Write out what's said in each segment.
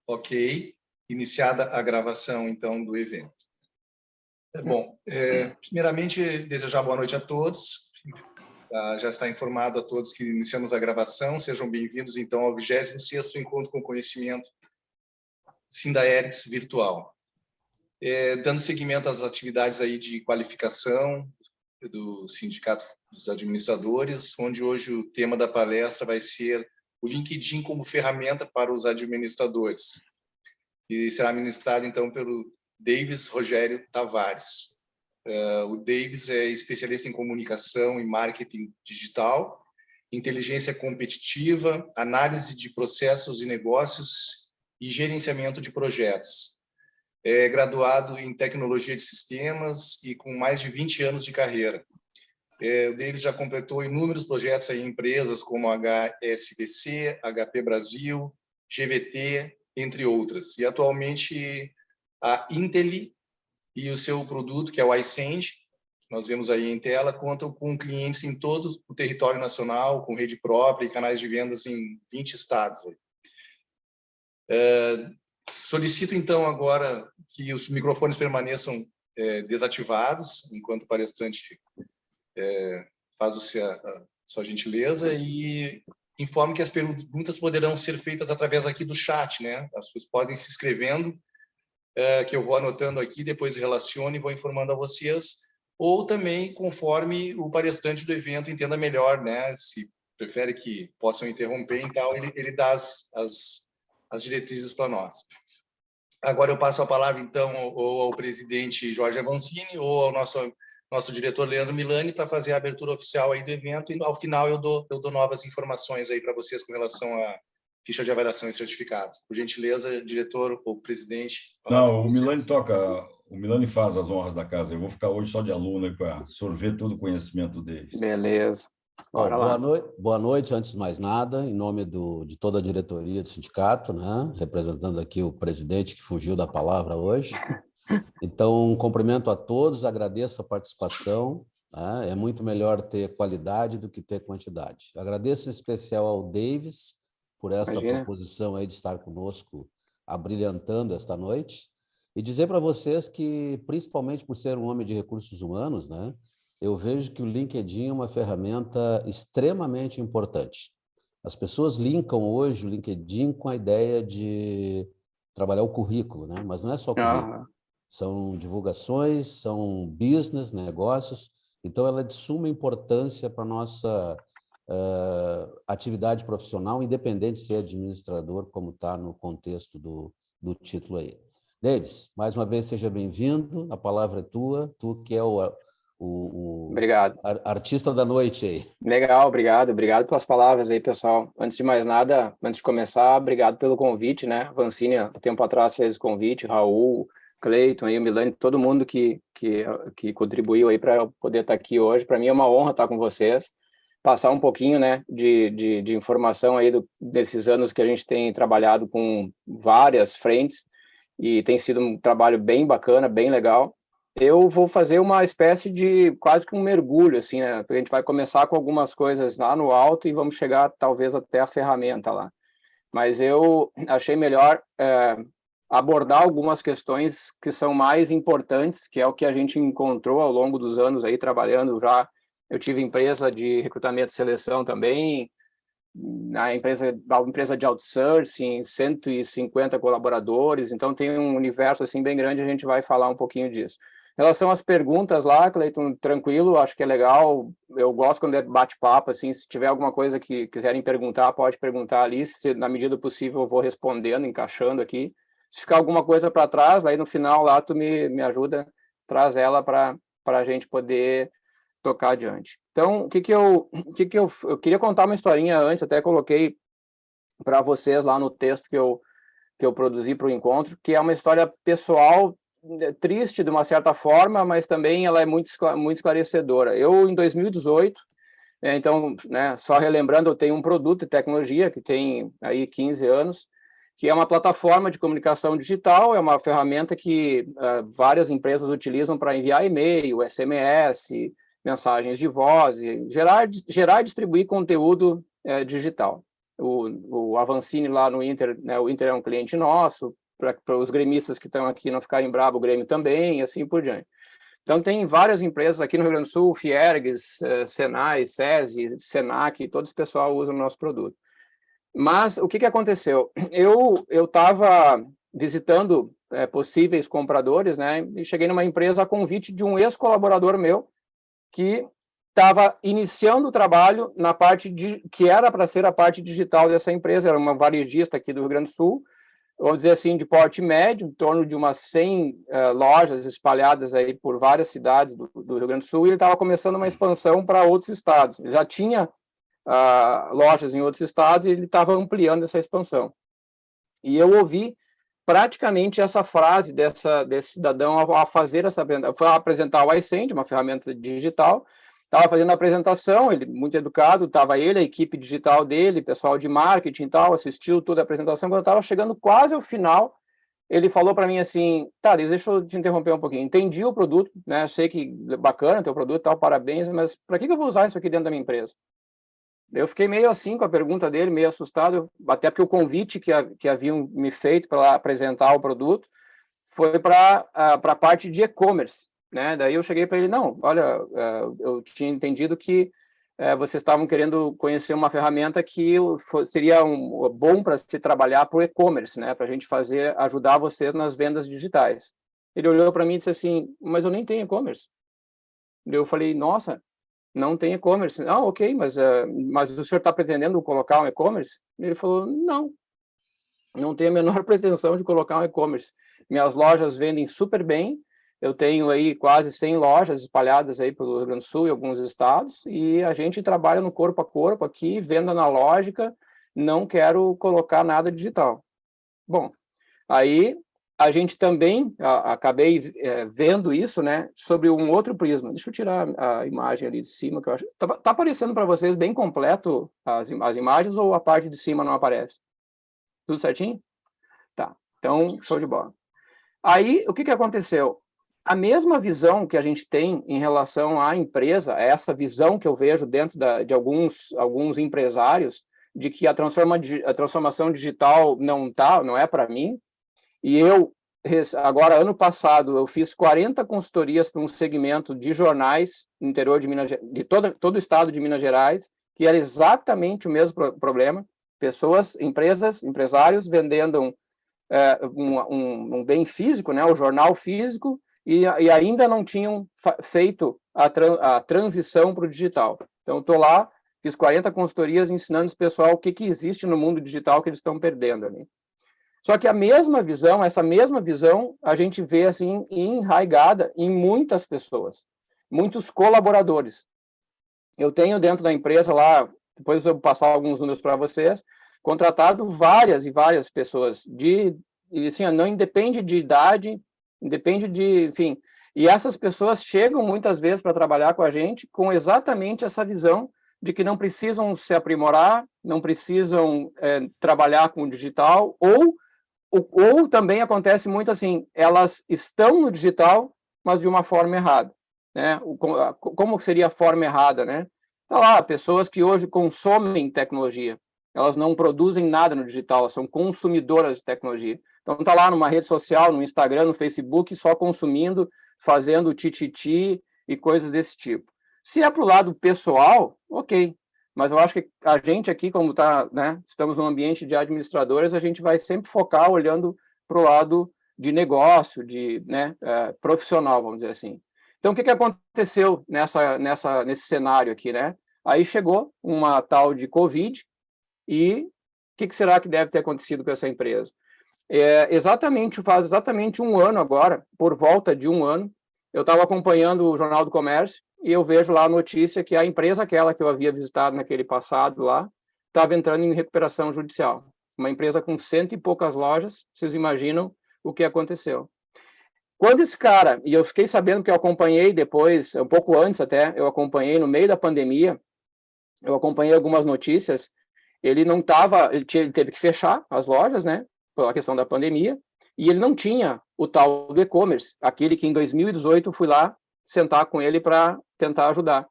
Ok. Iniciada a gravação, então, do evento. Bom, primeiramente, desejar boa noite a todos. Já está informado a todos que iniciamos a gravação. Sejam bem-vindos, então, ao 26º Encontro com Conhecimento Sindaerix Virtual. Dando seguimento às atividades aí de qualificação do Sindicato dos Administradores, onde hoje o tema da palestra vai ser o LinkedIn como ferramenta para os administradores. E será ministrado, então, pelo Davis Rogério Tavares. O Davis é especialista em comunicação e marketing digital, inteligência competitiva, análise de processos e negócios e gerenciamento de projetos. É graduado em tecnologia de sistemas e com mais de 20 anos de carreira. O Davis já completou inúmeros projetos em empresas como HSBC, HP Brasil, GVT, entre outras. E atualmente a Intel e o seu produto, que é o iSend, que nós vemos aí em tela, contam com clientes em todo o território nacional, com rede própria e canais de vendas em 20 estados. Solicito, então, agora que os microfones permaneçam desativados, enquanto o palestrante faz a sua gentileza, e informe que as perguntas poderão ser feitas através aqui do chat, né? As pessoas podem se inscrevendo, que eu vou anotando aqui, depois relaciono e vou informando a vocês, ou também conforme o palestrante do evento entenda melhor, né? Se prefere que possam interromper e tal, ele dá as diretrizes para nós. Agora eu passo a palavra, então, ou ao presidente Jorge Avancini, ou ao nosso diretor Leandro Milani, para fazer a abertura oficial aí do evento, e ao final eu dou novas informações aí para vocês com relação à ficha de avaliação e certificados. Por gentileza, diretor ou presidente. Não, o Milani o Milani faz as honras da casa. Eu vou ficar hoje só de aluno para sorver todo o conhecimento deles. Beleza. Bora lá. Boa noite, antes de mais nada, em nome de toda a diretoria do sindicato, né? Representando aqui o presidente que fugiu da palavra hoje. Então, cumprimento a todos, agradeço a participação. Né? É muito melhor ter qualidade do que ter quantidade. Agradeço em especial ao Davis por essa proposição aí de estar conosco, abrilhantando esta noite. E dizer para vocês que, principalmente por ser um homem de recursos humanos, né? Eu vejo que o LinkedIn é uma ferramenta extremamente importante. As pessoas linkam hoje o LinkedIn com a ideia de trabalhar o currículo, né? Mas não é só currículo. São divulgações, são business, negócios. Então, ela é de suma importância para a nossa atividade profissional, independente de ser administrador, como está no contexto do título aí. Davis, mais uma vez, seja bem-vindo. A palavra é tua. Tu que é o Obrigado. Artista da noite aí. Legal, obrigado pelas palavras aí, pessoal. Antes de mais nada, antes de começar, obrigado pelo convite, né? Vancini, há tempo atrás, fez o convite, Raul, Cleiton, aí, o Milani, todo mundo que contribuiu aí para eu poder estar aqui hoje. Para mim é uma honra estar com vocês, passar um pouquinho, né, de informação aí desses anos que a gente tem trabalhado com várias frentes e tem sido um trabalho bem bacana, bem legal. Eu vou fazer uma espécie de quase que um mergulho, assim, né? A gente vai começar com algumas coisas lá no alto e vamos chegar talvez até a ferramenta lá. Mas eu achei melhor abordar algumas questões que são mais importantes, que é o que a gente encontrou ao longo dos anos aí trabalhando já. Eu tive empresa de recrutamento e seleção também, uma empresa de outsourcing, 150 colaboradores, então tem um universo assim bem grande, a gente vai falar um pouquinho disso. Em relação às perguntas lá, Cleiton, tranquilo, acho que é legal, eu gosto quando é bate-papo, assim, se tiver alguma coisa que quiserem perguntar, pode perguntar ali, se na medida do possível eu vou respondendo, encaixando aqui. Se ficar alguma coisa para trás, aí no final lá tu me ajuda, traz ela para a gente poder tocar adiante. Então, eu queria contar uma historinha antes, até coloquei para vocês lá no texto que eu produzi para o encontro, que é uma história pessoal, triste de uma certa forma, mas também ela é muito esclarecedora. Eu, em 2018, então, né, só relembrando, eu tenho um produto de tecnologia que tem aí 15 anos, que é uma plataforma de comunicação digital, é uma ferramenta que várias empresas utilizam para enviar e-mail, SMS, mensagens de voz, gerar e distribuir conteúdo digital. o Avancini lá no Inter, né, o Inter é um cliente nosso, para os gremistas que estão aqui não ficarem bravos, o Grêmio também, e assim por diante. Então, tem várias empresas aqui no Rio Grande do Sul, Fiergues, Senai, SESI, Senac, todo esse pessoal usa o nosso produto. Mas o que aconteceu? Eu estava visitando possíveis compradores, né, e cheguei numa empresa a convite de um ex-colaborador meu que estava iniciando o trabalho na parte que era para ser a parte digital dessa empresa, era uma varejista aqui do Rio Grande do Sul, vamos dizer assim, de porte médio, em torno de umas 100 lojas espalhadas aí por várias cidades do Rio Grande do Sul, e ele estava começando uma expansão para outros estados. Ele já tinha lojas em outros estados e ele estava ampliando essa expansão. E eu ouvi praticamente essa frase desse cidadão a fazer essa apresentação. Foi apresentar o iSend, uma ferramenta digital, estava fazendo a apresentação, ele muito educado, estava ele, a equipe digital dele, pessoal de marketing e tal, assistiu toda a apresentação. Quando eu estava chegando quase ao final, ele falou para mim assim, tá, deixa eu te interromper um pouquinho, entendi o produto, né, sei que bacana teu produto, tal, parabéns, mas para que eu vou usar isso aqui dentro da minha empresa? Eu fiquei meio assim com a pergunta dele, meio assustado, até porque o convite que haviam me feito para apresentar o produto foi para a parte de e-commerce, né? Daí eu cheguei para ele, não, olha, eu tinha entendido que vocês estavam querendo conhecer uma ferramenta que seria bom para se trabalhar para o e-commerce, né? Para a gente ajudar vocês nas vendas digitais. Ele olhou para mim e disse assim, mas eu nem tenho e-commerce. Eu falei, nossa, não tem e-commerce. Ah, ok, mas o senhor está pretendendo colocar um e-commerce? Ele falou, não tenho a menor pretensão de colocar um e-commerce. Minhas lojas vendem super bem, eu tenho aí quase 100 lojas espalhadas aí pelo Rio Grande do Sul e alguns estados, e a gente trabalha no corpo a corpo aqui, venda analógica, não quero colocar nada digital. Bom, aí a gente também, acabei vendo isso, né, sobre um outro prisma. Deixa eu tirar a imagem ali de cima, que eu acho... Tá aparecendo para vocês bem completo as imagens, ou a parte de cima não aparece? Tudo certinho? Tá, então, show de bola. Aí, o que aconteceu? A mesma visão que a gente tem em relação à empresa, essa visão que eu vejo dentro de alguns empresários, de que a transformação digital não é para mim. E eu, agora, ano passado, eu fiz 40 consultorias para um segmento de jornais no interior de Minas Gerais, de todo o estado de Minas Gerais, que era exatamente o mesmo problema. Pessoas, empresas, empresários vendendo um bem físico, né, o jornal físico, e ainda não tinham feito a transição para o digital. Então, estou lá, fiz 40 consultorias ensinando esse pessoal o que existe no mundo digital que eles estão perdendo ali. Só que essa mesma visão, a gente vê assim enraigada em muitas pessoas, muitos colaboradores. Eu tenho dentro da empresa lá, depois eu vou passar alguns números para vocês, contratado várias e várias pessoas, e assim, não independe de idade, independe de, enfim, e essas pessoas chegam muitas vezes para trabalhar com a gente com exatamente essa visão de que não precisam se aprimorar, não precisam trabalhar com o digital, ou também acontece muito assim, elas estão no digital, mas de uma forma errada, né? Como seria a forma errada, né? Tá lá, pessoas que hoje consomem tecnologia, elas não produzem nada no digital, elas são consumidoras de tecnologia. Então tá lá numa rede social, no Instagram, no Facebook, só consumindo, fazendo tititi e coisas desse tipo. Se é para o lado pessoal, ok. Mas eu acho que a gente aqui, como tá, né, estamos num ambiente de administradores, a gente vai sempre focar olhando para o lado de negócio, né, profissional, vamos dizer assim. Então, o que aconteceu nesse cenário aqui, né? Aí chegou uma tal de Covid, e o que será que deve ter acontecido com essa empresa? Faz exatamente um ano agora, por volta de um ano, eu estava acompanhando o Jornal do Comércio e eu vejo lá a notícia que a empresa aquela que eu havia visitado naquele passado lá estava entrando em recuperação judicial. Uma empresa com 100 e poucas lojas, vocês imaginam o que aconteceu. Quando esse cara, e eu fiquei sabendo que eu acompanhei depois, um pouco antes até, eu acompanhei no meio da pandemia, eu acompanhei algumas notícias, ele teve que fechar as lojas, né, pela questão da pandemia, e ele não tinha o tal do e-commerce, aquele que em 2018 eu fui lá sentar com ele para tentar ajudar.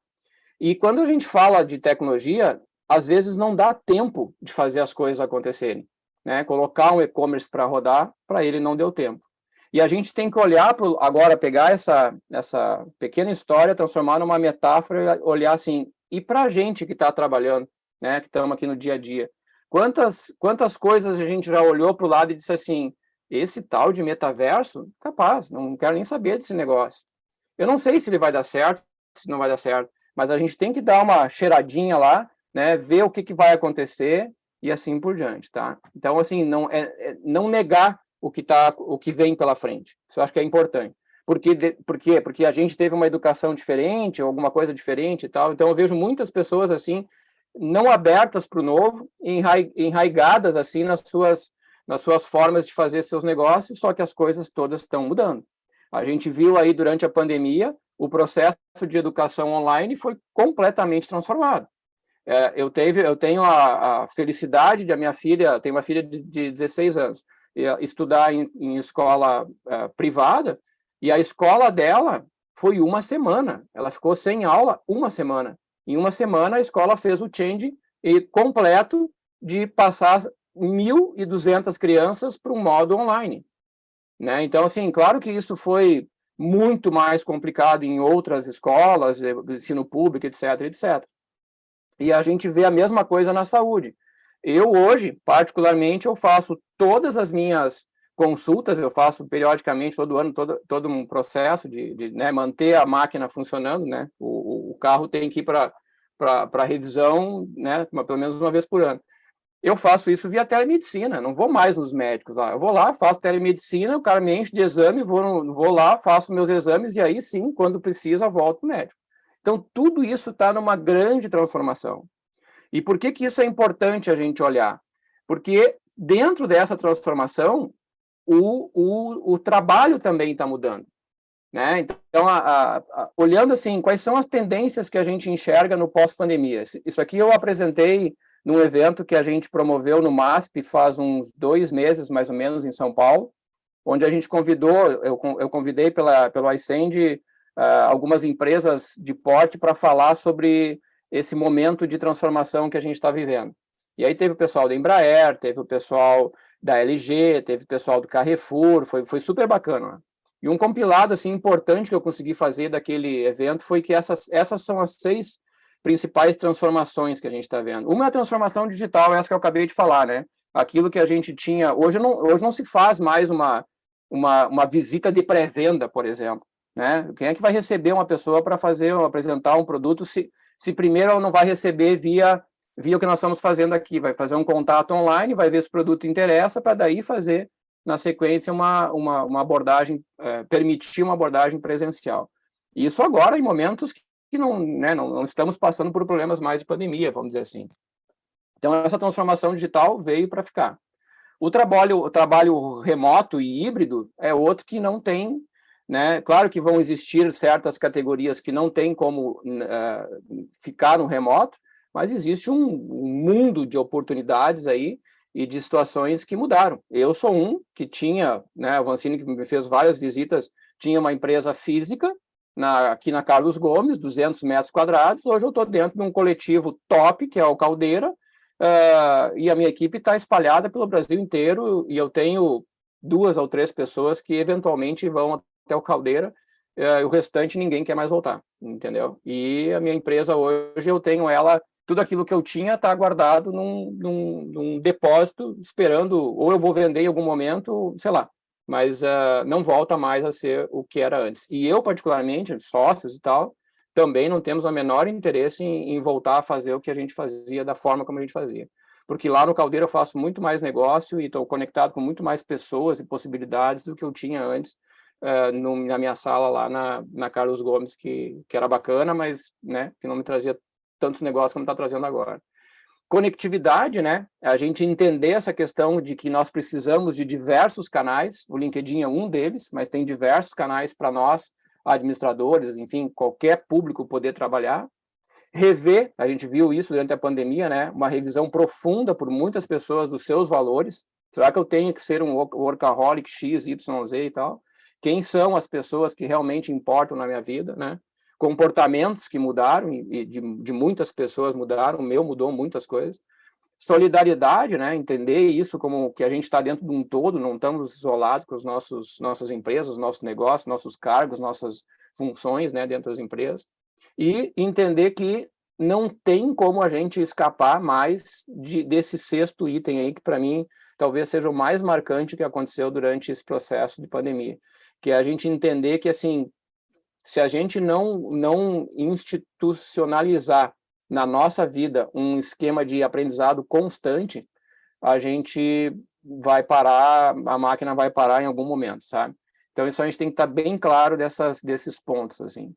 E quando a gente fala de tecnologia, às vezes não dá tempo de fazer as coisas acontecerem, né? Colocar um e-commerce para rodar, para ele não deu tempo. E a gente tem que olhar agora, pegar essa pequena história, transformar numa metáfora, olhar assim, e para a gente que está trabalhando, né, que estamos aqui no dia a dia, quantas coisas a gente já olhou para o lado e disse assim, esse tal de metaverso, capaz, não quero nem saber desse negócio. Eu não sei se ele vai dar certo, se não vai dar certo, mas a gente tem que dar uma cheiradinha lá, né, ver o que vai acontecer e assim por diante, tá? Então, assim, não negar o que vem pela frente. Isso eu acho que é importante. Por quê? Porque a gente teve uma educação diferente, alguma coisa diferente e tal. Então, eu vejo muitas pessoas, assim, não abertas para o novo, enraigadas, assim, nas suas formas de fazer seus negócios, só que as coisas todas estão mudando. A gente viu aí, durante a pandemia, o processo de educação online foi completamente transformado. Eu tenho a felicidade de a minha filha, tenho uma filha de 16 anos, estudar em escola privada, e a escola dela foi uma semana. Ela ficou sem aula uma semana. Em uma semana, a escola fez o change completo de passar 1.200 crianças para um modo online, né? Então, assim, claro que isso foi muito mais complicado em outras escolas, ensino público, etc., etc. E a gente vê a mesma coisa na saúde. Eu hoje, particularmente, eu faço todas as minhas consultas, eu faço periodicamente, todo ano, todo um processo de né, manter a máquina funcionando, né? O carro tem que ir para revisão, né, pelo menos uma vez por ano. Eu faço isso via telemedicina, não vou mais nos médicos lá. Eu vou lá, faço telemedicina, o cara me enche de exame, vou lá, faço meus exames e aí sim, quando precisa, volto para o médico. Então, tudo isso está numa grande transformação. E por que isso é importante a gente olhar? Porque dentro dessa transformação, o trabalho também está mudando, né? Então, olhando assim, quais são as tendências que a gente enxerga no pós-pandemia? Isso aqui eu apresentei num evento que a gente promoveu no MASP faz uns 2 meses, mais ou menos, em São Paulo, onde a gente eu convidei pelo iSend algumas empresas de porte para falar sobre esse momento de transformação que a gente está vivendo. E aí teve o pessoal da Embraer, teve o pessoal da LG, teve o pessoal do Carrefour, foi super bacana, né? E um compilado assim importante que eu consegui fazer daquele evento foi que essas são as 6 principais transformações que a gente está vendo. Uma é a transformação digital, essa que eu acabei de falar, né? Aquilo que a gente tinha... Hoje não se faz mais uma visita de pré-venda, por exemplo, né? Quem é que vai receber uma pessoa para apresentar um produto se primeiro ela não vai receber via o que nós estamos fazendo aqui? Vai fazer um contato online, vai ver se o produto interessa, para daí fazer, na sequência, uma abordagem, permitir uma abordagem presencial. Isso agora em momentos que não estamos passando por problemas mais de pandemia, vamos dizer assim. Então, essa transformação digital veio para ficar. O trabalho remoto e híbrido é outro que não tem, né? Claro que vão existir certas categorias que não tem como ficar no remoto, mas existe um mundo de oportunidades aí e de situações que mudaram. Eu sou um que tinha, né, o Vancini, que me fez várias visitas, tinha uma empresa física aqui na Carlos Gomes, 200 metros quadrados. Hoje eu estou dentro de um coletivo top, que é o Caldeira, e a minha equipe está espalhada pelo Brasil inteiro, e eu tenho 2 ou 3 pessoas que eventualmente vão até o Caldeira, o restante ninguém quer mais voltar, entendeu? E a minha empresa hoje, eu tenho ela, tudo aquilo que eu tinha está guardado num depósito, esperando, ou eu vou vender em algum momento, sei lá, mas não volta mais a ser o que era antes. E eu, particularmente, sócios e tal, também não temos o menor interesse em voltar a fazer o que a gente fazia da forma como a gente fazia. Porque lá no Caldeira eu faço muito mais negócio e estou conectado com muito mais pessoas e possibilidades do que eu tinha antes na minha sala lá na Carlos Gomes, que era bacana, mas né, que não me trazia tantos negócios como está trazendo agora. Conectividade, né? A gente entender essa questão de que nós precisamos de diversos canais, o LinkedIn é um deles, mas tem diversos canais para nós, administradores, enfim, qualquer público poder trabalhar. Rever, a gente viu isso durante a pandemia, né? Uma revisão profunda por muitas pessoas dos seus valores. Será que eu tenho que ser um workaholic X, Y, Z e tal? Quem são as pessoas que realmente importam na minha vida, né? comportamentos que mudaram, e de muitas pessoas mudaram, o meu mudou muitas coisas. Solidariedade, né? Entender isso como que a gente está dentro de um todo, não estamos isolados com os nossas empresas, nossos negócios, nossos cargos, nossas funções, né, dentro das empresas. E entender que não tem como a gente escapar mais desse sexto item aí, que para mim talvez seja o mais marcante que aconteceu durante esse processo de pandemia, que é a gente entender que, assim, se a gente não institucionalizar na nossa vida um esquema de aprendizado constante, a gente vai parar, a máquina vai parar em algum momento, sabe? Então, isso a gente tem que estar bem claro desses pontos, assim.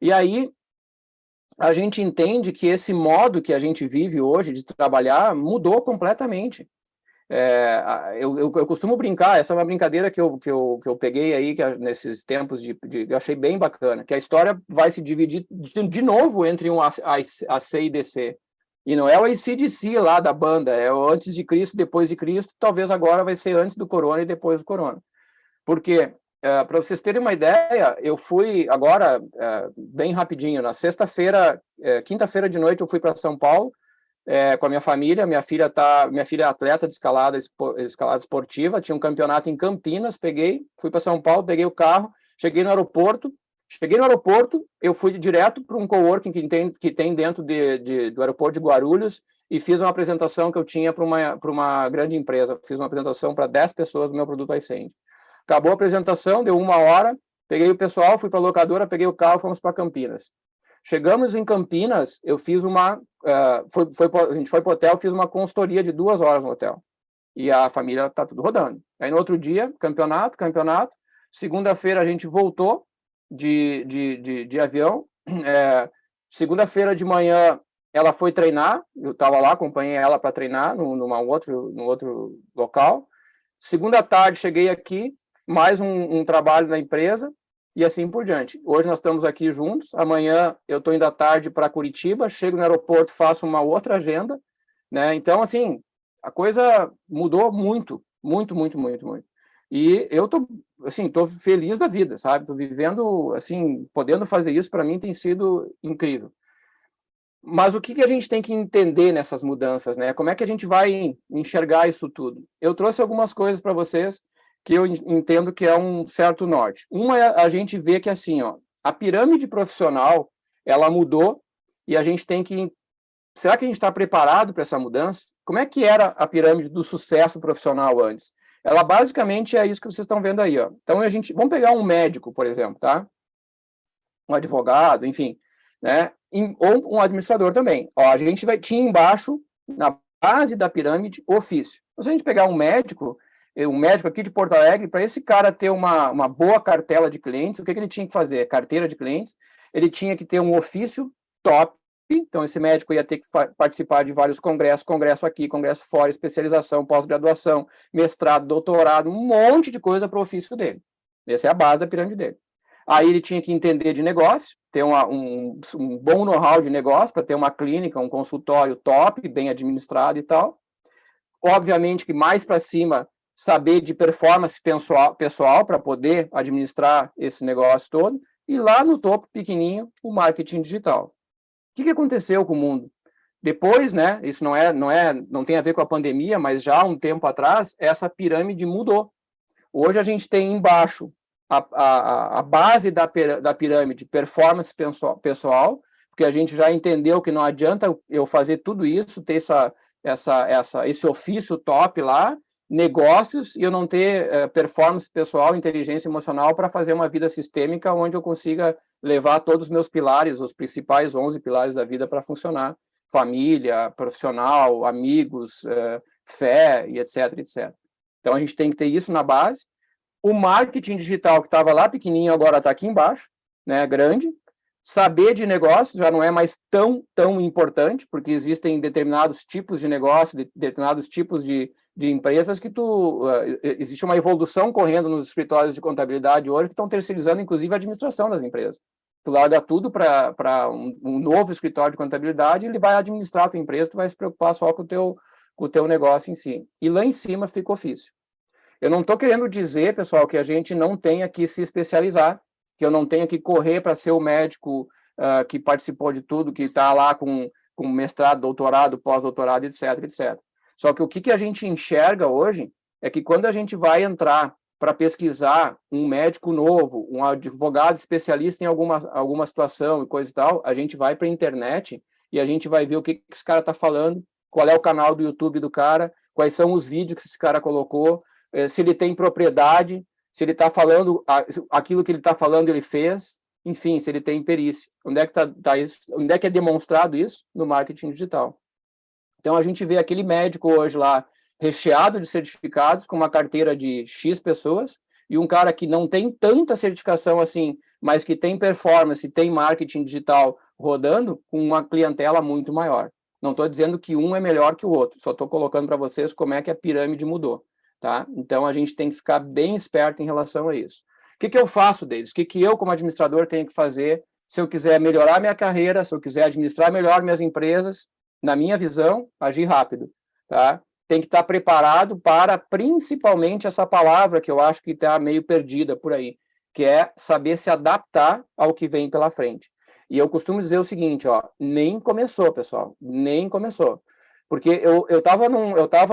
E aí, a gente entende que esse modo que a gente vive hoje de trabalhar mudou completamente. Eu costumo brincar, essa é uma brincadeira que eu peguei aí nesses tempos eu achei bem bacana, que a história vai se dividir de novo entre um AC e DC. E não é o AC/DC lá da banda, é o antes de Cristo, depois de Cristo, talvez agora vai ser antes do corona e depois do corona. Porque, para vocês terem uma ideia, eu fui agora, bem rapidinho, na sexta-feira, quinta-feira de noite eu fui para São Paulo, com a minha família. Minha filha é atleta de escalada esportiva, tinha um campeonato em Campinas, fui para São Paulo, peguei o carro, cheguei no aeroporto, eu fui direto para um coworking que tem dentro do aeroporto de Guarulhos e fiz uma apresentação que eu tinha para uma grande empresa, fiz uma apresentação para 10 pessoas do meu produto iSend. Acabou a apresentação, deu 1 hora, peguei o pessoal, fui para a locadora, peguei o carro, fomos para Campinas. Chegamos em Campinas, eu fiz a gente foi para o hotel, fiz uma consultoria de 2 horas no hotel. E a família está tudo rodando. Aí no outro dia, campeonato. Segunda-feira a gente voltou de avião. Segunda-feira de manhã ela foi treinar, eu estava lá, acompanhei ela para treinar no outro local. Segunda tarde cheguei aqui, mais um trabalho na empresa, e assim por diante. Hoje nós estamos aqui juntos, amanhã eu estou indo à tarde para Curitiba, chego no aeroporto, faço uma outra agenda, né? Então, assim, a coisa mudou muito. E eu estou feliz da vida, sabe? Estou vivendo, assim, podendo fazer isso, para mim tem sido incrível. Mas o que a gente tem que entender nessas mudanças, né? Como é que a gente vai enxergar isso tudo? Eu trouxe algumas coisas para vocês que eu entendo que é um certo norte. Uma é a gente ver que, assim, ó, a pirâmide profissional, ela mudou e a gente tem que... Será que a gente está preparado para essa mudança? Como é que era a pirâmide do sucesso profissional antes? Ela basicamente é isso que vocês estão vendo aí, ó. Então, vamos pegar um médico, por exemplo, tá? Um advogado, enfim, né? Ou um administrador também. Ó, a gente tinha embaixo, na base da pirâmide, ofício. Então, se a gente pegar um médico aqui de Porto Alegre, para esse cara ter uma boa cartela de clientes, o que ele tinha que fazer? Carteira de clientes, ele tinha que ter um ofício top. Então, esse médico ia ter que participar de vários congressos, congresso aqui, congresso fora, especialização, pós-graduação, mestrado, doutorado, um monte de coisa para o ofício dele. Essa é a base da pirâmide dele. Aí ele tinha que entender de negócio, ter um bom know-how de negócio, para ter uma clínica, um consultório top, bem administrado e tal. Obviamente que mais para cima, saber de performance pessoal para poder administrar esse negócio todo. E lá no topo, pequenininho, o marketing digital. O que aconteceu com o mundo? Depois, né, isso não tem a ver com a pandemia, mas já há um tempo atrás, essa pirâmide mudou. Hoje a gente tem embaixo a base da pirâmide, performance pessoal, porque a gente já entendeu que não adianta eu fazer tudo isso, ter esse ofício top lá, negócios, e eu não ter performance pessoal, inteligência emocional para fazer uma vida sistêmica onde eu consiga levar todos os meus pilares, os principais 11 pilares da vida para funcionar. Família, profissional, amigos, fé, e etc, etc. Então, a gente tem que ter isso na base. O marketing digital, que estava lá pequenininho, agora está aqui embaixo, né, grande. Saber de negócio já não é mais tão importante, porque existem determinados tipos de negócio, determinados tipos de empresas que existe uma evolução correndo nos escritórios de contabilidade hoje que estão terceirizando, inclusive, a administração das empresas. Tu larga tudo para um novo escritório de contabilidade e ele vai administrar a tua empresa, tu vai se preocupar só com o teu negócio em si. E lá em cima fica ofício. Eu não estou querendo dizer, pessoal, que a gente não tenha que se especializar, que eu não tenha que correr para ser o médico que participou de tudo, que está lá com mestrado, doutorado, pós-doutorado, etc, etc. Só que o que a gente enxerga hoje é que quando a gente vai entrar para pesquisar um médico novo, um advogado especialista em alguma situação e coisa e tal, a gente vai para a internet e a gente vai ver o que esse cara está falando, qual é o canal do YouTube do cara, quais são os vídeos que esse cara colocou, se ele tem propriedade, se ele está falando aquilo que ele está falando, ele fez, enfim, se ele tem perícia. Onde é que tá isso? Onde é que é demonstrado isso? No marketing digital. Então, a gente vê aquele médico hoje lá, recheado de certificados, com uma carteira de X pessoas, e um cara que não tem tanta certificação assim, mas que tem performance, tem marketing digital rodando, com uma clientela muito maior. Não estou dizendo que um é melhor que o outro, só estou colocando para vocês como é que a pirâmide mudou. Tá? Então, a gente tem que ficar bem esperto em relação a isso. O que eu faço deles? O que eu, como administrador, tenho que fazer se eu quiser melhorar minha carreira, se eu quiser administrar melhor minhas empresas? Na minha visão, agir rápido. Tá? Tem que estar preparado para, principalmente, essa palavra que eu acho que está meio perdida por aí, que é saber se adaptar ao que vem pela frente. E eu costumo dizer o seguinte, ó, nem começou, pessoal, nem começou. Porque eu estava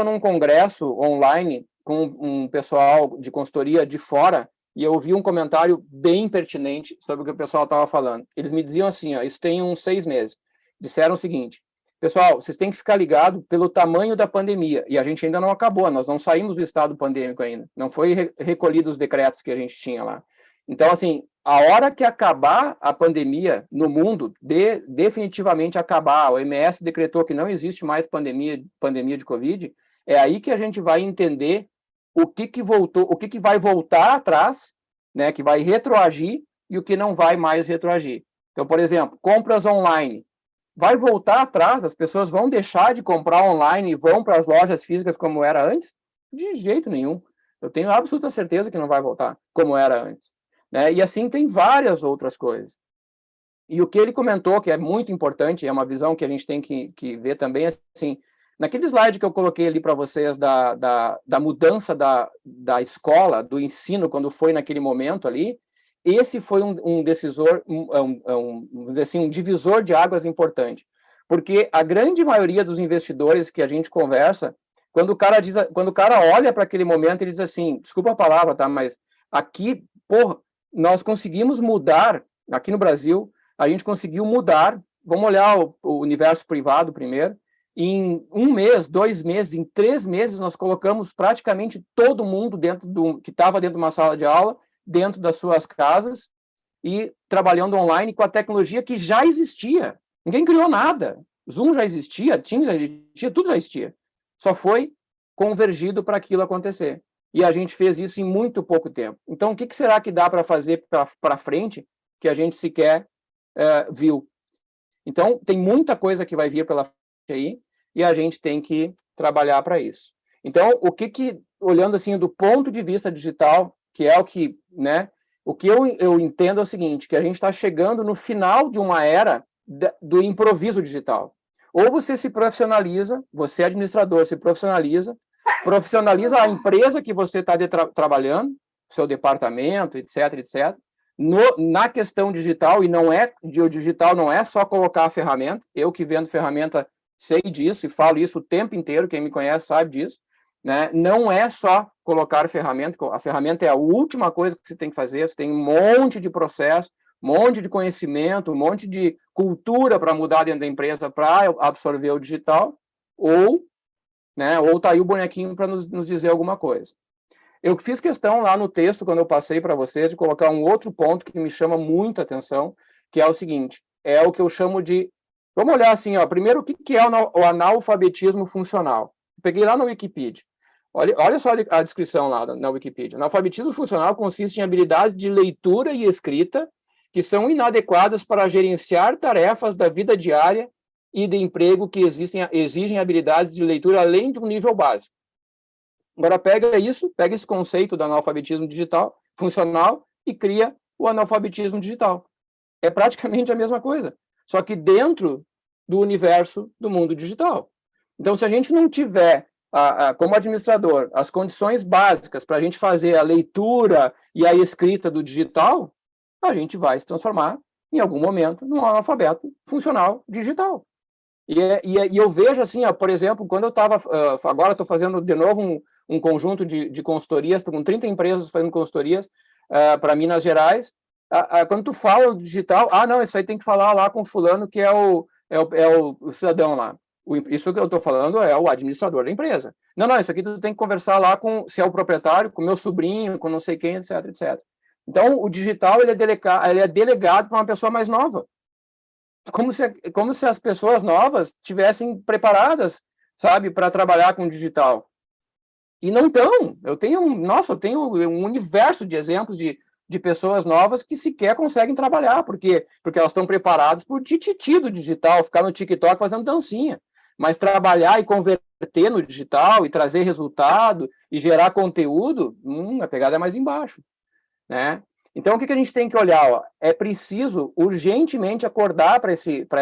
num congresso online com um pessoal de consultoria de fora e eu vi um comentário bem pertinente sobre o que o pessoal estava falando. Eles me diziam assim, ó, isso tem uns 6 meses. Disseram o seguinte, pessoal, vocês têm que ficar ligados pelo tamanho da pandemia. E a gente ainda não acabou, nós não saímos do estado pandêmico ainda. Não foi recolhido os decretos que a gente tinha lá. Então, assim, a hora que acabar a pandemia no mundo, definitivamente acabar, a OMS decretou que não existe mais pandemia de Covid, é aí que a gente vai entender o que voltou, o que vai voltar atrás, né, que vai retroagir e o que não vai mais retroagir. Então, por exemplo, compras online. Vai voltar atrás? As pessoas vão deixar de comprar online e vão para as lojas físicas como era antes? De jeito nenhum. Eu tenho absoluta certeza que não vai voltar como era antes. Né? E assim tem várias outras coisas. E o que ele comentou, que é muito importante, é uma visão que a gente tem que ver também, assim, naquele slide que eu coloquei ali para vocês da mudança da escola, do ensino, quando foi naquele momento ali, esse foi um decisor, vamos dizer assim, um divisor de águas importante. Porque a grande maioria dos investidores que a gente conversa, quando o cara olha para aquele momento, ele diz assim, desculpa a palavra, tá? Mas aqui, porra, nós conseguimos mudar, aqui no Brasil, a gente conseguiu mudar, vamos olhar o universo privado primeiro, em 1 mês, 2 meses, em 3 meses, nós colocamos praticamente todo mundo que estava dentro de uma sala de aula, dentro das suas casas, e trabalhando online com a tecnologia que já existia. Ninguém criou nada. Zoom já existia, Teams já existia, tudo já existia. Só foi convergido para aquilo acontecer. E a gente fez isso em muito pouco tempo. Então, o que será que dá para fazer para frente que a gente sequer viu? Então, tem muita coisa que vai vir pela frente aí e a gente tem que trabalhar para isso. Então, olhando assim do ponto de vista digital, que é o que, né, o que eu entendo é o seguinte, que a gente está chegando no final de uma era do improviso digital. Ou você se profissionaliza, você administrador se profissionaliza a empresa que você está trabalhando, seu departamento, etc, etc. Na questão digital, e o digital não é só colocar a ferramenta, eu que vendo ferramenta sei disso e falo isso o tempo inteiro, quem me conhece sabe disso, né? Não é só colocar a ferramenta é a última coisa que você tem que fazer, você tem um monte de processo, um monte de conhecimento, um monte de cultura para mudar dentro da empresa para absorver o digital, ou tá aí o bonequinho para nos dizer alguma coisa. Eu fiz questão lá no texto, quando eu passei para vocês, de colocar um outro ponto que me chama muita atenção, que é o seguinte, é o que eu chamo de... Vamos olhar assim, ó, primeiro, o que é o analfabetismo funcional? Peguei lá no Wikipedia. Olha só a descrição lá na Wikipedia. Analfabetismo funcional consiste em habilidades de leitura e escrita que são inadequadas para gerenciar tarefas da vida diária e de emprego que exigem habilidades de leitura além de um nível básico. Agora pega esse conceito do analfabetismo digital, funcional, e cria o analfabetismo digital. É praticamente a mesma coisa, só que dentro do universo do mundo digital. Então, se a gente não tiver, como administrador, as condições básicas para a gente fazer a leitura e a escrita do digital, a gente vai se transformar, em algum momento, num analfabeto funcional digital. E eu vejo assim, por exemplo, quando eu estava, agora estou fazendo de novo um conjunto de consultorias, estou com 30 empresas fazendo consultorias para Minas Gerais. Quando tu fala do digital, não, isso aí tem que falar lá com fulano que é o cidadão lá. Isso que eu estou falando é o administrador da empresa. Não, isso aqui tu tem que conversar lá com, se é o proprietário, com meu sobrinho, com não sei quem, etc, etc. Então, o digital ele é delegado para uma pessoa mais nova. Como se as pessoas novas tivessem preparadas, sabe, para trabalhar com digital. E não estão. Eu tenho um universo de exemplos de pessoas novas que sequer conseguem trabalhar, porque elas estão preparadas por tititi do digital, ficar no TikTok fazendo dancinha. Mas trabalhar e converter no digital e trazer resultado e gerar conteúdo, a pegada é mais embaixo, né? Então, o que a gente tem que olhar? É preciso urgentemente acordar para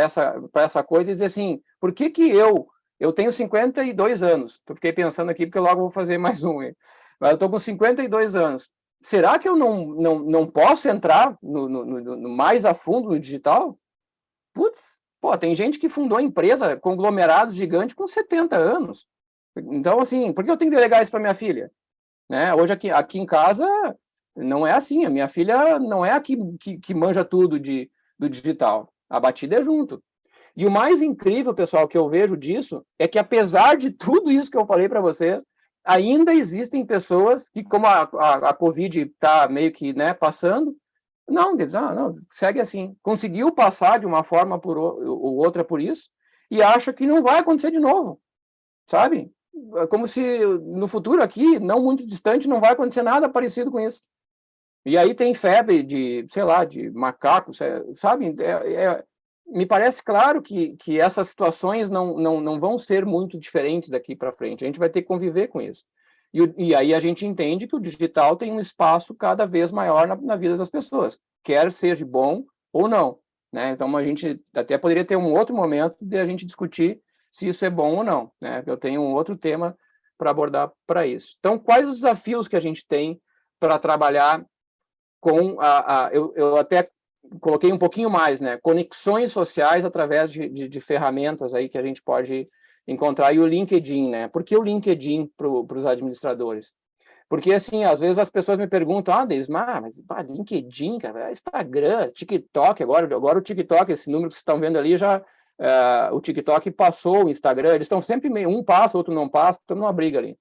essa coisa e dizer assim, por que eu tenho 52 anos, eu fiquei pensando aqui porque logo vou fazer mais um, mas eu estou com 52 anos, será que eu não posso entrar no mais a fundo no digital? Putz, tem gente que fundou empresa, conglomerado gigante com 70 anos. Então, assim, por que eu tenho que delegar isso para minha filha? Né? Hoje aqui em casa não é assim, a minha filha não é a que manja tudo do digital, a batida é junto. E o mais incrível, pessoal, que eu vejo disso, é que apesar de tudo isso que eu falei para vocês, ainda existem pessoas que, como a Covid está meio que, né, passando, não, segue assim, conseguiu passar de uma forma ou outra por isso, e acha que não vai acontecer de novo, sabe? Como se no futuro aqui, não muito distante, não vai acontecer nada parecido com isso. E aí tem febre de, sei lá, de macaco, sabe? Me parece claro que essas situações não vão ser muito diferentes daqui para frente. A gente vai ter que conviver com isso. E aí a gente entende que o digital tem um espaço cada vez maior na vida das pessoas, quer seja bom ou não, né? Então a gente até poderia ter um outro momento de a gente discutir se isso é bom ou não, né? Eu tenho um outro tema para abordar para isso. Então, quais os desafios que a gente tem para trabalhar com eu até coloquei um pouquinho mais, né? Conexões sociais através de ferramentas aí que a gente pode encontrar, e o LinkedIn, né? Por que o LinkedIn para os administradores? Porque, assim, às vezes as pessoas me perguntam, mas LinkedIn, cara, Instagram, TikTok, agora o TikTok, esse número que vocês estão vendo ali, o TikTok passou o Instagram, eles estão sempre meio, um passa, outro não passa, estamos numa briga ali.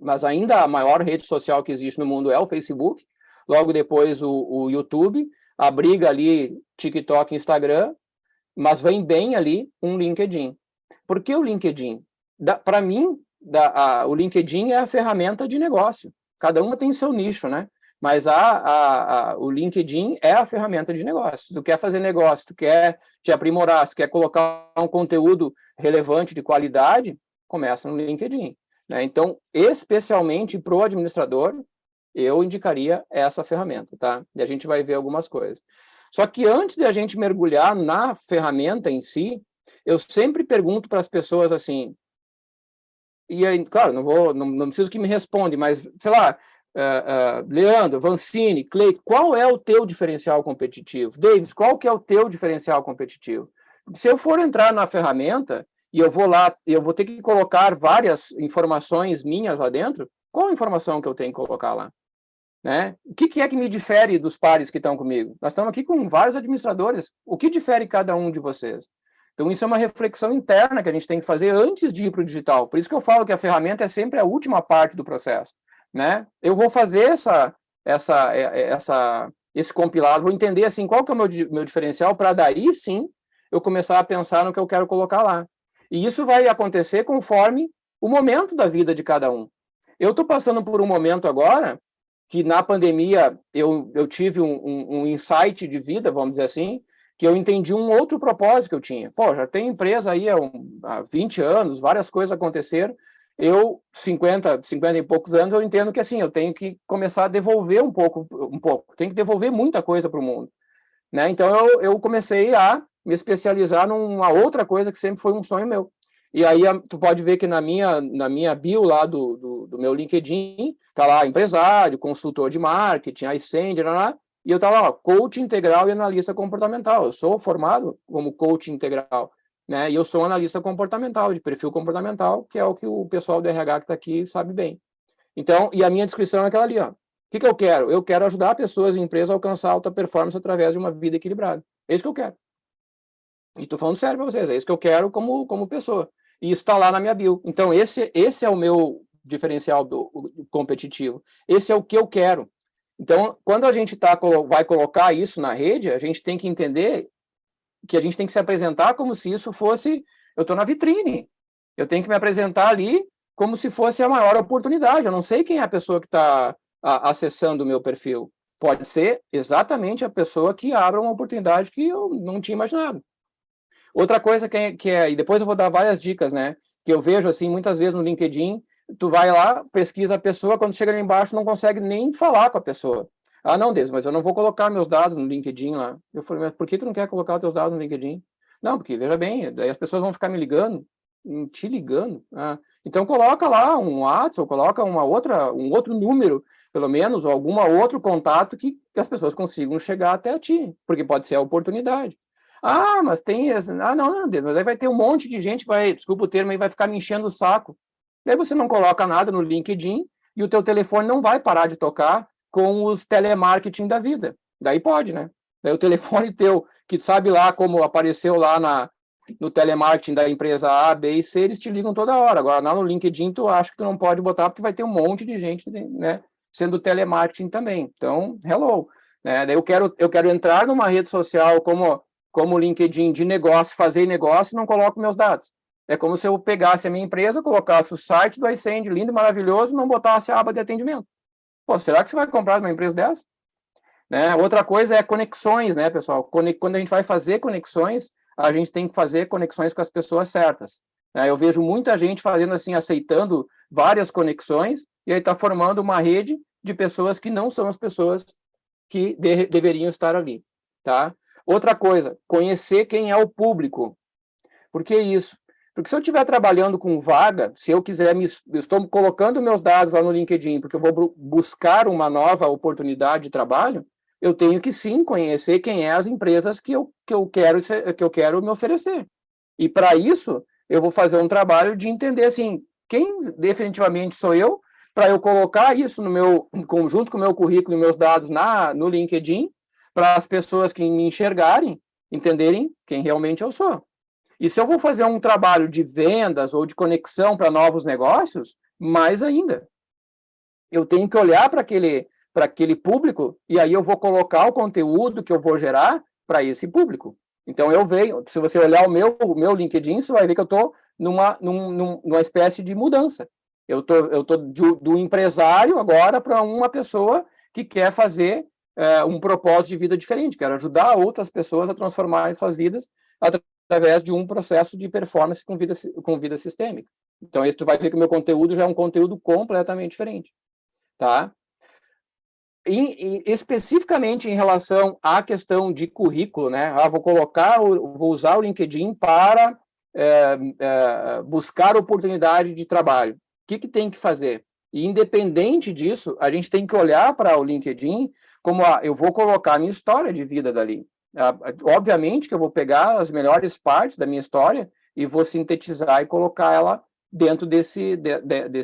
Mas ainda a maior rede social que existe no mundo é o Facebook, logo depois o YouTube, a briga ali, TikTok e Instagram, mas vem bem ali um LinkedIn. Por que o LinkedIn? Para mim, o LinkedIn é a ferramenta de negócio. Cada uma tem seu nicho, né? Mas o LinkedIn é a ferramenta de negócio. Se tu quer fazer negócio, se tu quer te aprimorar, se tu quer colocar um conteúdo relevante, de qualidade, começa no LinkedIn, né? Então, especialmente para o administrador, eu indicaria essa ferramenta, tá? E a gente vai ver algumas coisas. Só que antes de a gente mergulhar na ferramenta em si, eu sempre pergunto para as pessoas assim, e aí, claro, não preciso que me responda, mas, sei lá, Leandro, Vancini, Clay, qual é o teu diferencial competitivo? Davis, qual que é o teu diferencial competitivo? Se eu for entrar na ferramenta e eu vou lá, eu vou ter que colocar várias informações minhas lá dentro, qual a informação que eu tenho que colocar lá? Né? O que é que me difere dos pares que estão comigo? Nós estamos aqui com vários administradores. O que difere cada um de vocês? Então, isso é uma reflexão interna que a gente tem que fazer antes de ir para o digital. Por isso que eu falo que a ferramenta é sempre a última parte do processo, né? Eu vou fazer esse compilado, vou entender assim, qual que é o meu diferencial, para daí, sim, eu começar a pensar no que eu quero colocar lá. E isso vai acontecer conforme o momento da vida de cada um. Eu estou passando por um momento agora que na pandemia eu tive um insight de vida, vamos dizer assim, que eu entendi um outro propósito que eu tinha. Já tem empresa aí há 20 anos, várias coisas aconteceram, 50 e poucos anos, eu entendo que assim, eu tenho que começar a devolver um pouco, tenho que devolver muita coisa para o mundo, né? Então eu comecei a me especializar numa outra coisa que sempre foi um sonho meu. E aí tu pode ver que na minha bio lá do meu LinkedIn, tá lá empresário, consultor de marketing, Ascender, e eu estava lá, coach integral e analista comportamental. Eu sou formado como coach integral, né? E eu sou analista comportamental, de perfil comportamental, que é o que o pessoal do RH que está aqui sabe bem. Então, e a minha descrição é aquela ali, ó. O que eu quero? Eu quero ajudar pessoas e empresas a alcançar alta performance através de uma vida equilibrada. É isso que eu quero. E estou falando sério para vocês, é isso que eu quero como pessoa. E isso está lá na minha bio. Então, esse é o meu diferencial do competitivo. Esse é o que eu quero. Então, quando a gente vai colocar isso na rede, a gente tem que entender que a gente tem que se apresentar como se isso fosse... Eu estou na vitrine. Eu tenho que me apresentar ali como se fosse a maior oportunidade. Eu não sei quem é a pessoa que está acessando o meu perfil. Pode ser exatamente a pessoa que abre uma oportunidade que eu não tinha imaginado. Outra coisa que é, e depois eu vou dar várias dicas, né, que eu vejo, assim, muitas vezes no LinkedIn, tu vai lá, pesquisa a pessoa, quando chega lá embaixo não consegue nem falar com a pessoa. Ah, não, Deus, mas eu não vou colocar meus dados no LinkedIn lá. Eu falei, mas por que tu não quer colocar os teus dados no LinkedIn? Não, porque, veja bem, daí as pessoas vão ficar me ligando, te ligando. Ah, então coloca lá um WhatsApp, ou coloca um outro número, pelo menos, ou algum outro contato que as pessoas consigam chegar até a ti, porque pode ser a oportunidade. Ah, mas tem... não, mas aí vai ter um monte de gente que vai, desculpa o termo, aí vai ficar me enchendo o saco. Daí você não coloca nada no LinkedIn e o teu telefone não vai parar de tocar com os telemarketing da vida. Daí pode, né? Daí o telefone teu, que sabe lá como apareceu lá no telemarketing da empresa A, B e C, eles te ligam toda hora. Agora, lá no LinkedIn, tu acha que tu não pode botar porque vai ter um monte de gente, né, sendo telemarketing também. Então, hello. Né? Daí eu quero entrar numa rede social como o LinkedIn de negócio, fazer negócio, e não coloco meus dados. É como se eu pegasse a minha empresa, colocasse o site do iSend, lindo e maravilhoso, não botasse a aba de atendimento. Pô, será que você vai comprar uma empresa dessa? Né? Outra coisa é conexões, né, pessoal? Quando a gente vai fazer conexões, a gente tem que fazer conexões com as pessoas certas. Né? Eu vejo muita gente fazendo assim, aceitando várias conexões, e aí está formando uma rede de pessoas que não são as pessoas que deveriam estar ali, tá? Outra coisa, conhecer quem é o público. Por que isso? Porque se eu estiver trabalhando com vaga, se eu quiser, eu estou colocando meus dados lá no LinkedIn, porque eu vou buscar uma nova oportunidade de trabalho, eu tenho que sim conhecer quem é as empresas que eu quero me oferecer. E para isso, eu vou fazer um trabalho de entender assim, quem definitivamente sou eu, para eu colocar isso no meu conjunto com o meu currículo e meus dados no LinkedIn, para as pessoas que me enxergarem, entenderem quem realmente eu sou. E se eu vou fazer um trabalho de vendas ou de conexão para novos negócios, mais ainda. Eu tenho que olhar para aquele público e aí eu vou colocar o conteúdo que eu vou gerar para esse público. Então, se você olhar o meu LinkedIn, você vai ver que eu estou numa espécie de mudança. Eu tô do empresário agora para uma pessoa que quer fazer um propósito de vida diferente, quero ajudar outras pessoas a transformarem suas vidas através de um processo de performance com vida sistêmica. Então, tu vai ver que o meu conteúdo já é um conteúdo completamente diferente, tá? E especificamente em relação à questão de currículo, né? Vou usar o LinkedIn para buscar oportunidade de trabalho. O que tem que fazer? E, independente disso, a gente tem que olhar para o LinkedIn como eu vou colocar a minha história de vida dali. Obviamente que eu vou pegar as melhores partes da minha história e vou sintetizar e colocar ela dentro desse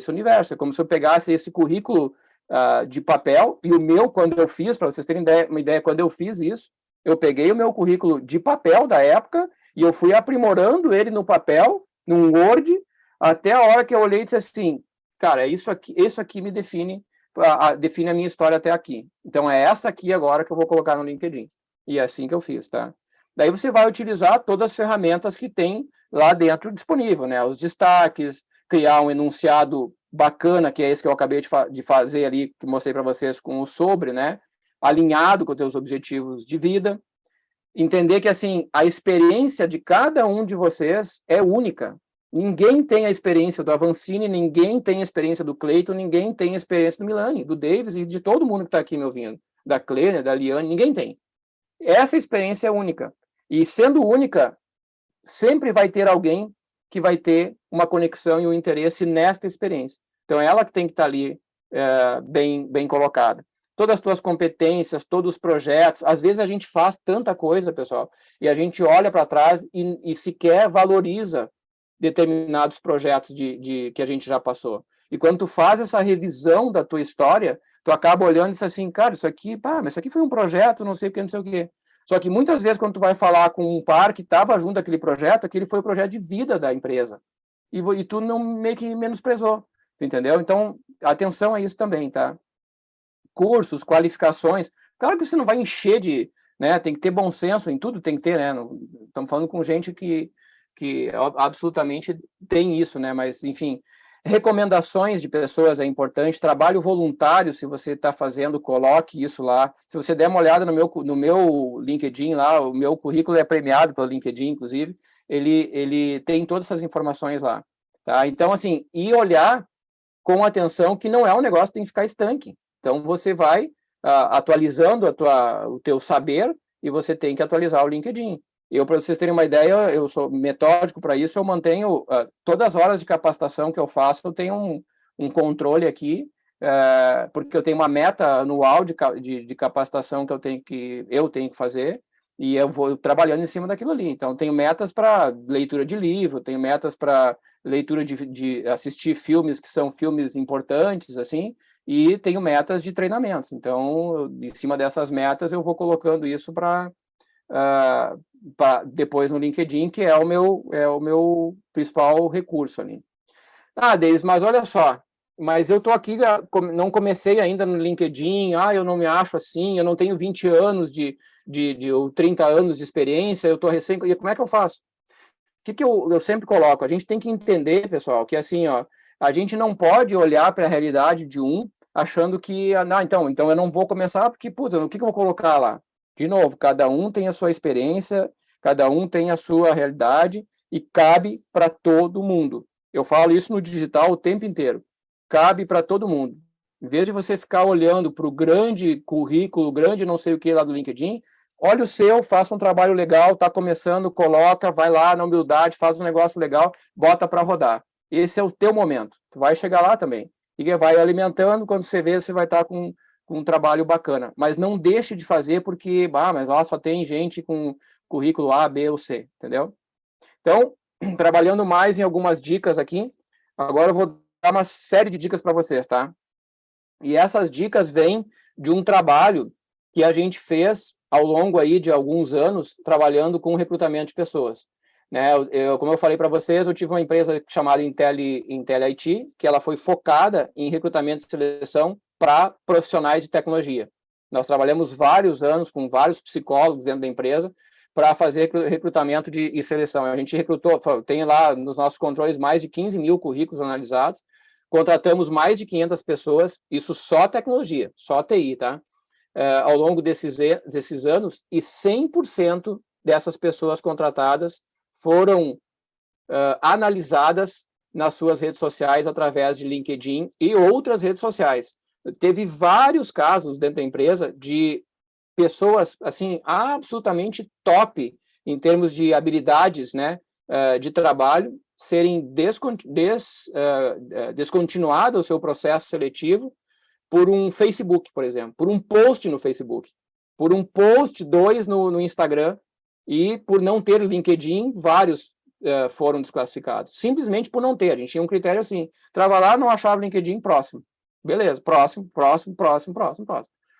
universo. É como se eu pegasse esse currículo de papel, e o meu, quando eu fiz, para vocês terem uma ideia, quando eu fiz isso, eu peguei o meu currículo de papel da época e eu fui aprimorando ele no papel, num Word, até a hora que eu olhei e disse assim, cara, isso aqui me define a minha história até aqui. Então, é essa aqui agora que eu vou colocar no LinkedIn. E é assim que eu fiz, tá? Daí você vai utilizar todas as ferramentas que tem lá dentro disponível, né? Os destaques, criar um enunciado bacana, que é esse que eu acabei de fazer ali, que mostrei para vocês com o sobre, né? Alinhado com os teus objetivos de vida. Entender que, assim, a experiência de cada um de vocês é única. Ninguém tem a experiência do Avancini, ninguém tem a experiência do Cleiton, ninguém tem a experiência do Milani, do Davis e de todo mundo que está aqui me ouvindo. Da Clênia, da Liane, ninguém tem. Essa experiência é única. E sendo única, sempre vai ter alguém que vai ter uma conexão e um interesse nesta experiência. Então, ela que tem que estar ali bem colocada. todas as tuas competências, todos os projetos. Às vezes a gente faz tanta coisa, pessoal, e a gente olha para trás e sequer valoriza determinados projetos que a gente já passou. E quando tu faz essa revisão da tua história, tu acaba olhando e diz assim, cara, isso aqui, mas isso aqui foi um projeto, não sei o que, não sei o que. Só que muitas vezes, quando tu vai falar com um par que estava junto daquele projeto, aquele foi o projeto de vida da empresa. E tu não meio que menosprezou, entendeu? Então, atenção a isso também, tá? Cursos, qualificações. Claro que você não vai encher de, né? Tem que ter bom senso em tudo, tem que ter, né? Estamos falando com gente que absolutamente tem isso, né? Mas, enfim, recomendações de pessoas é importante, trabalho voluntário, se você está fazendo, coloque isso lá. Se você der uma olhada no meu LinkedIn lá, o meu currículo é premiado pelo LinkedIn, inclusive, ele tem todas essas informações lá. Tá? Então, assim, e olhar com atenção que não é um negócio que tem que ficar estanque. Então, você vai atualizando o teu saber e você tem que atualizar o LinkedIn. Para vocês terem uma ideia, eu sou metódico para isso, eu mantenho todas as horas de capacitação que eu faço, eu tenho um controle aqui, porque eu tenho uma meta anual de capacitação que eu tenho que fazer, e eu vou trabalhando em cima daquilo ali. Então, tenho metas para leitura de livro, tenho metas para leitura de assistir filmes que são filmes importantes, assim, e tenho metas de treinamentos. Então, em cima dessas metas, eu vou colocando isso para depois no LinkedIn, que é o meu principal recurso ali. Deis, mas olha só, mas eu estou aqui, não comecei ainda no LinkedIn, eu não me acho assim, eu não tenho 20 anos ou 30 anos de experiência, eu estou recém... E como é que eu faço? O que eu sempre coloco? A gente tem que entender, pessoal, que assim, a gente não pode olhar para a realidade de achando que, então eu não vou começar porque, o que eu vou colocar lá? De novo, cada um tem a sua experiência, cada um tem a sua realidade e cabe para todo mundo. Eu falo isso no digital o tempo inteiro. Cabe para todo mundo. Em vez de você ficar olhando para o grande currículo, grande não sei o que lá do LinkedIn, olha o seu, faça um trabalho legal, está começando, coloca, vai lá na humildade, faz um negócio legal, bota para rodar. Esse é o teu momento. Tu vai chegar lá também. E vai alimentando, quando você vê, você vai estar com um trabalho bacana. Mas não deixe de fazer porque, mas lá só tem gente com currículo A, B ou C, entendeu? Então, trabalhando mais em algumas dicas aqui, agora eu vou dar uma série de dicas para vocês, tá? E essas dicas vêm de um trabalho que a gente fez ao longo aí de alguns anos trabalhando com recrutamento de pessoas. Né? Como eu falei para vocês, eu tive uma empresa chamada Intel IT, que ela foi focada em recrutamento e seleção para profissionais de tecnologia. Nós trabalhamos vários anos com vários psicólogos dentro da empresa para fazer recrutamento e seleção. A gente recrutou, tem lá nos nossos controles mais de 15 mil currículos analisados, contratamos mais de 500 pessoas, isso só tecnologia, só TI, tá? Ao longo desses anos, e 100% dessas pessoas contratadas foram analisadas nas suas redes sociais através de LinkedIn e outras redes sociais. Teve vários casos dentro da empresa de pessoas assim absolutamente top em termos de habilidades, né, de trabalho, serem descontinuado o seu processo seletivo por um Facebook, por exemplo, por um post no Facebook, por um post, 2 no Instagram, e por não ter o LinkedIn, vários foram desclassificados. Simplesmente por não ter. A gente tinha um critério assim. Trava lá, não achava o LinkedIn, próximo. Beleza, próximo.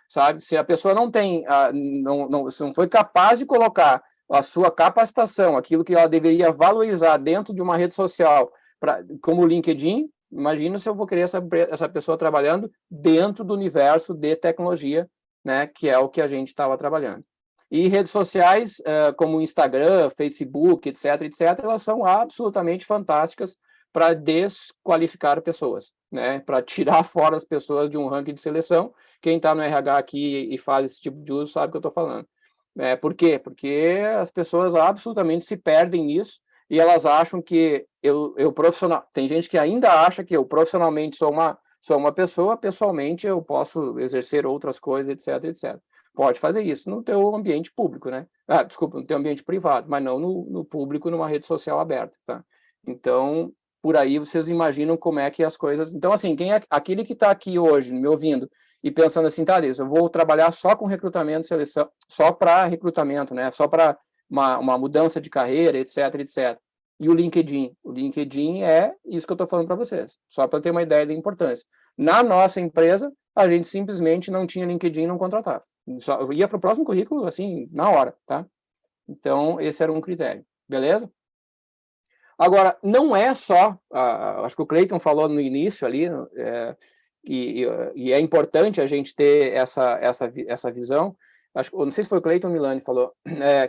Sabe? Se a pessoa não tem, se não foi capaz de colocar a sua capacitação, aquilo que ela deveria valorizar dentro de uma rede social, como o LinkedIn, imagina se eu vou querer essa pessoa trabalhando dentro do universo de tecnologia, né, que é o que a gente estava trabalhando. E redes sociais, como Instagram, Facebook, etc., elas são absolutamente fantásticas para desqualificar pessoas, né, para tirar fora as pessoas de um ranking de seleção. Quem está no RH aqui e faz esse tipo de uso sabe o que eu estou falando. Por quê? Porque as pessoas absolutamente se perdem nisso e elas acham que eu profissional... Tem gente que ainda acha que eu profissionalmente sou uma pessoa, pessoalmente eu posso exercer outras coisas, etc. Pode fazer isso no teu ambiente público, né? Desculpa, no teu ambiente privado, mas não no público, numa rede social aberta, tá? Então, por aí vocês imaginam como é que as coisas... Então, assim, quem é aquele que está aqui hoje, me ouvindo, e pensando assim, tá, Liz, eu vou trabalhar só com recrutamento e seleção, só para recrutamento, né? Só para uma mudança de carreira, etc, etc. E o LinkedIn? O LinkedIn é isso que eu estou falando para vocês, só para ter uma ideia da importância. Na nossa empresa, a gente simplesmente não tinha LinkedIn e não contratava. Só ia para o próximo currículo, assim, na hora, tá? Então, esse era um critério, beleza? Agora, não é só, acho que o Cleiton falou no início ali, e é importante a gente ter essa visão, não sei se foi o Cleiton ou Milani que falou,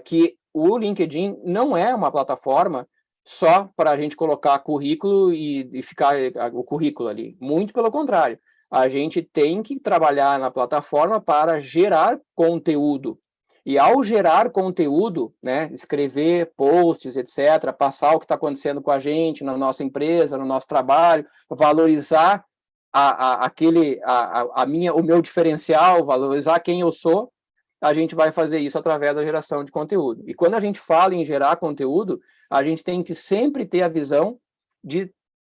que o LinkedIn não é uma plataforma só para a gente colocar currículo e ficar o currículo ali. Muito pelo contrário. A gente tem que trabalhar na plataforma para gerar conteúdo. E ao gerar conteúdo, né, escrever posts, etc., passar o que está acontecendo com a gente, na nossa empresa, no nosso trabalho, valorizar o meu diferencial, valorizar quem eu sou, a gente vai fazer isso através da geração de conteúdo. E quando a gente fala em gerar conteúdo, a gente tem que sempre ter a visão de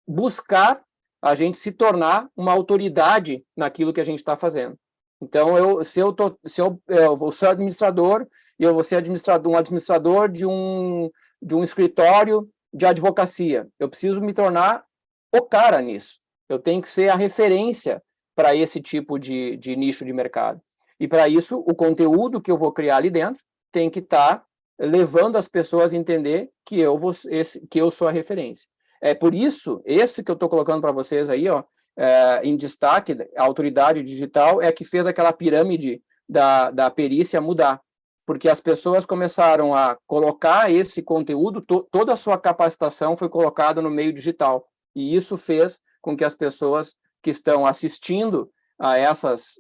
buscar a gente se tornar uma autoridade naquilo que a gente está fazendo. Então, se eu vou ser administrador, e eu vou ser um administrador de um escritório de advocacia, eu preciso me tornar o cara nisso. Eu tenho que ser a referência para esse tipo de nicho de mercado. E, para isso, o conteúdo que eu vou criar ali dentro tem que estar levando as pessoas a entender que eu sou a referência. É por isso, esse que eu estou colocando para vocês aí, ó, em destaque, a autoridade digital é que fez aquela pirâmide da perícia mudar, porque as pessoas começaram a colocar esse conteúdo, toda a sua capacitação foi colocada no meio digital, e isso fez com que as pessoas que estão assistindo a essas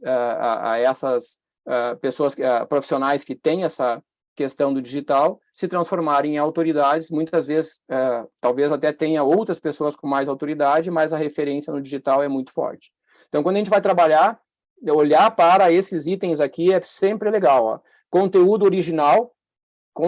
pessoas, profissionais que têm essa questão do digital, se transformarem em autoridades, muitas vezes, talvez até tenha outras pessoas com mais autoridade, mas a referência no digital é muito forte. Então, quando a gente vai trabalhar, olhar para esses itens aqui é sempre legal, ó. Conteúdo original é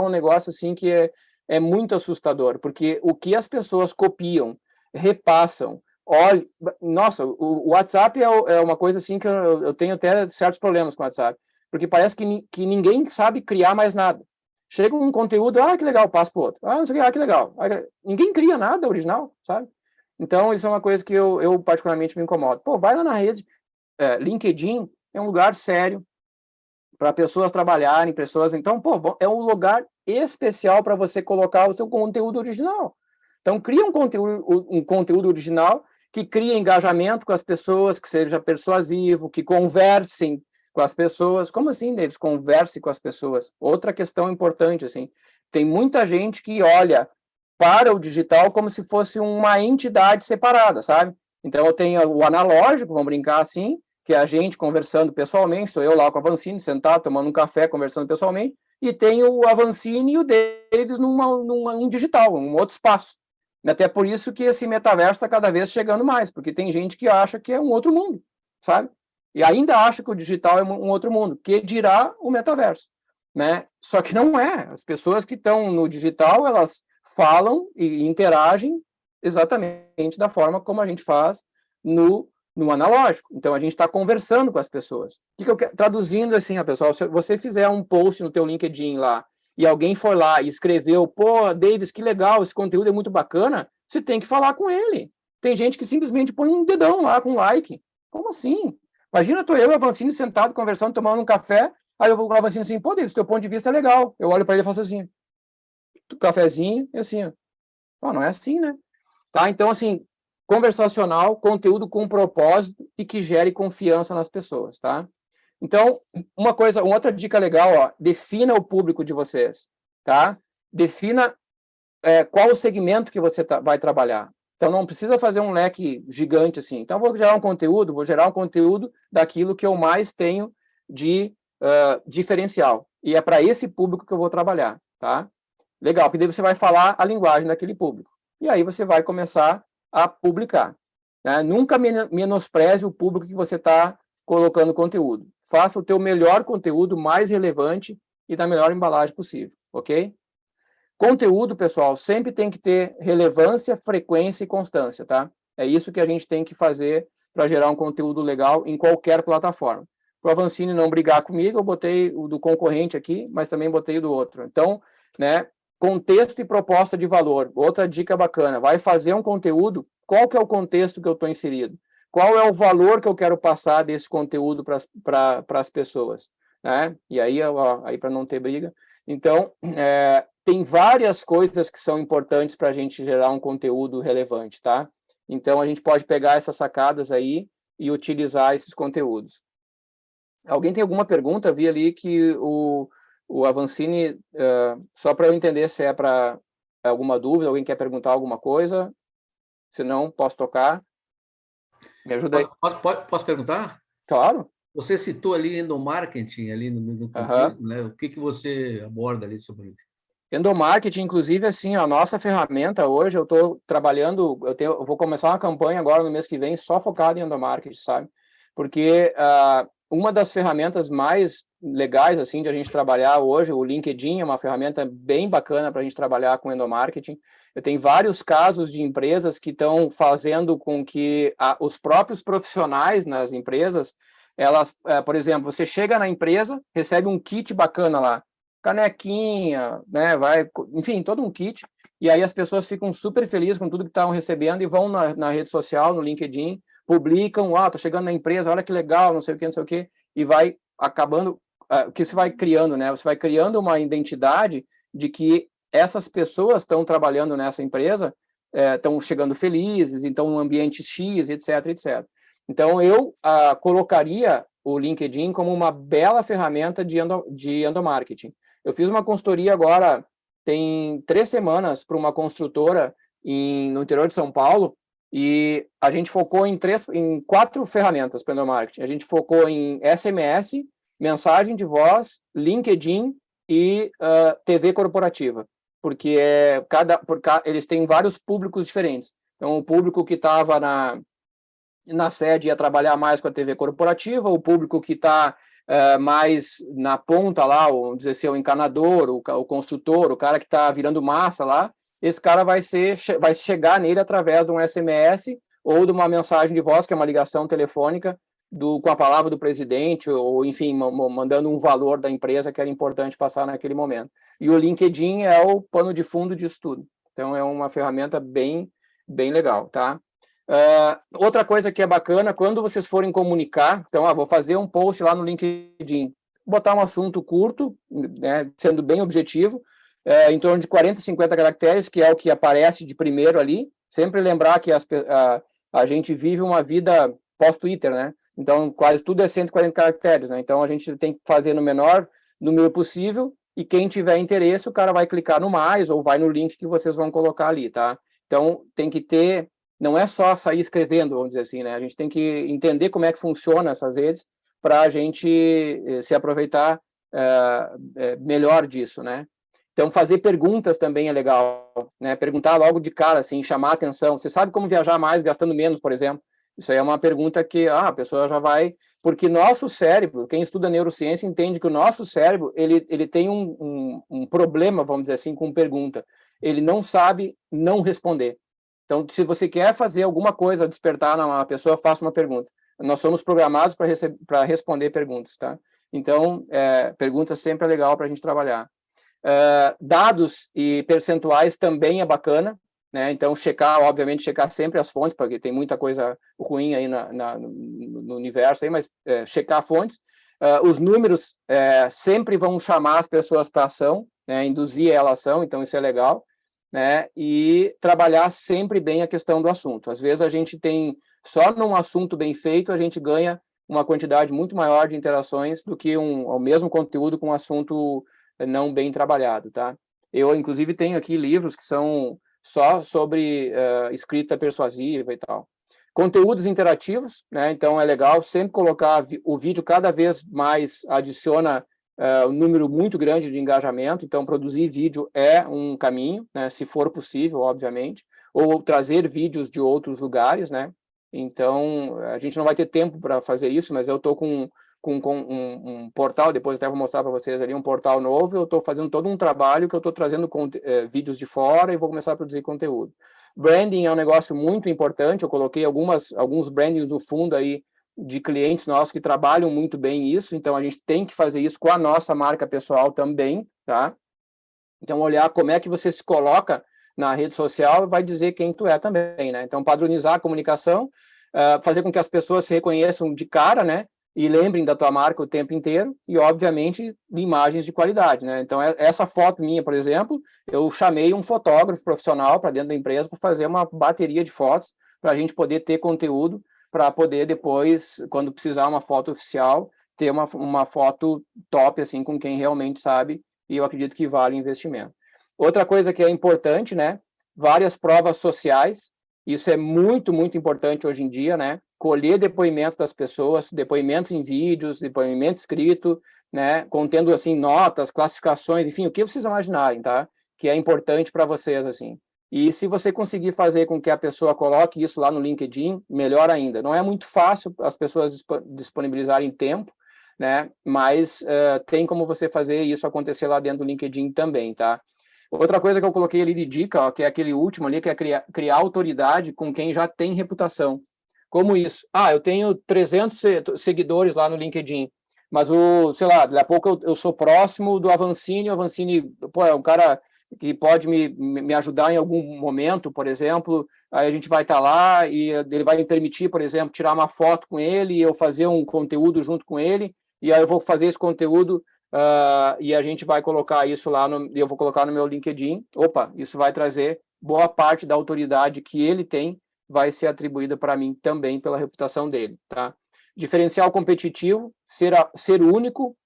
um negócio assim que é muito assustador, porque o que as pessoas copiam, repassam, olha, nossa, o WhatsApp é uma coisa assim que eu tenho até certos problemas com o WhatsApp, porque parece que ninguém sabe criar mais nada. Chega um conteúdo, que legal, passa para o outro. Não sei o que legal. Ninguém cria nada original, sabe? Então, isso é uma coisa que eu particularmente me incomodo. Pô, vai lá na rede. LinkedIn é um lugar sério para pessoas trabalharem, Então, pô, é um lugar especial para você colocar o seu conteúdo original. Então, cria um conteúdo original que crie engajamento com as pessoas, que seja persuasivo, que conversem com as pessoas. Como assim, Davis? Converse com as pessoas. Outra questão importante, assim, tem muita gente que olha para o digital como se fosse uma entidade separada, sabe? Então, eu tenho o analógico, vamos brincar assim, que é a gente conversando pessoalmente, estou eu lá com a Vancini, sentado, tomando um café, conversando pessoalmente, e tenho o Avancini e o Davis num digital, um outro espaço. Até por isso que esse metaverso está cada vez chegando mais, porque tem gente que acha que é um outro mundo, sabe? E ainda acha que o digital é um outro mundo, que dirá o metaverso, né? Só que não é. As pessoas que estão no digital, elas falam e interagem exatamente da forma como a gente faz no analógico. Então, a gente está conversando com as pessoas. O que eu quero? Traduzindo assim, pessoal, se você fizer um post no teu LinkedIn lá, e alguém for lá e escreveu, pô, Davis, que legal, esse conteúdo é muito bacana, você tem que falar com ele. Tem gente que simplesmente põe um dedão lá com like. Como assim? Imagina, eu e o Avancini sentado, conversando, tomando um café, aí eu vou com o Avancini assim, pô, Davis, teu ponto de vista é legal. Eu olho para ele e faço assim, cafezinho, e assim, ó, não é assim, né? Tá? Então, assim, conversacional, conteúdo com propósito e que gere confiança nas pessoas, tá? Então, uma outra dica legal, ó, defina o público de vocês, tá? Defina qual o segmento que você vai trabalhar. Então, não precisa fazer um leque gigante assim. Então, vou gerar um conteúdo daquilo que eu mais tenho de diferencial. E é para esse público que eu vou trabalhar, tá? Legal, porque daí você vai falar a linguagem daquele público. E aí você vai começar a publicar, né? Nunca menospreze o público que você está colocando conteúdo. Faça o teu melhor conteúdo, mais relevante e da melhor embalagem possível, ok? Conteúdo, pessoal, sempre tem que ter relevância, frequência e constância, tá? É isso que a gente tem que fazer para gerar um conteúdo legal em qualquer plataforma. Para o Avancini não brigar comigo, eu botei o do concorrente aqui, mas também botei o do outro. Então, né, contexto e proposta de valor. Outra dica bacana, vai fazer um conteúdo, qual que é o contexto que eu estou inserido? Qual é o valor que eu quero passar desse conteúdo para as pessoas? Né? E aí, aí para não ter briga. Então, tem várias coisas que são importantes para a gente gerar um conteúdo relevante, tá? Então, a gente pode pegar essas sacadas aí e utilizar esses conteúdos. Alguém tem alguma pergunta? Vi ali que o Avancini, só para eu entender se é para alguma dúvida, alguém quer perguntar alguma coisa? Se não, posso tocar? Me ajuda aí. Posso perguntar? Claro. Você citou ali endomarketing, ali no contexto, né? O que você aborda ali sobre isso? Endomarketing, inclusive, assim, a nossa ferramenta hoje, eu estou trabalhando, eu vou começar uma campanha agora no mês que vem só focada em endomarketing, sabe? Porque uma das ferramentas mais legais, assim, de a gente trabalhar hoje, o LinkedIn é uma ferramenta bem bacana para a gente trabalhar com endomarketing. Eu tenho vários casos de empresas que estão fazendo com que os próprios profissionais nas empresas, elas, por exemplo, você chega na empresa, recebe um kit bacana lá, canequinha, né, enfim, todo um kit, e aí as pessoas ficam super felizes com tudo que estão recebendo e vão na rede social, no LinkedIn, publicam, tô chegando na empresa, olha que legal, não sei o que, e vai acabando, o que você vai criando, né, você vai criando uma identidade de que essas pessoas estão trabalhando nessa empresa, estão chegando felizes, então um ambiente X, etc, etc. Então, eu colocaria o LinkedIn como uma bela ferramenta de endomarketing. Eu fiz uma consultoria agora, tem 3 semanas, para uma construtora no interior de São Paulo, e a gente focou em 4 ferramentas para endomarketing. A gente focou em SMS, mensagem de voz, LinkedIn e TV corporativa, porque eles têm vários públicos diferentes. Então, o público que estava na sede ia trabalhar mais com a TV corporativa, o público que está mais na ponta lá, vamos dizer assim, o encanador, o construtor, o cara que está virando massa lá, esse cara vai chegar nele através de um SMS ou de uma mensagem de voz, que é uma ligação telefônica com a palavra do presidente, ou enfim, mandando um valor da empresa que era importante passar naquele momento. E o LinkedIn é o pano de fundo disso tudo. Então, é uma ferramenta bem, bem legal, tá? Outra coisa que é bacana, quando vocês forem comunicar, então, vou fazer um post lá no LinkedIn, botar um assunto curto, né, sendo bem objetivo, em torno de 40, 50 caracteres, que é o que aparece de primeiro ali. Sempre lembrar que a gente vive uma vida pós-Twitter, né? Então, quase tudo é 140 caracteres, né? Então, a gente tem que fazer no menor número possível, e quem tiver interesse, o cara vai clicar no mais, ou vai no link que vocês vão colocar ali, tá? Então, tem que ter... Não é só sair escrevendo, vamos dizer assim, né? A gente tem que entender como é que funciona essas redes para a gente se aproveitar melhor disso, né? Então, fazer perguntas também é legal, né? Perguntar logo de cara, assim, chamar a atenção. Você sabe como viajar mais gastando menos, por exemplo? Isso aí é uma pergunta que a pessoa já vai... Porque nosso cérebro, quem estuda neurociência entende que o nosso cérebro, ele tem um problema, vamos dizer assim, com pergunta. Ele não sabe não responder. Então, se você quer fazer alguma coisa, despertar na pessoa, faça uma pergunta. Nós somos programados para responder perguntas, tá? Então, perguntas sempre é legal para a gente trabalhar. Dados e percentuais também é bacana, né? Então, obviamente, checar sempre as fontes, porque tem muita coisa ruim aí no universo, aí, mas checar fontes. Os números sempre vão chamar as pessoas para ação, né? Induzir a ação, então isso é legal. Né, e trabalhar sempre bem a questão do assunto. Às vezes a gente tem, só num assunto bem feito, a gente ganha uma quantidade muito maior de interações do que o mesmo conteúdo com um assunto não bem trabalhado, tá? Eu, inclusive, tenho aqui livros que são só sobre escrita persuasiva e tal. Conteúdos interativos, né? Então é legal sempre colocar o vídeo cada vez mais adiciona um número muito grande de engajamento, então produzir vídeo é um caminho, né, se for possível, obviamente, ou trazer vídeos de outros lugares, né? Então, a gente não vai ter tempo para fazer isso, mas eu estou com com um portal, depois até vou mostrar para vocês ali um portal novo, eu estou fazendo todo um trabalho que eu estou trazendo vídeos de fora e vou começar a produzir conteúdo. Branding é um negócio muito importante, eu coloquei alguns brandings no fundo aí de clientes nossos que trabalham muito bem isso, então a gente tem que fazer isso com a nossa marca pessoal também, tá? Então, olhar como é que você se coloca na rede social vai dizer quem tu é também, né? Então, padronizar a comunicação, fazer com que as pessoas se reconheçam de cara, né? E lembrem da tua marca o tempo inteiro e, obviamente, imagens de qualidade, né? Então, essa foto minha, por exemplo, eu chamei um fotógrafo profissional para dentro da empresa para fazer uma bateria de fotos para a gente poder ter conteúdo para poder depois, quando precisar uma foto oficial, ter uma foto top, assim, com quem realmente sabe, e eu acredito que vale o investimento. Outra coisa que é importante, né? Várias provas sociais, isso é muito, muito importante hoje em dia, né? Colher depoimentos das pessoas, depoimentos em vídeos, depoimento escrito, né? Contendo, assim, notas, classificações, enfim, o que vocês imaginarem, tá? Que é importante para vocês, assim. E se você conseguir fazer com que a pessoa coloque isso lá no LinkedIn, melhor ainda. Não é muito fácil as pessoas disponibilizarem tempo, né? Mas tem como você fazer isso acontecer lá dentro do LinkedIn também, tá? Outra coisa que eu coloquei ali de dica, ó, que é aquele último ali, que é criar autoridade com quem já tem reputação. Como isso? Eu tenho 300 seguidores lá no LinkedIn, mas sei lá, daqui a pouco eu sou próximo do Avancini, o Avancini, pô, é um cara que pode me ajudar em algum momento, por exemplo, aí a gente vai estar lá e ele vai me permitir, por exemplo, tirar uma foto com ele e eu fazer um conteúdo junto com ele, e aí eu vou fazer esse conteúdo e a gente vai colocar isso lá, eu vou colocar no meu LinkedIn. Opa, isso vai trazer boa parte da autoridade que ele tem, vai ser atribuída para mim também pela reputação dele, tá? Diferencial competitivo, ser único,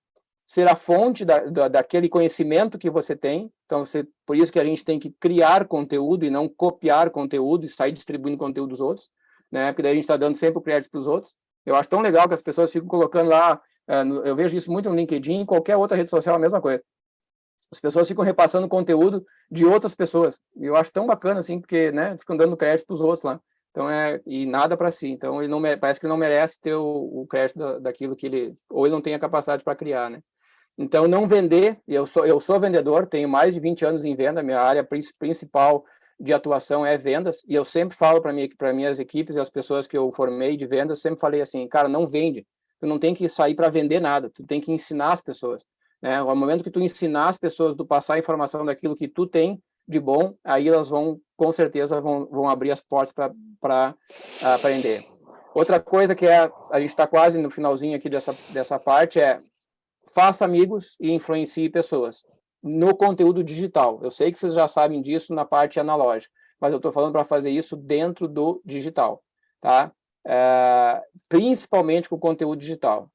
ser a fonte daquele conhecimento que você tem. Então, por isso que a gente tem que criar conteúdo e não copiar conteúdo e sair distribuindo conteúdo dos outros, né? Porque daí a gente está dando sempre o crédito para os outros. Eu acho tão legal que as pessoas ficam colocando lá, eu vejo isso muito no LinkedIn, em qualquer outra rede social, a mesma coisa. As pessoas ficam repassando conteúdo de outras pessoas. E eu acho tão bacana, assim, porque, né, ficam dando crédito para os outros lá. Então, e nada para si. Então, parece que ele não merece ter o crédito daquilo que ou ele não tem a capacidade para criar, né? Então, não vender, eu sou vendedor, tenho mais de 20 anos em venda, minha área principal de atuação é vendas, e eu sempre falo para minhas equipes e as pessoas que eu formei de vendas, sempre falei assim, cara, não vende, tu não tem que sair para vender nada, tu tem que ensinar as pessoas, né? Ao momento que tu ensinar as pessoas, tu passar a informação daquilo que tu tem de bom, aí elas com certeza, vão abrir as portas para aprender. Outra coisa que a gente está quase no finalzinho aqui dessa parte faça amigos e influencie pessoas no conteúdo digital. Eu sei que vocês já sabem disso na parte analógica, mas eu estou falando para fazer isso dentro do digital, tá? Principalmente com o conteúdo digital.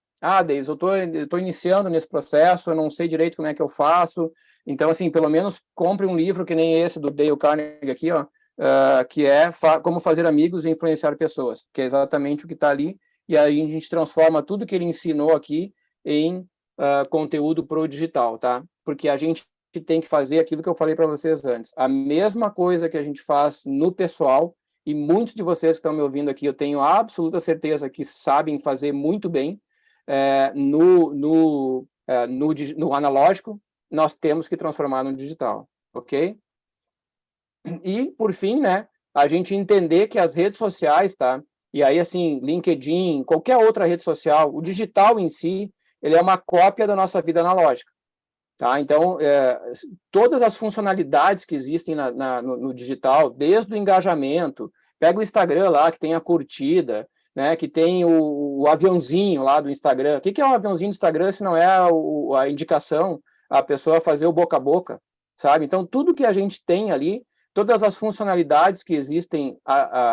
Deise, eu estou iniciando nesse processo, eu não sei direito como é que eu faço. Então, assim, pelo menos compre um livro que nem esse do Dale Carnegie aqui, ó, que é Como Fazer Amigos e Influenciar Pessoas, que é exatamente o que está ali, e aí a gente transforma tudo que ele ensinou aqui em conteúdo para o digital, tá? Porque a gente tem que fazer aquilo que eu falei para vocês antes. A mesma coisa que a gente faz no pessoal, e muitos de vocês que estão me ouvindo aqui, eu tenho absoluta certeza que sabem fazer muito bem no analógico, nós temos que transformar no digital, ok? E, por fim, né, a gente entender que as redes sociais, tá? E aí, assim, LinkedIn, qualquer outra rede social, o digital em si, ele é uma cópia da nossa vida analógica, tá? Então, todas as funcionalidades que existem no digital, desde o engajamento, pega o Instagram lá, que tem a curtida, né, que tem o aviãozinho lá do Instagram. O que é um aviãozinho do Instagram se não é a indicação, a pessoa fazer o boca a boca, sabe? Então, tudo que a gente tem ali, todas as funcionalidades que existem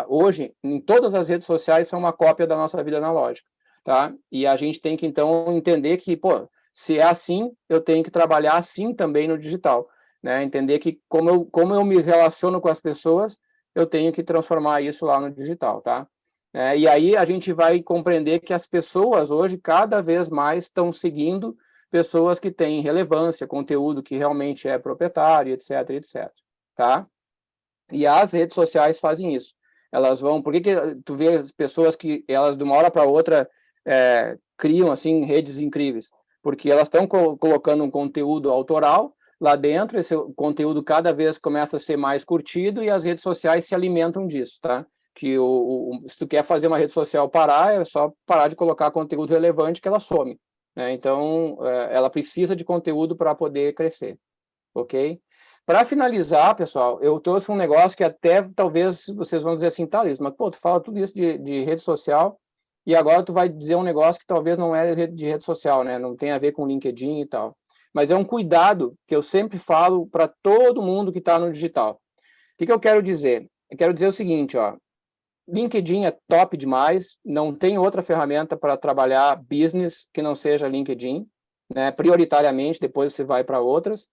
hoje em todas as redes sociais são uma cópia da nossa vida analógica, tá? E a gente tem que, então, entender que, pô, se é assim, eu tenho que trabalhar assim também no digital, né? Entender que como eu me relaciono com as pessoas, eu tenho que transformar isso lá no digital, tá? E aí a gente vai compreender que as pessoas hoje cada vez mais estão seguindo pessoas que têm relevância, conteúdo que realmente é proprietário, etc, etc, tá? E as redes sociais fazem isso. Elas vão... Por que tu vê pessoas que elas, de uma hora para outra, criam assim redes incríveis, porque elas estão colocando um conteúdo autoral lá dentro, esse conteúdo cada vez começa a ser mais curtido e as redes sociais se alimentam disso, tá? Que se tu quer fazer uma rede social parar, é só parar de colocar conteúdo relevante que ela some, né? Então, ela precisa de conteúdo para poder crescer, ok? Para finalizar, pessoal, eu trouxe um negócio que até talvez vocês vão dizer assim, tá, Liz, mas pô, tu fala tudo isso de rede social e agora tu vai dizer um negócio que talvez não é de rede social, né? Não tem a ver com LinkedIn e tal. Mas é um cuidado que eu sempre falo para todo mundo que está no digital. O que eu quero dizer? Eu quero dizer o seguinte, ó, LinkedIn é top demais, não tem outra ferramenta para trabalhar business que não seja LinkedIn, né? Prioritariamente, depois você vai para outras,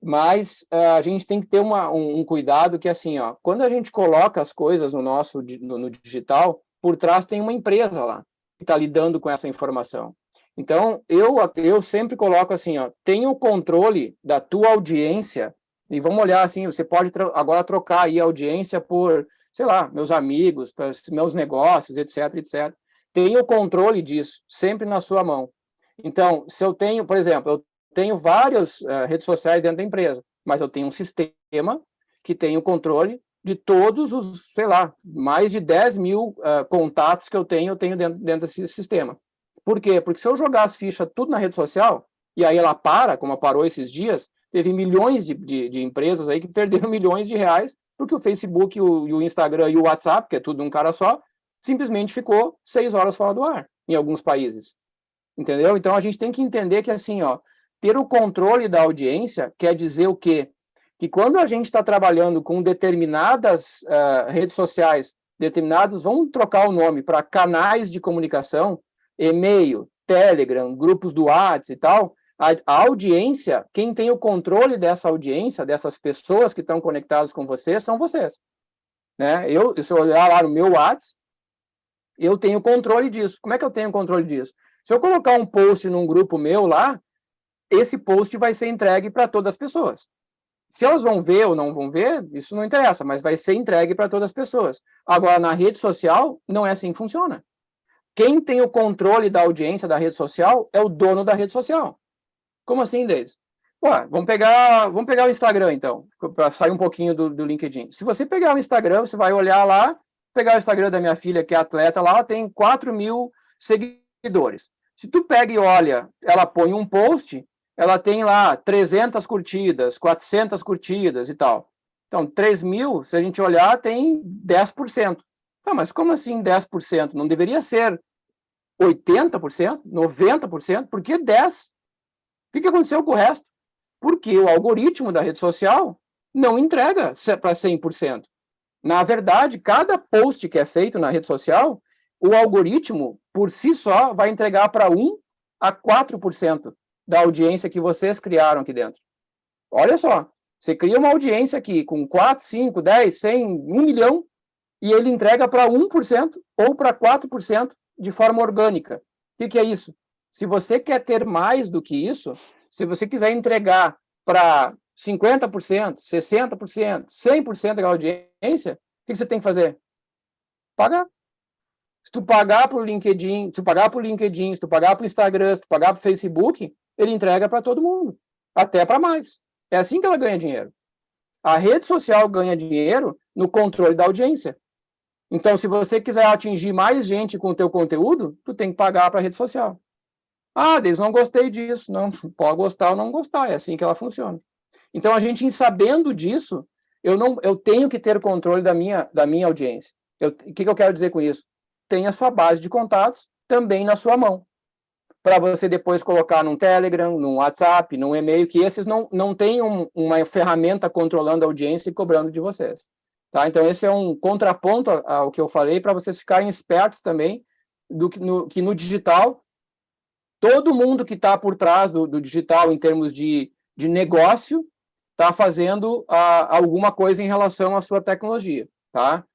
mas a gente tem que ter um cuidado que, assim, ó, quando a gente coloca as coisas no digital, por trás tem uma empresa lá que está lidando com essa informação. Então, eu sempre coloco assim, ó, tenha o controle da tua audiência, e vamos olhar assim, você pode agora trocar aí a audiência por, sei lá, meus amigos, meus negócios, etc, etc. Tenha o controle disso, sempre na sua mão. Então, se eu tenho, por exemplo, eu tenho várias redes sociais dentro da empresa, mas eu tenho um sistema que tem o controle de todos os, sei lá, mais de 10 mil contatos que eu tenho dentro desse sistema. Por quê? Porque se eu jogar as fichas tudo na rede social, e aí ela para, como parou esses dias, teve milhões de empresas aí que perderam milhões de reais, porque o Facebook, o Instagram e o WhatsApp, que é tudo um cara só, simplesmente ficou 6 horas fora do ar, em alguns países. Entendeu? Então, a gente tem que entender que, assim, ó, ter o controle da audiência quer dizer o quê? Que quando a gente está trabalhando com determinadas redes sociais, vamos trocar o nome para canais de comunicação, e-mail, Telegram, grupos do WhatsApp e tal, a audiência, quem tem o controle dessa audiência, dessas pessoas que estão conectadas com você, são vocês. Né? Se eu olhar lá no meu WhatsApp, eu tenho controle disso. Como é que eu tenho controle disso? Se eu colocar um post num grupo meu lá, esse post vai ser entregue para todas as pessoas. Se elas vão ver ou não vão ver, isso não interessa, mas vai ser entregue para todas as pessoas. Agora, na rede social, não é assim que funciona. Quem tem o controle da audiência da rede social é o dono da rede social. Como assim, Deise? Vamos pegar o Instagram, então, para sair um pouquinho do LinkedIn. Se você pegar o Instagram, você vai olhar lá, pegar o Instagram da minha filha, que é atleta, lá ela tem 4 mil seguidores. Se tu pega e olha, ela põe um post, ela tem lá 300 curtidas, 400 curtidas e tal. Então, 3 mil, se a gente olhar, tem 10%. Mas como assim 10%? Não deveria ser 80%, 90%? Por que 10%? O que aconteceu com o resto? Porque o algoritmo da rede social não entrega para 100%. Na verdade, cada post que é feito na rede social, o algoritmo, por si só, vai entregar para 1 a 4% da audiência que vocês criaram aqui dentro. Olha só, você cria uma audiência aqui com 4, 5, 10, 100, 1 milhão, e ele entrega para 1% ou para 4% de forma orgânica. O que é isso? Se você quer ter mais do que isso, se você quiser entregar para 50%, 60%, 100% da audiência, o que você tem que fazer? Pagar. Se tu pagar para o LinkedIn, se tu pagar para o Instagram, se tu pagar para o Facebook, ele entrega para todo mundo, até para mais. É assim que ela ganha dinheiro. A rede social ganha dinheiro no controle da audiência. Então, se você quiser atingir mais gente com o teu conteúdo, tu tem que pagar para a rede social. Deus, não gostei disso. Não, pode gostar ou não gostar, é assim que ela funciona. Então, a gente, sabendo disso, eu tenho que ter controle da minha audiência. O que eu quero dizer com isso? Tenha a sua base de contatos também na sua mão, para você depois colocar num Telegram, num WhatsApp, num e-mail, que esses não têm uma ferramenta controlando a audiência e cobrando de vocês. Tá? Então, esse é um contraponto ao que eu falei, para vocês ficarem espertos também, que no digital, todo mundo que está por trás do digital, em termos de negócio, está fazendo alguma coisa em relação à sua tecnologia. Tá?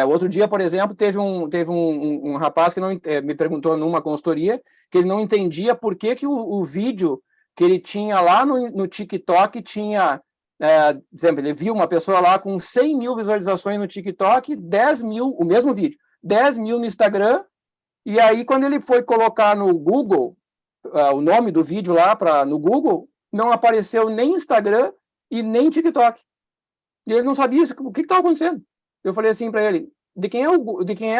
Outro dia, por exemplo, teve um rapaz que me perguntou numa consultoria que ele não entendia por que o vídeo que ele tinha lá no TikTok tinha... por exemplo, ele viu uma pessoa lá com 100 mil visualizações no TikTok, 10 mil, o mesmo vídeo, 10 mil no Instagram E aí, quando ele foi colocar no Google, o nome do vídeo lá no Google, não apareceu nem Instagram e nem TikTok. E ele não sabia o que estava acontecendo. Eu falei assim para ele, de quem é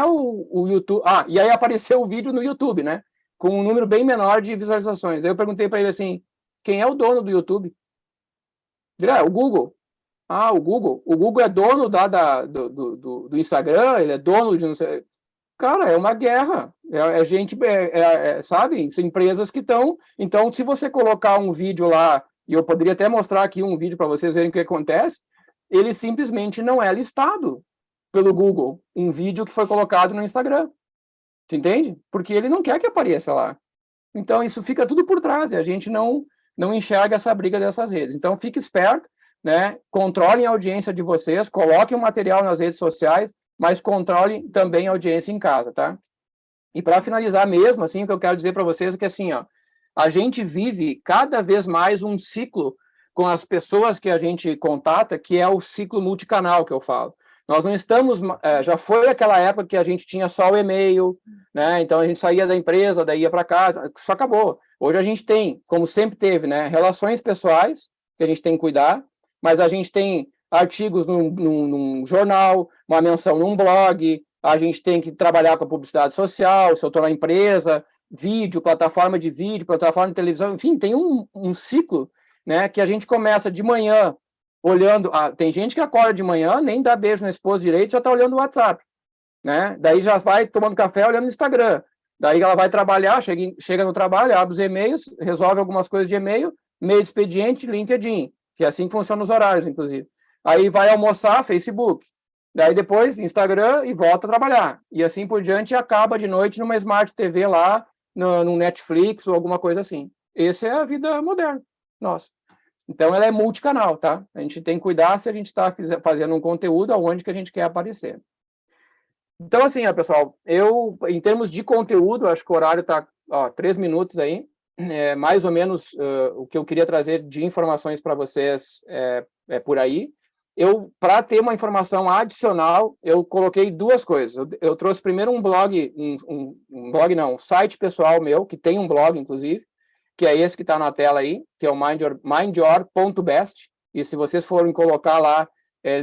o YouTube? Ah, e aí apareceu o vídeo no YouTube, né? Com um número bem menor de visualizações. Aí eu perguntei para ele assim, quem é o dono do YouTube? Ele, o Google. Ah, o Google. O Google é dono do Instagram, ele é dono de não sei... Cara, é uma guerra. É gente, sabe? São empresas que estão... Então, se você colocar um vídeo lá, e eu poderia até mostrar aqui um vídeo para vocês verem o que acontece, ele simplesmente não é listado pelo Google, um vídeo que foi colocado no Instagram. Você entende? Porque ele não quer que apareça lá. Então, isso fica tudo por trás, e a gente não enxerga essa briga dessas redes. Então, fique esperto, né? Controlem a audiência de vocês, coloquem o material nas redes sociais, mas controlem também a audiência em casa, tá? E para finalizar mesmo, assim, o que eu quero dizer para vocês é que, assim, ó, a gente vive cada vez mais um ciclo com as pessoas que a gente contata, que é o ciclo multicanal que eu falo. Nós não estamos... já foi aquela época que a gente tinha só o e-mail, né? Então, a gente saía da empresa, daí ia para casa, só acabou. Hoje a gente tem, como sempre teve, né, relações pessoais, que a gente tem que cuidar, mas a gente tem artigos num jornal, uma menção num blog, a gente tem que trabalhar com a publicidade social, se eu estou na empresa, vídeo, plataforma de vídeo, plataforma de televisão, enfim, tem um ciclo, né, que a gente começa de manhã olhando... tem gente que acorda de manhã, nem dá beijo na esposa direito, já está olhando o WhatsApp, né? Daí já vai tomando café olhando o Instagram. Daí ela vai trabalhar, chega no trabalho, abre os e-mails, resolve algumas coisas de e-mail, meio de expediente, LinkedIn, que é assim que funciona os horários, inclusive. Aí vai almoçar, Facebook. Daí depois, Instagram e volta a trabalhar. E assim por diante, acaba de noite numa Smart TV lá, no Netflix ou alguma coisa assim. Essa é a vida moderna, nossa. Então, ela é multicanal, tá? A gente tem que cuidar se a gente está fazendo um conteúdo aonde que a gente quer aparecer. Então, assim, pessoal, em termos de conteúdo, acho que o horário está 3 minutos aí, mais ou menos o que eu queria trazer de informações para vocês é por aí. Para ter uma informação adicional, eu coloquei 2 coisas. Eu trouxe primeiro um blog, um site pessoal meu, que tem um blog, inclusive, que é esse que está na tela aí, que é o mindyour.best, e se vocês forem colocar lá,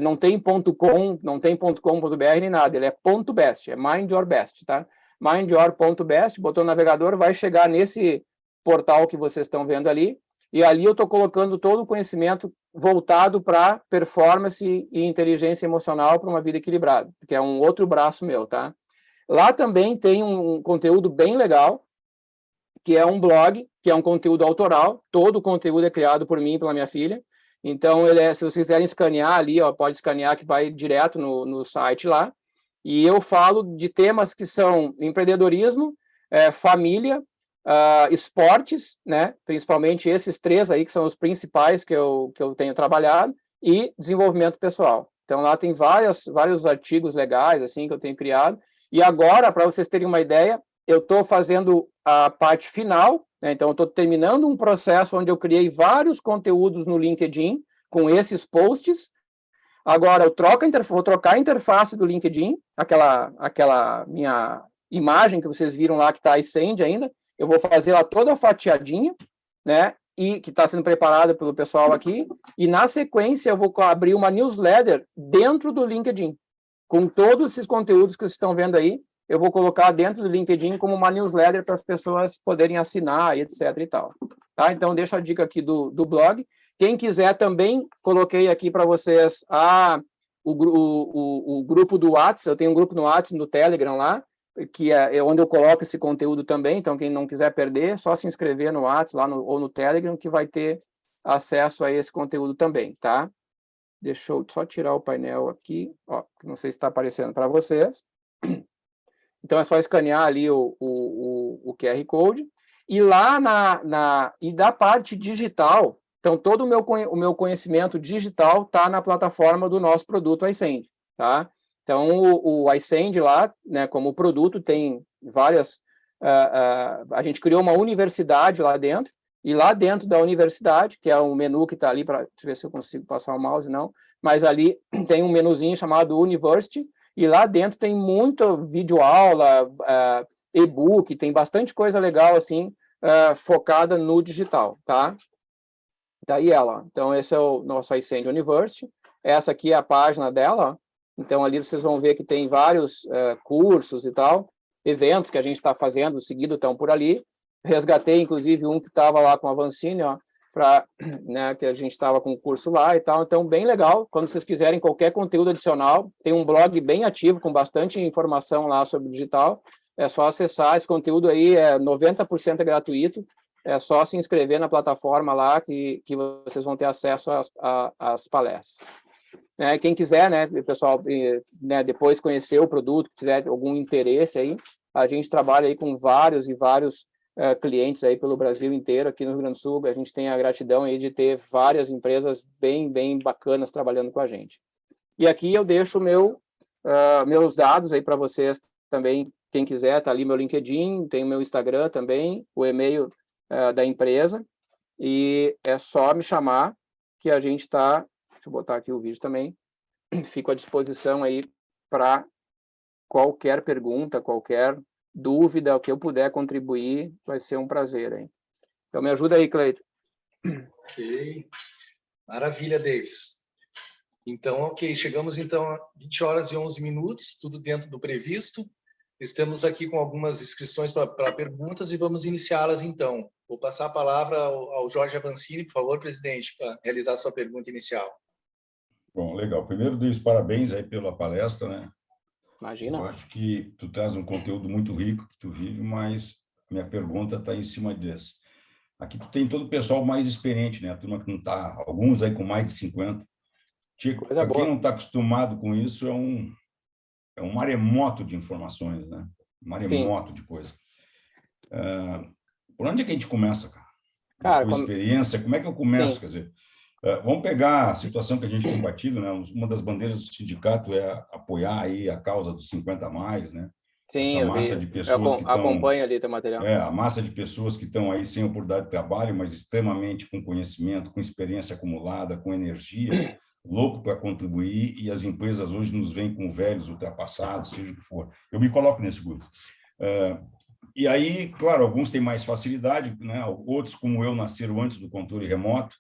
não tem .com, não tem .com.br nem nada, ele é .best, é mindyourbest, tá? mindyour.best, botou no navegador, vai chegar nesse portal que vocês estão vendo ali, e ali eu estou colocando todo o conhecimento voltado para performance e inteligência emocional para uma vida equilibrada, que é um outro braço meu, tá? Lá também tem um conteúdo bem legal, que é um blog, que é um conteúdo autoral, todo o conteúdo é criado por mim e pela minha filha, então se vocês quiserem escanear ali, pode escanear que vai direto no site lá, e eu falo de temas que são empreendedorismo, família, esportes, né, principalmente esses 3 aí que são os principais que eu tenho trabalhado, e desenvolvimento pessoal. Então lá tem vários artigos legais assim que eu tenho criado, e agora, para vocês terem uma ideia, eu estou fazendo a parte final, né? Então eu estou terminando um processo onde eu criei vários conteúdos no LinkedIn com esses posts. Agora eu vou trocar a interface do LinkedIn, aquela minha imagem que vocês viram lá que está Ascend ainda, eu vou fazer ela toda fatiadinha, né? E que está sendo preparada pelo pessoal aqui, e na sequência eu vou abrir uma newsletter dentro do LinkedIn, com todos esses conteúdos que vocês estão vendo aí, eu vou colocar dentro do LinkedIn como uma newsletter para as pessoas poderem assinar, e etc. e tal. Tá? Então, deixo a dica aqui do blog. Quem quiser também, coloquei aqui para vocês o grupo do WhatsApp. Eu tenho um grupo no WhatsApp, no Telegram lá, que é onde eu coloco esse conteúdo também. Então, quem não quiser perder, é só se inscrever no WhatsApp lá ou no Telegram, que vai ter acesso a esse conteúdo também, tá? Deixa eu só tirar o painel aqui, que não sei se está aparecendo para vocês. Então, é só escanear ali o QR Code. E lá e da parte digital, então, todo o meu conhecimento digital está na plataforma do nosso produto Ascend, tá? Então, o Ascend lá, né, como produto, tem várias... a gente criou uma universidade lá dentro, e lá dentro da universidade, que é um menu que está ali, deixa eu ver se eu consigo passar o mouse, não, mas ali tem um menuzinho chamado University, e lá dentro tem muita videoaula, e-book, tem bastante coisa legal, assim, focada no digital, tá? Daí ela, então esse é o nosso iSend University, essa aqui é a página dela, então ali vocês vão ver que tem vários cursos e tal, eventos que a gente está fazendo, seguido estão por ali, resgatei inclusive um que estava lá com a Vancini, ó, né, que a gente estava com o curso lá e tal, então bem legal, quando vocês quiserem qualquer conteúdo adicional, tem um blog bem ativo, com bastante informação lá sobre o digital, é só acessar, esse conteúdo aí 90% é gratuito, é só se inscrever na plataforma lá que vocês vão ter acesso às palestras. Quem quiser, né, pessoal, né, depois conhecer o produto, tiver algum interesse aí, a gente trabalha aí com vários e vários clientes aí pelo Brasil inteiro, aqui no Rio Grande do Sul, a gente tem a gratidão aí de ter várias empresas bem bacanas trabalhando com a gente. E aqui eu deixo meus dados aí para vocês também, quem quiser, tá ali meu LinkedIn, tem o meu Instagram também, o e-mail da empresa, e é só me chamar que a gente está, deixa eu botar aqui o vídeo também, fico à disposição aí para qualquer pergunta, qualquer dúvida, o que eu puder contribuir, vai ser um prazer, hein? Então me ajuda aí, Cleiton. Ok, maravilha, Davis. Então, ok, chegamos então a 20 horas e 11 minutos, tudo dentro do previsto. Estamos aqui com algumas inscrições para perguntas e vamos iniciá-las, então. Vou passar a palavra ao Jorge Avancini, por favor, presidente, para realizar a sua pergunta inicial. Bom, legal. Primeiro, Deus, parabéns aí pela palestra, né? Imagina. Eu acho que tu traz um conteúdo muito rico que tu vive, mas minha pergunta está em cima desse. Aqui tu tem todo o pessoal mais experiente, né? A turma que não está, alguns aí com mais de 50. Para quem não está acostumado com isso, é um maremoto de informações, né? Um maremoto de coisa. Por onde é que a gente começa, cara? Com experiência, como é que eu começo? Sim. Quer dizer, vamos pegar a situação que a gente tem batido, né? Uma das bandeiras do sindicato é apoiar aí a causa dos 50 a mais, né? Sim, essa massa de pessoas que estão... acompanho ali teu material. A massa de pessoas que estão aí sem oportunidade de trabalho, mas extremamente com conhecimento, com experiência acumulada, com energia, louco para contribuir, e as empresas hoje nos veem como velhos, ultrapassados, seja o que for. Eu me coloco nesse grupo. E aí, claro, alguns têm mais facilidade, né? Outros, como eu, nasceram antes do controle remoto,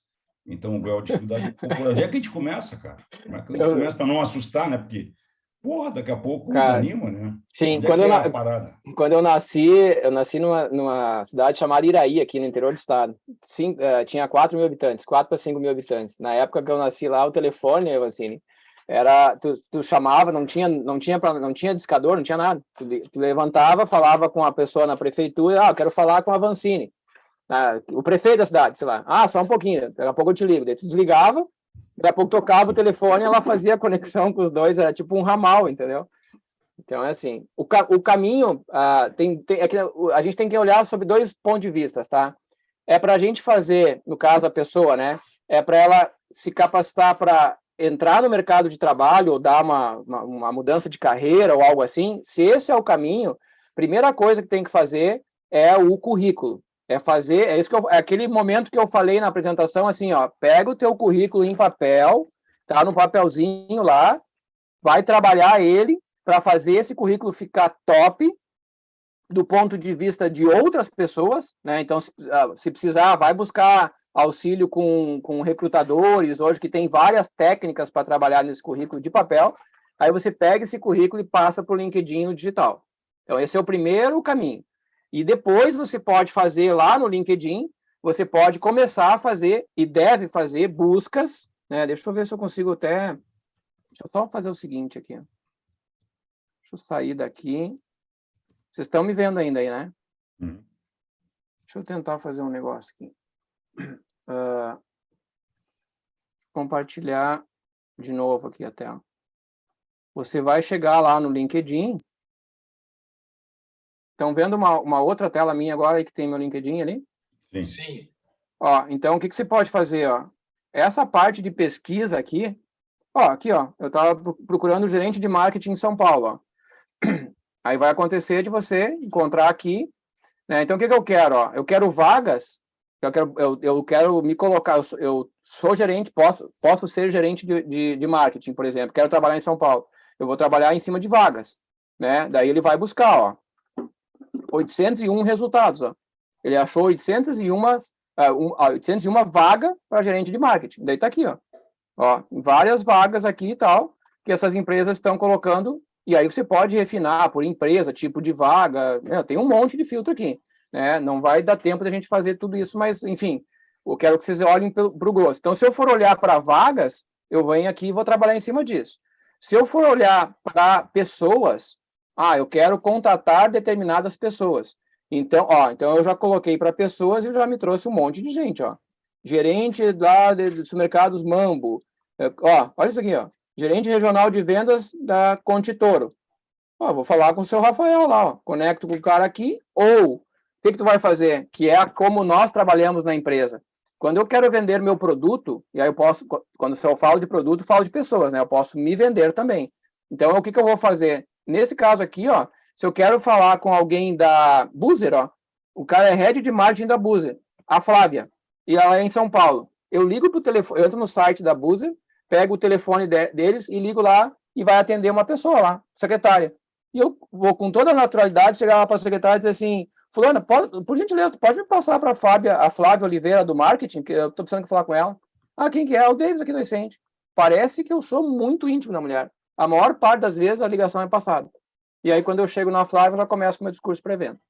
então o grau de dificuldade... Por onde é que a gente começa, cara? Como é que a gente começa para não assustar, né? Porque, porra, daqui a pouco desanima, né? Sim, quando eu nasci numa cidade chamada Iraí, aqui no interior do estado. Tinha 4 mil habitantes, 4 para 5 mil habitantes. Na época que eu nasci lá, o telefone, Vancini, era, tu chamava, não tinha discador, não tinha nada. Tu levantava, falava com a pessoa na prefeitura, eu quero falar com a Vancini. O prefeito da cidade, sei lá. Só um pouquinho, daqui a pouco eu te ligo. Daí tu desligava, daqui a pouco tocava o telefone, ela fazia a conexão com os dois, era tipo um ramal, entendeu? Então, é assim, o caminho, a gente tem que olhar sobre 2 pontos de vista, tá? É para a gente fazer, no caso, a pessoa, né? É para ela se capacitar para entrar no mercado de trabalho ou dar uma mudança de carreira ou algo assim. Se esse é o caminho, primeira coisa que tem que fazer é o currículo. É aquele momento que eu falei na apresentação, assim, ó, pega o teu currículo em papel, tá no papelzinho lá, vai trabalhar ele para fazer esse currículo ficar top do ponto de vista de outras pessoas, né? Então, se precisar, vai buscar auxílio com recrutadores, hoje que tem várias técnicas para trabalhar nesse currículo de papel, aí você pega esse currículo e passa para o LinkedIn no digital. Então, esse é o primeiro caminho. E depois você pode fazer lá no LinkedIn, você pode começar a fazer e deve fazer buscas, né? Deixa eu ver se eu consigo até... Deixa eu só fazer o seguinte aqui. Deixa eu sair daqui. Vocês estão me vendo ainda aí, né? Deixa eu tentar fazer um negócio aqui. Compartilhar de novo aqui a tela. Você vai chegar lá no LinkedIn. Estão vendo uma outra tela minha agora aí que tem meu LinkedIn ali? Sim. Ó, então, o que você pode fazer? Ó? Essa parte de pesquisa aqui, aqui, ó, eu estava procurando gerente de marketing em São Paulo. Ó. Aí vai acontecer de você encontrar aqui, né? Então, o que eu quero? Ó? Eu quero vagas, eu quero me colocar, eu sou gerente, posso ser gerente de marketing, por exemplo, quero trabalhar em São Paulo. Eu vou trabalhar em cima de vagas, né? Daí ele vai buscar, ó. 801 resultados, ó. Ele achou 801 vaga para gerente de marketing. Daí tá aqui, ó, várias vagas aqui e tal, que essas empresas estão colocando, e aí você pode refinar por empresa, tipo de vaga, tem um monte de filtro aqui, né? Não vai dar tempo da gente fazer tudo isso, mas, enfim, eu quero que vocês olhem para o grosso. Então, se eu for olhar para vagas, eu venho aqui e vou trabalhar em cima disso. Se eu for olhar para pessoas, eu quero contatar determinadas pessoas. Então, então eu já coloquei para pessoas e já me trouxe um monte de gente, ó. Gerente lá dos supermercados Mambo. Olha isso aqui, ó. Gerente regional de vendas da Contitoro. Vou falar com o seu Rafael lá, ó. Conecto com o cara aqui, ou o que tu vai fazer? Que é como nós trabalhamos na empresa. Quando eu quero vender meu produto, e aí eu posso, quando eu falo de produto, falo de pessoas, né? Eu posso me vender também. Então, o que eu vou fazer? Nesse caso aqui, ó, se eu quero falar com alguém da Buzer, ó, o cara é head de marketing da Buzer, a Flávia, e ela é em São Paulo. Eu ligo pro telefone, eu entro no site da Buzer, pego o telefone deles e ligo lá e vai atender uma pessoa lá, secretária. E eu vou com toda a naturalidade chegar lá para a secretária e dizer assim, fulana, por gentileza, pode me passar para a Flávia Oliveira do marketing, que eu estou precisando falar com ela. Quem que é? O Davis aqui do Essente. Parece que eu sou muito íntimo da mulher. A maior parte das vezes a ligação é passada. E aí, quando eu chego na Flávia, eu já começo com o meu discurso para evento.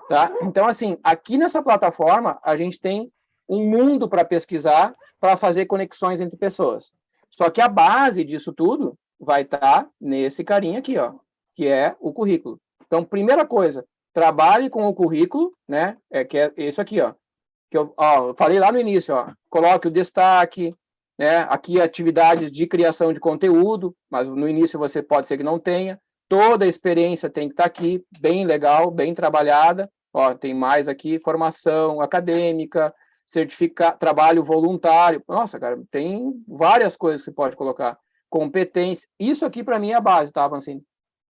Tá? Então, assim, aqui nessa plataforma, a gente tem um mundo para pesquisar, para fazer conexões entre pessoas. Só que a base disso tudo vai estar nesse carinha aqui, ó, que é o currículo. Então, primeira coisa, trabalhe com o currículo, né? Que é isso aqui, ó. Que eu falei lá no início, ó. Coloque o destaque, né? Aqui atividades de criação de conteúdo, mas no início você pode ser que não tenha. Toda a experiência tem que estar aqui, bem legal, bem trabalhada. Tem mais aqui, formação acadêmica, certificado, trabalho voluntário. Nossa, cara, tem várias coisas que você pode colocar. Competência. Isso aqui, para mim, é a base, tá, Vancini?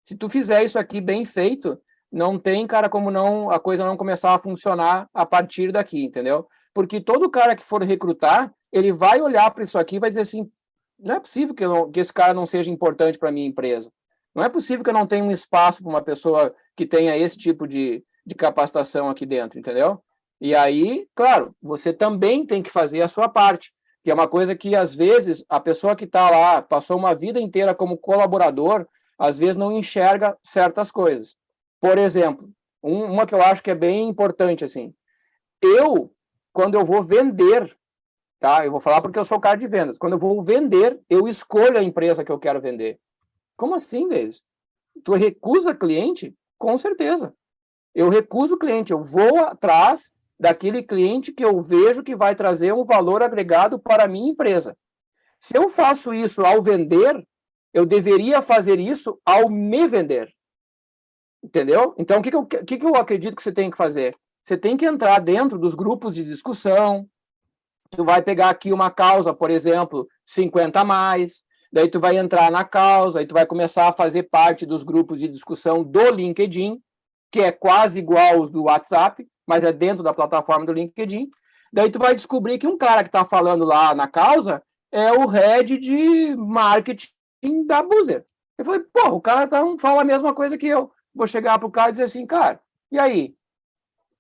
Se tu fizer isso aqui bem feito, não tem, cara, como a coisa não começar a funcionar a partir daqui, entendeu? Porque todo cara que for recrutar, ele vai olhar para isso aqui e vai dizer assim, não é possível que esse cara não seja importante para a minha empresa. Não é possível que eu não tenha um espaço para uma pessoa que tenha esse tipo de capacitação aqui dentro, entendeu? E aí, claro, você também tem que fazer a sua parte, que é uma coisa que, às vezes, a pessoa que está lá, passou uma vida inteira como colaborador, às vezes não enxerga certas coisas. Por exemplo, uma que eu acho que é bem importante, assim, quando eu vou vender, tá? Eu vou falar porque eu sou cara de vendas. Quando eu vou vender, eu escolho a empresa que eu quero vender. Como assim, Deise? Tu recusa cliente? Com certeza. Eu recuso o cliente, eu vou atrás daquele cliente que eu vejo que vai trazer um valor agregado para a minha empresa. Se eu faço isso ao vender, eu deveria fazer isso ao me vender. Entendeu? Então, o que eu acredito que você tem que fazer? Você tem que entrar dentro dos grupos de discussão. Tu vai pegar aqui uma causa, por exemplo, 50+, daí tu vai entrar na causa, aí tu vai começar a fazer parte dos grupos de discussão do LinkedIn, que é quase igual aos do WhatsApp, mas é dentro da plataforma do LinkedIn. Daí tu vai descobrir que um cara que está falando lá na causa é o head de marketing da Buzer. Eu falei, o cara fala a mesma coisa que eu. Vou chegar para o cara e dizer assim, cara, e aí?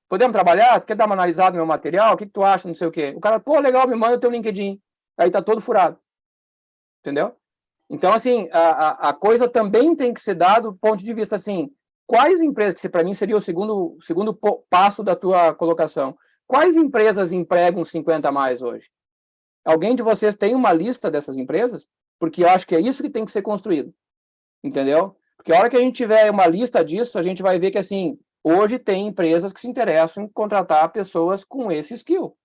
Podemos trabalhar? Tu quer dar uma analisada no meu material? O que tu acha? Não sei o quê. O cara, legal, me manda o teu LinkedIn. Aí tá todo furado. Entendeu? Então, assim, a coisa também tem que ser dada do ponto de vista, assim, quais empresas, que para mim seria o segundo passo da tua colocação, quais empresas empregam 50+ hoje? Alguém de vocês tem uma lista dessas empresas? Porque eu acho que é isso que tem que ser construído. Entendeu? Porque a hora que a gente tiver uma lista disso, a gente vai ver que, assim, hoje tem empresas que se interessam em contratar pessoas com esse skill.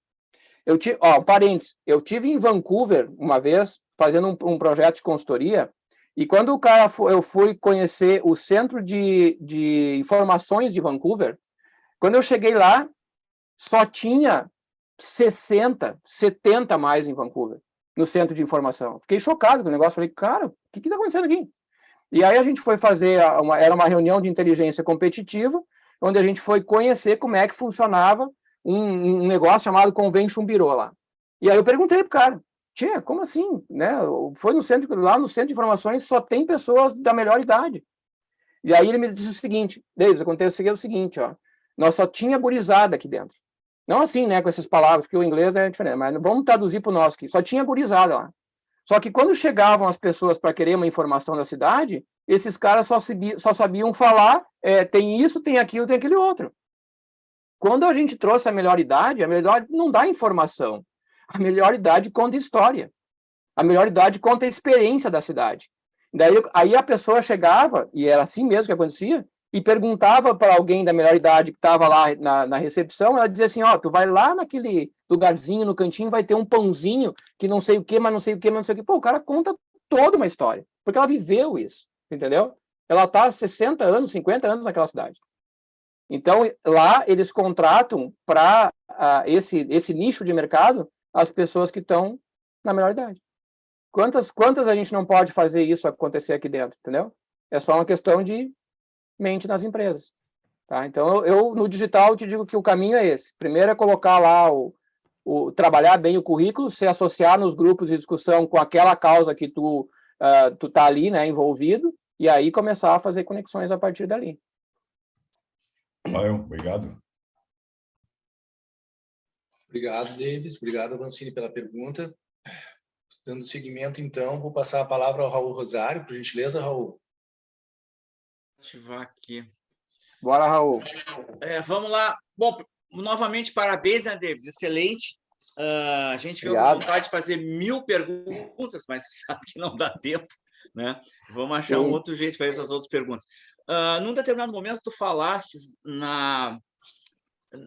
Parênteses, eu tive em Vancouver uma vez, fazendo um projeto de consultoria, e quando eu fui conhecer o Centro de Informações de Vancouver, quando eu cheguei lá, só tinha 60, 70+ em Vancouver, no Centro de Informação. Fiquei chocado com o negócio, falei, cara, o que está acontecendo aqui? E aí a gente foi fazer, era uma reunião de inteligência competitiva, onde a gente foi conhecer como é que funcionava um negócio chamado Convention Bureau lá. E aí eu perguntei pro cara, como assim? Né? Foi lá no Centro de Informações, só tem pessoas da melhor idade. E aí ele me disse o seguinte, Davis, acontece o seguinte, nós só tinha gurizada aqui dentro. Não assim, né, com essas palavras, porque o inglês é diferente, mas vamos traduzir para o nosso aqui. Só tinha gurizada lá. Só que quando chegavam as pessoas para querer uma informação da cidade, esses caras só sabiam falar, tem isso, tem aquilo, tem aquele outro. Quando a gente trouxe a melhor idade não dá informação. A melhor idade conta história. A melhor idade conta a experiência da cidade. Aí a pessoa chegava, e era assim mesmo que acontecia, e perguntava para alguém da melhor idade que estava lá na recepção, ela dizia assim, tu vai lá naquele lugarzinho, no cantinho, vai ter um pãozinho que não sei o que, mas não sei o que, mas não sei o que. Pô, o cara conta toda uma história, porque ela viveu isso, entendeu? Ela está há 60 anos, 50 anos naquela cidade. Então, lá eles contratam para esse nicho de mercado as pessoas que estão na melhor idade. Quantas a gente não pode fazer isso acontecer aqui dentro, entendeu? É só uma questão de mente nas empresas. Tá? Então, eu no digital te digo que o caminho é esse. Primeiro é colocar lá, trabalhar bem o currículo, se associar nos grupos de discussão com aquela causa que tu tá ali, né, envolvido, e aí começar a fazer conexões a partir dali. Valeu, obrigado. Obrigado, Davis. Obrigado, Vancini, pela pergunta. Dando seguimento, então, vou passar a palavra ao Raul Rosário. Por gentileza, Raul. Vou ativar aqui. Bora, Raul. Vamos lá. Bom, novamente, parabéns, né, Davis? Excelente. A gente veio com vontade de fazer 1000 perguntas, mas sabe que não dá tempo, né? Vamos achar um outro jeito de fazer essas outras perguntas. Num determinado momento, tu falaste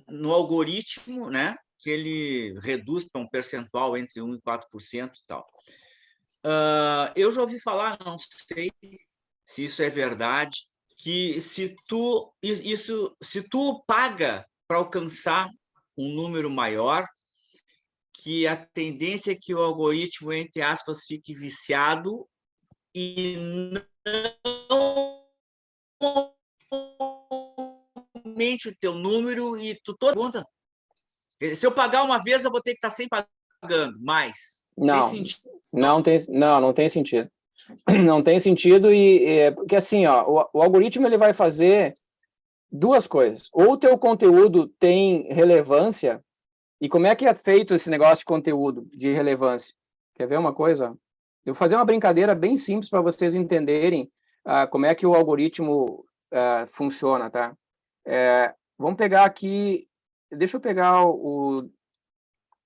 no algoritmo, né? Que ele reduz para um percentual entre 1% e 4% e tal. Eu já ouvi falar, não sei se isso é verdade, que se tu paga para alcançar um número maior, que a tendência é que o algoritmo, entre aspas, fique viciado e não aumente o teu número e tu toda pergunta. Se eu pagar uma vez, eu vou ter que estar sempre pagando mais. Não, tem sentido? Não tem sentido. Não tem sentido, porque assim, o algoritmo ele vai fazer duas coisas. Ou o teu conteúdo tem relevância, e como é que é feito esse negócio de conteúdo de relevância? Quer ver uma coisa? Eu vou fazer uma brincadeira bem simples para vocês entenderem como é que o algoritmo funciona, tá? Vamos pegar aqui, deixa eu pegar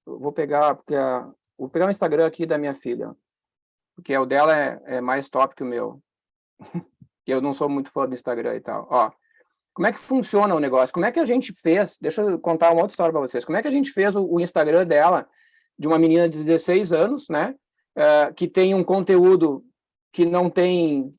vou pegar o Instagram aqui da minha filha, porque o dela é mais top que o meu. E eu não sou muito fã do Instagram e tal. Como é que funciona o negócio? Como é que a gente fez? Deixa eu contar uma outra história para vocês. Como é que a gente fez o Instagram dela, de uma menina de 16 anos, né? Que tem um conteúdo que não tem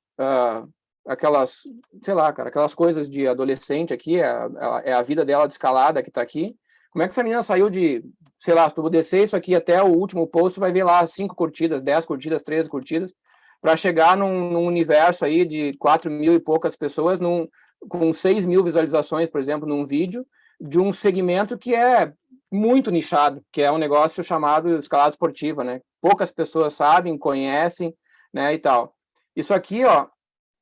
aquelas, sei lá, cara, aquelas coisas de adolescente aqui, é a vida dela descalada que está aqui. Como é que essa menina saiu de, sei lá, se tu descer isso aqui até o último post, vai ver lá 5 curtidas, 10 curtidas, 13 curtidas, para chegar num universo aí de 4.000 e poucas pessoas, com 6.000 visualizações, por exemplo, num vídeo, de um segmento que é muito nichado, que é um negócio chamado escalada esportiva, né? Poucas pessoas sabem, conhecem, né, e tal. Isso aqui,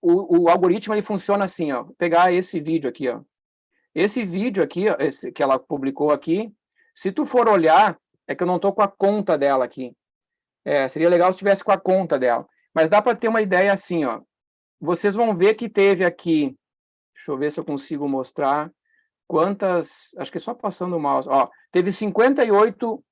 o algoritmo, ele funciona assim, Vou pegar esse vídeo aqui, Esse vídeo aqui, esse que ela publicou aqui, se tu for olhar, é que eu não estou com a conta dela aqui. Seria legal se tivesse com a conta dela. Mas dá para ter uma ideia assim, Vocês vão ver que teve aqui, deixa eu ver se eu consigo mostrar quantas, acho que só passando o mouse, teve 58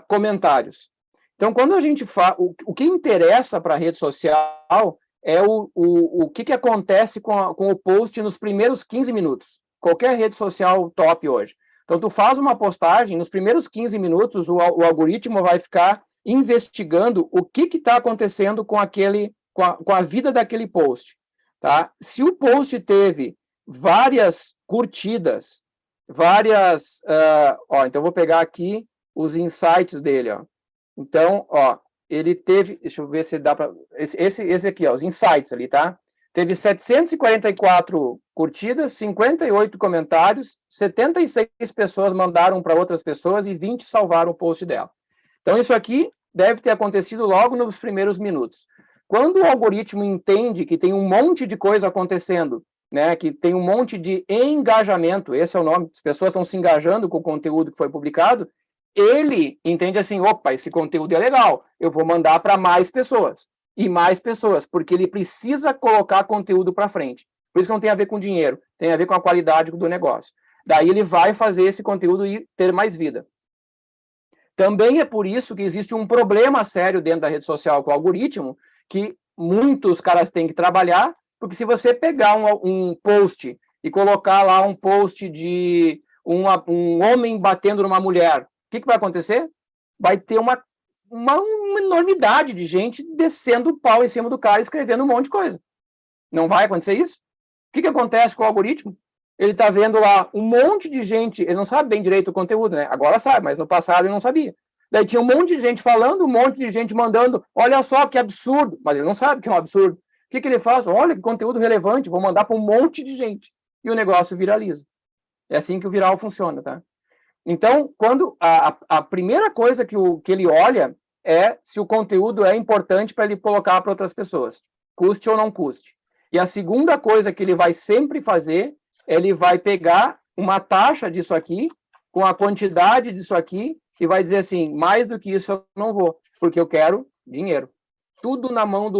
comentários. Então, quando a gente fala, o que interessa para a rede social é o que acontece com o post nos primeiros 15 minutos. Qualquer rede social top hoje. Então, tu faz uma postagem, nos primeiros 15 minutos, o algoritmo vai ficar investigando o que está acontecendo com a vida daquele post. Tá? Se o post teve várias curtidas, então vou pegar aqui os insights dele, Então, ele teve, deixa eu ver se dá para, esse aqui, os insights ali, tá? Teve 744 curtidas, 58 comentários, 76 pessoas mandaram para outras pessoas e 20 salvaram o post dela. Então, isso aqui deve ter acontecido logo nos primeiros minutos. Quando o algoritmo entende que tem um monte de coisa acontecendo né, que tem um monte de engajamento, esse é o nome, as pessoas estão se engajando com o conteúdo que foi publicado, ele entende assim, opa, esse conteúdo é legal, eu vou mandar para mais pessoas, e mais pessoas, porque ele precisa colocar conteúdo para frente. Por isso que não tem a ver com dinheiro, tem a ver com a qualidade do negócio. Daí ele vai fazer esse conteúdo e ter mais vida. Também é por isso que existe um problema sério dentro da rede social com o algoritmo, que muitos caras têm que trabalhar, porque se você pegar um post e colocar lá um post de um homem batendo numa mulher, o que vai acontecer? Vai ter uma enormidade de gente descendo o pau em cima do cara, escrevendo um monte de coisa. Não vai acontecer isso? O que acontece com o algoritmo? Ele está vendo lá um monte de gente, ele não sabe bem direito o conteúdo, né? Agora sabe, mas no passado ele não sabia. Daí tinha um monte de gente falando, um monte de gente mandando, olha só que absurdo, mas ele não sabe que é um absurdo. O que ele faz? Olha que conteúdo relevante, vou mandar para um monte de gente. E o negócio viraliza. É assim que o viral funciona, tá? Então, quando a primeira coisa que ele olha é se o conteúdo é importante para ele colocar para outras pessoas, custe ou não custe. E a segunda coisa que ele vai sempre fazer, ele vai pegar uma taxa disso aqui, com a quantidade disso aqui, e vai dizer assim, mais do que isso eu não vou, porque eu quero dinheiro. Tudo na mão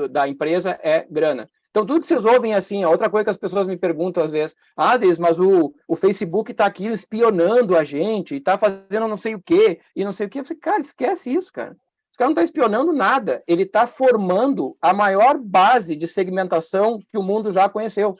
da empresa é grana. Então, tudo que vocês ouvem assim, outra coisa que as pessoas me perguntam às vezes, Deus, mas o Facebook está aqui espionando a gente, e está fazendo não sei o quê, e não sei o quê. Eu falei, cara, esquece isso, cara. Esse cara não está espionando nada, ele está formando a maior base de segmentação que o mundo já conheceu.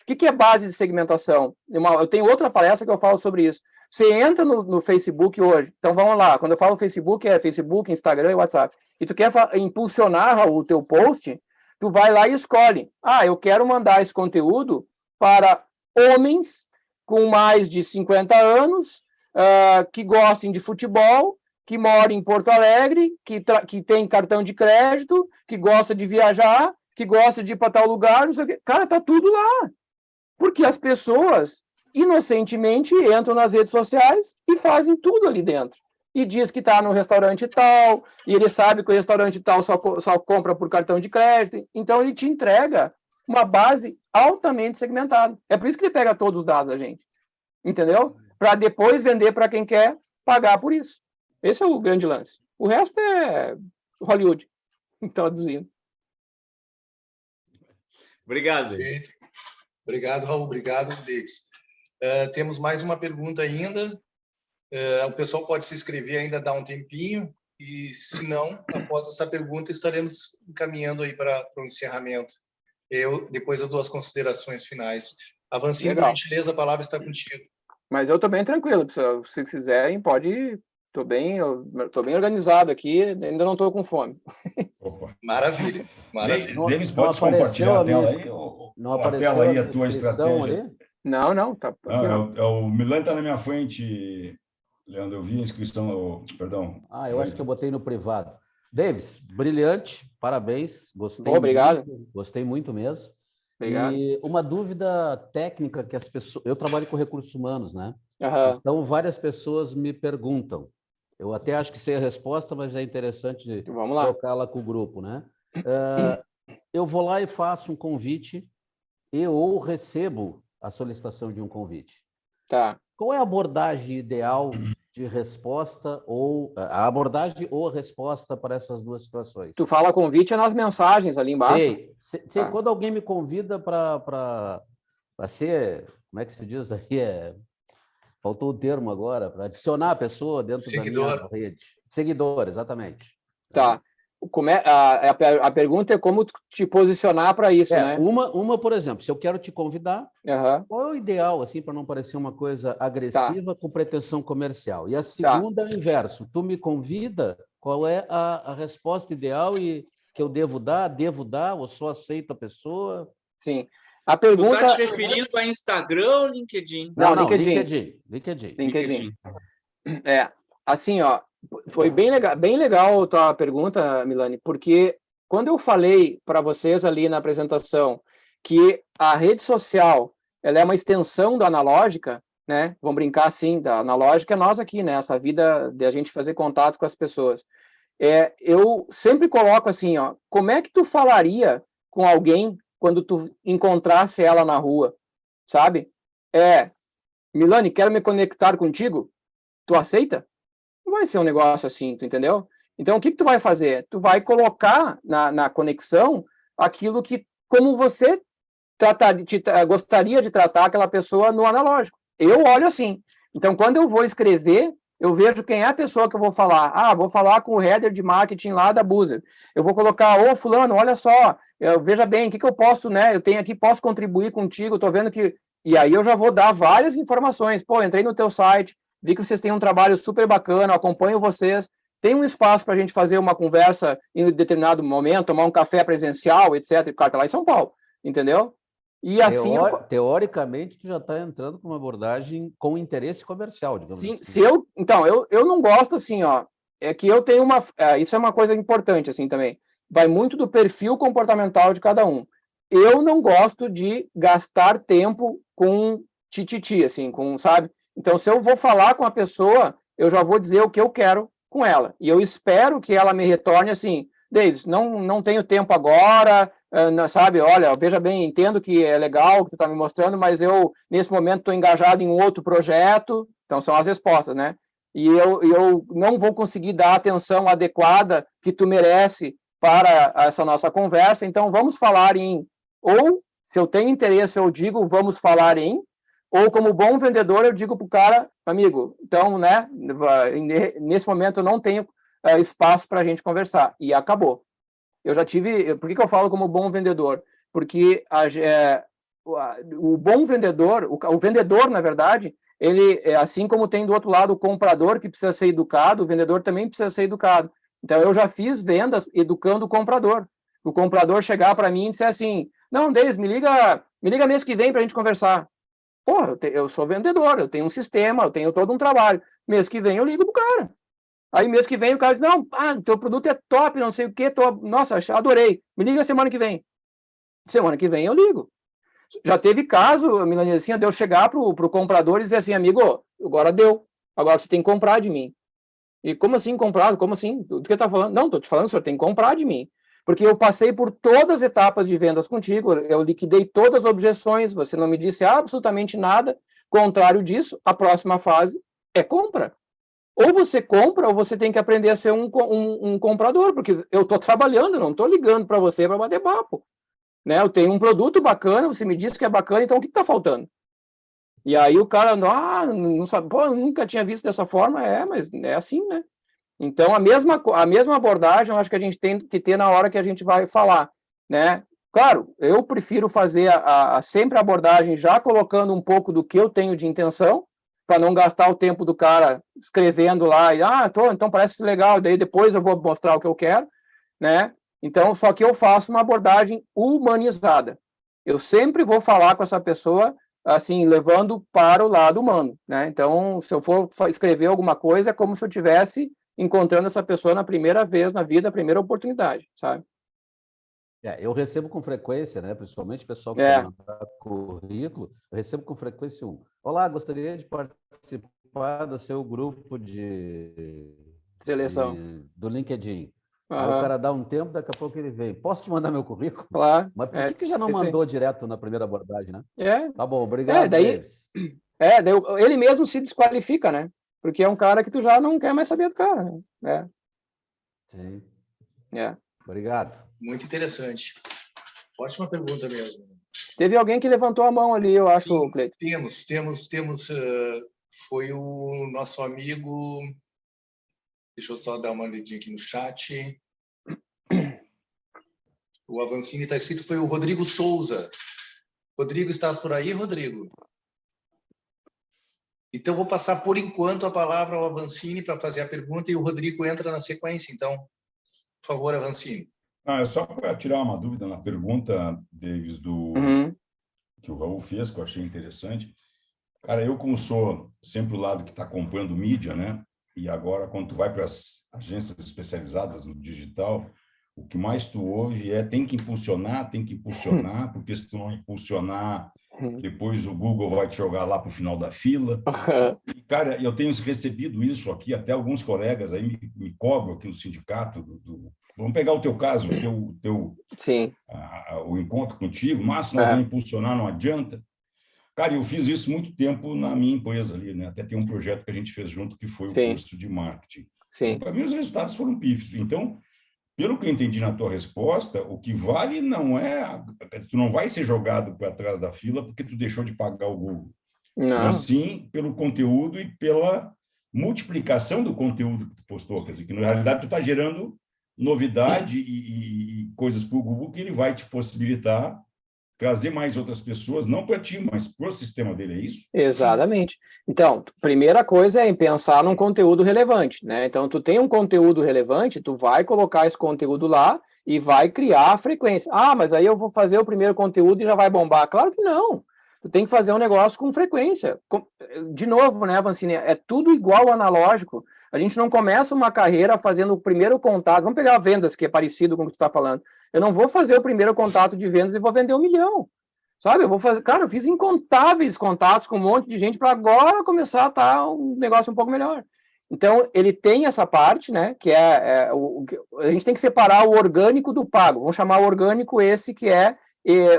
O que é base de segmentação? Eu tenho outra palestra que eu falo sobre isso. Você entra no Facebook hoje, então vamos lá, quando eu falo Facebook, é Facebook, Instagram e WhatsApp, e tu quer impulsionar o teu post, tu vai lá e escolhe. Eu quero mandar esse conteúdo para homens com mais de 50 anos, que gostem de futebol, que moram em Porto Alegre, que tem cartão de crédito, que gosta de viajar, que gosta de ir para tal lugar, não sei o quê. Cara, tá tudo lá. Porque as pessoas, inocentemente, entram nas redes sociais e fazem tudo ali dentro. E diz que está no restaurante tal, e ele sabe que o restaurante tal só compra por cartão de crédito. Então, ele te entrega uma base altamente segmentada. É por isso que ele pega todos os dados da gente. Entendeu? Para depois vender para quem quer pagar por isso. Esse é o grande lance. O resto é Hollywood, traduzindo. Obrigado. Perfeito. Obrigado, Raul. Obrigado, Davis. Temos mais uma pergunta ainda. O pessoal pode se inscrever ainda, dar um tempinho, e se não, após essa pergunta, estaremos encaminhando aí para o encerramento. Depois eu dou as considerações finais. Avancini, por gentileza, a palavra está contigo. Mas eu estou bem tranquilo, pessoal. Se quiserem, pode ir. Estou bem organizado aqui, ainda não estou com fome. Opa. Maravilha. Davis, pode compartilhar a tela aí? Não apareceu a tela aí, a tua estratégia? Ali? Não. Tá aqui, o Milan está na minha frente, Leandro. Eu vi a inscrição, perdão. Eu acho que eu botei no privado. Davis, brilhante, parabéns. Gostei. Obrigado. Gostei muito mesmo. Obrigado. E uma dúvida técnica que as pessoas... Eu trabalho com recursos humanos, né? Uhum. Então, várias pessoas me perguntam. Eu até acho que sei a resposta, mas é interessante colocá-la com o grupo, né? Eu vou lá e faço um convite ou recebo a solicitação de um convite. Tá. Qual é a abordagem ideal de resposta ou a abordagem ou a resposta para essas duas situações? Tu fala convite nas mensagens ali embaixo? Sei. Quando alguém me convida para ser, como é que se diz aí? Faltou o termo agora, para adicionar a pessoa dentro da minha rede. Seguidor, exatamente. Tá. A pergunta é como te posicionar para isso, né? Uma, por exemplo, se eu quero te convidar, qual é o ideal, assim, para não parecer uma coisa agressiva com pretensão comercial? E a segunda é o inverso. Tu me convida, qual é a resposta ideal e que eu devo dar, ou só aceito a pessoa? Sim. A pergunta... Tu está te referindo a Instagram ou LinkedIn? Não, LinkedIn. Assim, foi bem legal a tua pergunta, Milani, porque quando eu falei para vocês ali na apresentação que a rede social ela é uma extensão da analógica, né? Vamos brincar assim, da analógica é nós aqui, né? Essa vida de a gente fazer contato com as pessoas. Eu sempre coloco assim, como é que tu falaria com alguém quando tu encontrasse ela na rua, sabe? Milani, quero me conectar contigo, tu aceita? Não vai ser um negócio assim, tu entendeu? Então, o que tu vai fazer? Tu vai colocar na conexão aquilo que, como você gostaria de tratar aquela pessoa no analógico. Eu olho assim. Então, quando eu vou escrever, eu vejo quem é a pessoa que eu vou falar. Vou falar com o header de marketing lá da Boozer. Eu vou colocar, fulano, olha só, veja bem, o que eu posso, né? Eu tenho aqui, posso contribuir contigo, tô vendo que... E aí eu já vou dar várias informações. Entrei no teu site, vi que vocês têm um trabalho super bacana, acompanho vocês, tem um espaço para a gente fazer uma conversa em determinado momento, tomar um café presencial, etc. E o cara tá lá em São Paulo, entendeu? E assim... Teoricamente, tu já está entrando com uma abordagem com interesse comercial, digamos Sim, assim. Então, eu não gosto assim, é que eu tenho isso é uma coisa importante, assim, também. Vai muito do perfil comportamental de cada um. Eu não gosto de gastar tempo com tititi, assim, sabe? Então, se eu vou falar com a pessoa, eu já vou dizer o que eu quero com ela. E eu espero que ela me retorne assim, Davis, não tenho tempo agora, sabe? Olha, veja bem, entendo que é legal o que tu está me mostrando, mas eu, nesse momento, estou engajado em outro projeto. Então, são as respostas, né? E eu não vou conseguir dar a atenção adequada que tu merece para essa nossa conversa. Então, vamos falar ou, se eu tenho interesse, eu digo, vamos falar ou, como bom vendedor, eu digo para o cara, amigo, então, né, nesse momento eu não tenho espaço para a gente conversar. E acabou. Eu já tive... Por que eu falo como bom vendedor? Porque o bom vendedor, o vendedor, na verdade, ele, assim como tem do outro lado o comprador que precisa ser educado, o vendedor também precisa ser educado. Então, eu já fiz vendas educando o comprador. O comprador chegar para mim e dizer assim, não, Deis, me liga mês que vem para a gente conversar. Porra, eu sou vendedor, eu tenho um sistema, eu tenho todo um trabalho. Mês que vem eu ligo pro cara. Aí mês que vem o cara diz, não, teu produto é top, não sei o quê, nossa, adorei. Me liga semana que vem. Semana que vem eu ligo. Já teve caso, Milanizinha, de eu chegar pro comprador e dizer assim, amigo, agora deu. Agora você tem que comprar de mim. E como assim comprar? Como assim? Do que tá falando? Não, tô te falando, o senhor tem que comprar de mim. Porque eu passei por todas as etapas de vendas contigo, eu liquidei todas as objeções, você não me disse absolutamente nada. Contrário disso, a próxima fase é compra. Ou você compra, ou você tem que aprender a ser um comprador, porque eu estou trabalhando, não estou ligando para você para bater papo. Né? Eu tenho um produto bacana, você me disse que é bacana, então o que está faltando? E aí o cara, não sabe, nunca tinha visto dessa forma, mas é assim, né? Então, a mesma abordagem, eu acho que a gente tem que ter na hora que a gente vai falar, né? Claro, eu prefiro fazer sempre a abordagem já colocando um pouco do que eu tenho de intenção, para não gastar o tempo do cara escrevendo lá, então parece legal, daí depois eu vou mostrar o que eu quero, né? Então, só que eu faço uma abordagem humanizada. Eu sempre vou falar com essa pessoa, assim, levando para o lado humano, né? Então, se eu for escrever alguma coisa, é como se eu tivesse encontrando essa pessoa na primeira vez na vida, a primeira oportunidade, sabe? Eu recebo com frequência, né? Principalmente o pessoal que quer mandar currículo, eu recebo com frequência olá, gostaria de participar do seu grupo de seleção do LinkedIn. Aí o cara dá um tempo, daqui a pouco ele vem. Posso te mandar meu currículo? Claro. Mas por que já não mandou direto na primeira abordagem, né? Tá bom, obrigado, Davis. Daí ele mesmo se desqualifica, né? Porque é um cara que tu já não quer mais saber do cara, né? Sim. Obrigado. Muito interessante. Ótima pergunta mesmo. Teve alguém que levantou a mão ali, eu acho, Cleiton. Temos. Foi o nosso amigo... Deixa eu só dar uma olhadinha aqui no chat. O Avancini está escrito, foi o Rodrigo Souza. Rodrigo, estás por aí, Rodrigo? Então, vou passar, por enquanto, a palavra ao Avancini para fazer a pergunta e o Rodrigo entra na sequência. Então, por favor, Avancini. É só para tirar uma dúvida na pergunta, Davis, que o Raul fez, que eu achei interessante. Cara, eu, como sou sempre o lado que está acompanhando mídia, né? E agora, quando tu vai para as agências especializadas no digital, o que mais tu ouve tem que impulsionar, porque se tu não impulsionar, depois o Google vai te jogar lá para o final da fila. E, cara, eu tenho recebido isso aqui, até alguns colegas aí me cobram aqui no sindicato vamos pegar o teu caso, Sim. O encontro contigo, mas nós vamos impulsionar, não adianta. Cara, eu fiz isso muito tempo na minha empresa ali, né? Até tem um projeto que a gente fez junto, que foi o curso de marketing. Sim. Para mim, os resultados foram pífios. Então, pelo que eu entendi na tua resposta, o que vale não é... Tu não vai ser jogado para trás da fila porque tu deixou de pagar o Google. Não. Mas sim pelo conteúdo e pela multiplicação do conteúdo que tu postou. Quer dizer, que na realidade tu está gerando novidade e coisas para o Google que ele vai te possibilitar trazer mais outras pessoas, não para ti, mas para o sistema dele, é isso? Exatamente. Então, primeira coisa é pensar num conteúdo relevante, né? Então, tu tem um conteúdo relevante, tu vai colocar esse conteúdo lá e vai criar a frequência. Ah, mas aí eu vou fazer o primeiro conteúdo e já vai bombar. Claro que não. Tu tem que fazer um negócio com frequência. De novo, né, Vancini? É tudo igual analógico. A gente não começa uma carreira fazendo o primeiro contato. Vamos pegar vendas, que é parecido com o que tu está falando. Eu não vou fazer o primeiro contato de vendas e vou vender 1 milhão. Sabe? Eu vou fazer. Cara, eu fiz incontáveis contatos com um monte de gente para agora começar a estar um negócio um pouco melhor. Então, ele tem essa parte, né? Que a gente tem que separar o orgânico do pago. Vamos chamar o orgânico esse que é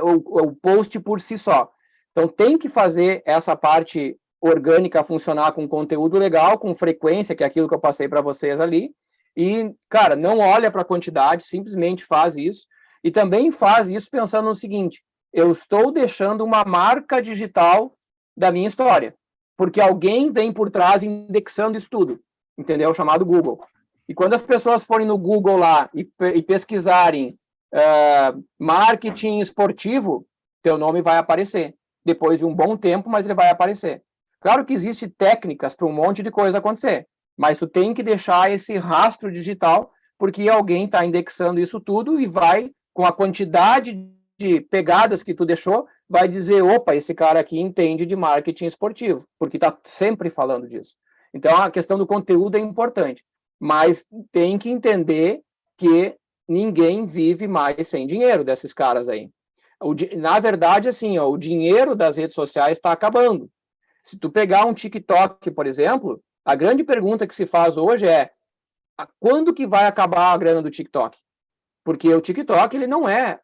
o post por si só. Então, tem que fazer essa parte orgânica funcionar com conteúdo legal, com frequência, que é aquilo que eu passei para vocês ali. E, cara, não olha para a quantidade, simplesmente faz isso. E também faz isso pensando no seguinte: eu estou deixando uma marca digital da minha história, porque alguém vem por trás indexando isso tudo, entendeu? Chamado Google. E quando as pessoas forem no Google lá e pesquisarem marketing esportivo, teu nome vai aparecer. Depois de um bom tempo, mas ele vai aparecer. Claro que existem técnicas para um monte de coisa acontecer, mas tu tem que deixar esse rastro digital, porque alguém está indexando isso tudo e vai, com a quantidade de pegadas que tu deixou, vai dizer, opa, esse cara aqui entende de marketing esportivo, porque está sempre falando disso. Então, a questão do conteúdo é importante, mas tem que entender que ninguém vive mais sem dinheiro desses caras aí. Na verdade, assim, o dinheiro das redes sociais está acabando. Se tu pegar um TikTok, por exemplo, a grande pergunta que se faz hoje é quando que vai acabar a grana do TikTok? Porque o TikTok ele não é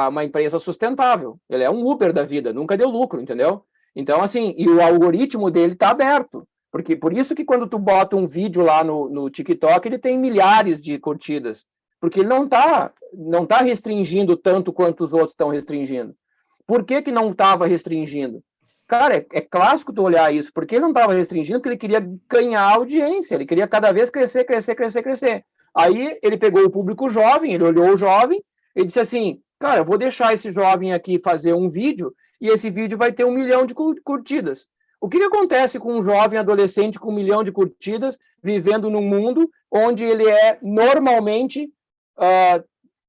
uma empresa sustentável, ele é um Uber da vida, nunca deu lucro, entendeu? Então, assim, e o algoritmo dele está aberto, porque por isso que quando tu bota um vídeo lá no TikTok, ele tem milhares de curtidas, porque ele não tá restringindo tanto quanto os outros estão restringindo. Por que não estava restringindo? Cara, é clássico tu olhar isso, porque ele não estava restringindo, porque ele queria ganhar audiência, ele queria cada vez crescer. Aí ele pegou o público jovem, ele olhou o jovem, ele disse assim, cara, eu vou deixar esse jovem aqui fazer um vídeo, e esse vídeo vai ter 1 milhão de curtidas. O que acontece com um jovem adolescente com 1 milhão de curtidas, vivendo num mundo onde ele é normalmente,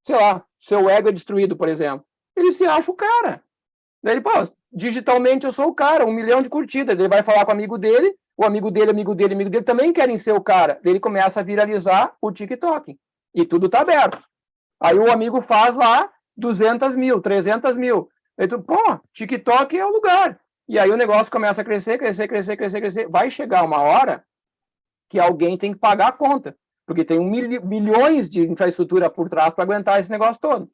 sei lá, seu ego é destruído, por exemplo? Ele se acha o cara. Daí ele, pô, digitalmente eu sou o cara, 1 milhão de curtidas. Ele vai falar com o amigo dele também querem ser o cara. Daí ele começa a viralizar o TikTok. E tudo tá aberto. Aí o amigo faz lá 200 mil, 300 mil. Aí tu, pô, TikTok é o lugar. E aí o negócio começa a crescer. Vai chegar uma hora que alguém tem que pagar a conta. Porque tem milhões de infraestrutura por trás para aguentar esse negócio todo.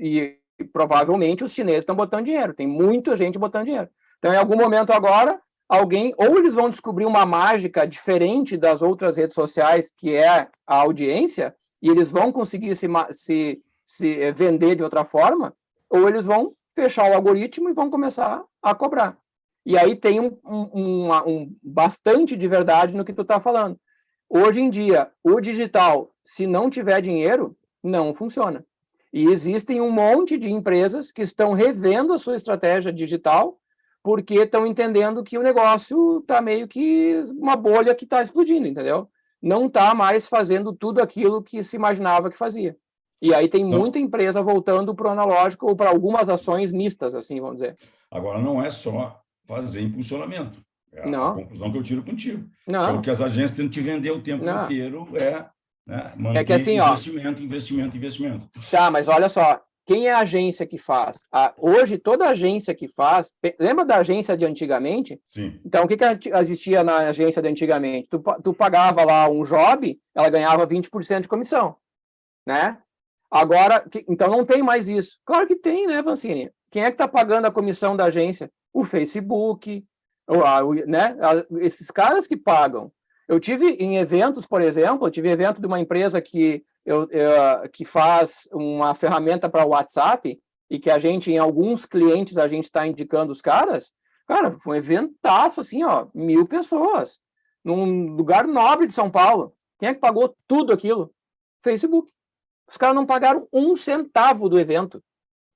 E provavelmente os chineses estão botando dinheiro. Tem muita gente botando dinheiro. Então, em algum momento agora, alguém, ou eles vão descobrir uma mágica diferente das outras redes sociais, que é a audiência, e eles vão conseguir se vender de outra forma, ou eles vão fechar o algoritmo e vão começar a cobrar. E aí tem bastante de verdade no que tu está falando. Hoje em dia, o digital, se não tiver dinheiro, não funciona. E existem um monte de empresas que estão revendo a sua estratégia digital porque estão entendendo que o negócio está meio que uma bolha que está explodindo, entendeu? Não está mais fazendo tudo aquilo que se imaginava que fazia. E aí tem muita empresa voltando para o analógico ou para algumas ações mistas, assim, vamos dizer. Agora, não é só fazer impulsionamento. É a conclusão que eu tiro contigo. Não. É o que as agências tentam te vender o tempo inteiro, manter que assim, investimento. Tá, mas olha só, quem é a agência que faz? Hoje, toda agência que faz... Lembra da agência de antigamente? Sim. Então, o que existia na agência de antigamente? Tu pagava lá um job, ela ganhava 20% de comissão. né? Agora, então não tem mais isso. Claro que tem, né, Vancini? Quem é que está pagando a comissão da agência? O Facebook, né? Esses caras que pagam. Eu tive em eventos, por exemplo, eu tive evento de uma empresa que faz uma ferramenta para o WhatsApp e que a gente, em alguns clientes, a gente está indicando os caras. Cara, foi um eventaço, assim, ó, 1.000 pessoas, num lugar nobre de São Paulo. Quem é que pagou tudo aquilo? Facebook. Os caras não pagaram 1 centavo do evento.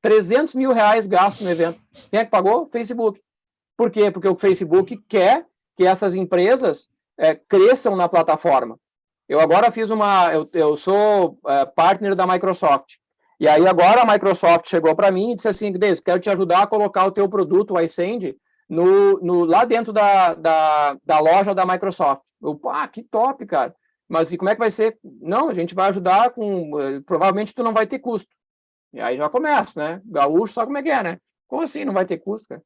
300 mil reais gastos no evento. Quem é que pagou? Facebook. Por quê? Porque o Facebook quer que essas empresas cresçam na plataforma. Eu agora fiz eu sou partner da Microsoft. E aí agora a Microsoft chegou para mim e disse assim, Deus, quero te ajudar a colocar o teu produto, o iSend, lá dentro da loja da Microsoft. Que top, cara. Mas e como é que vai ser? Não, a gente vai ajudar provavelmente tu não vai ter custo. E aí já começa, né? Gaúcho, sabe como é que é, né? Como assim não vai ter custo, cara?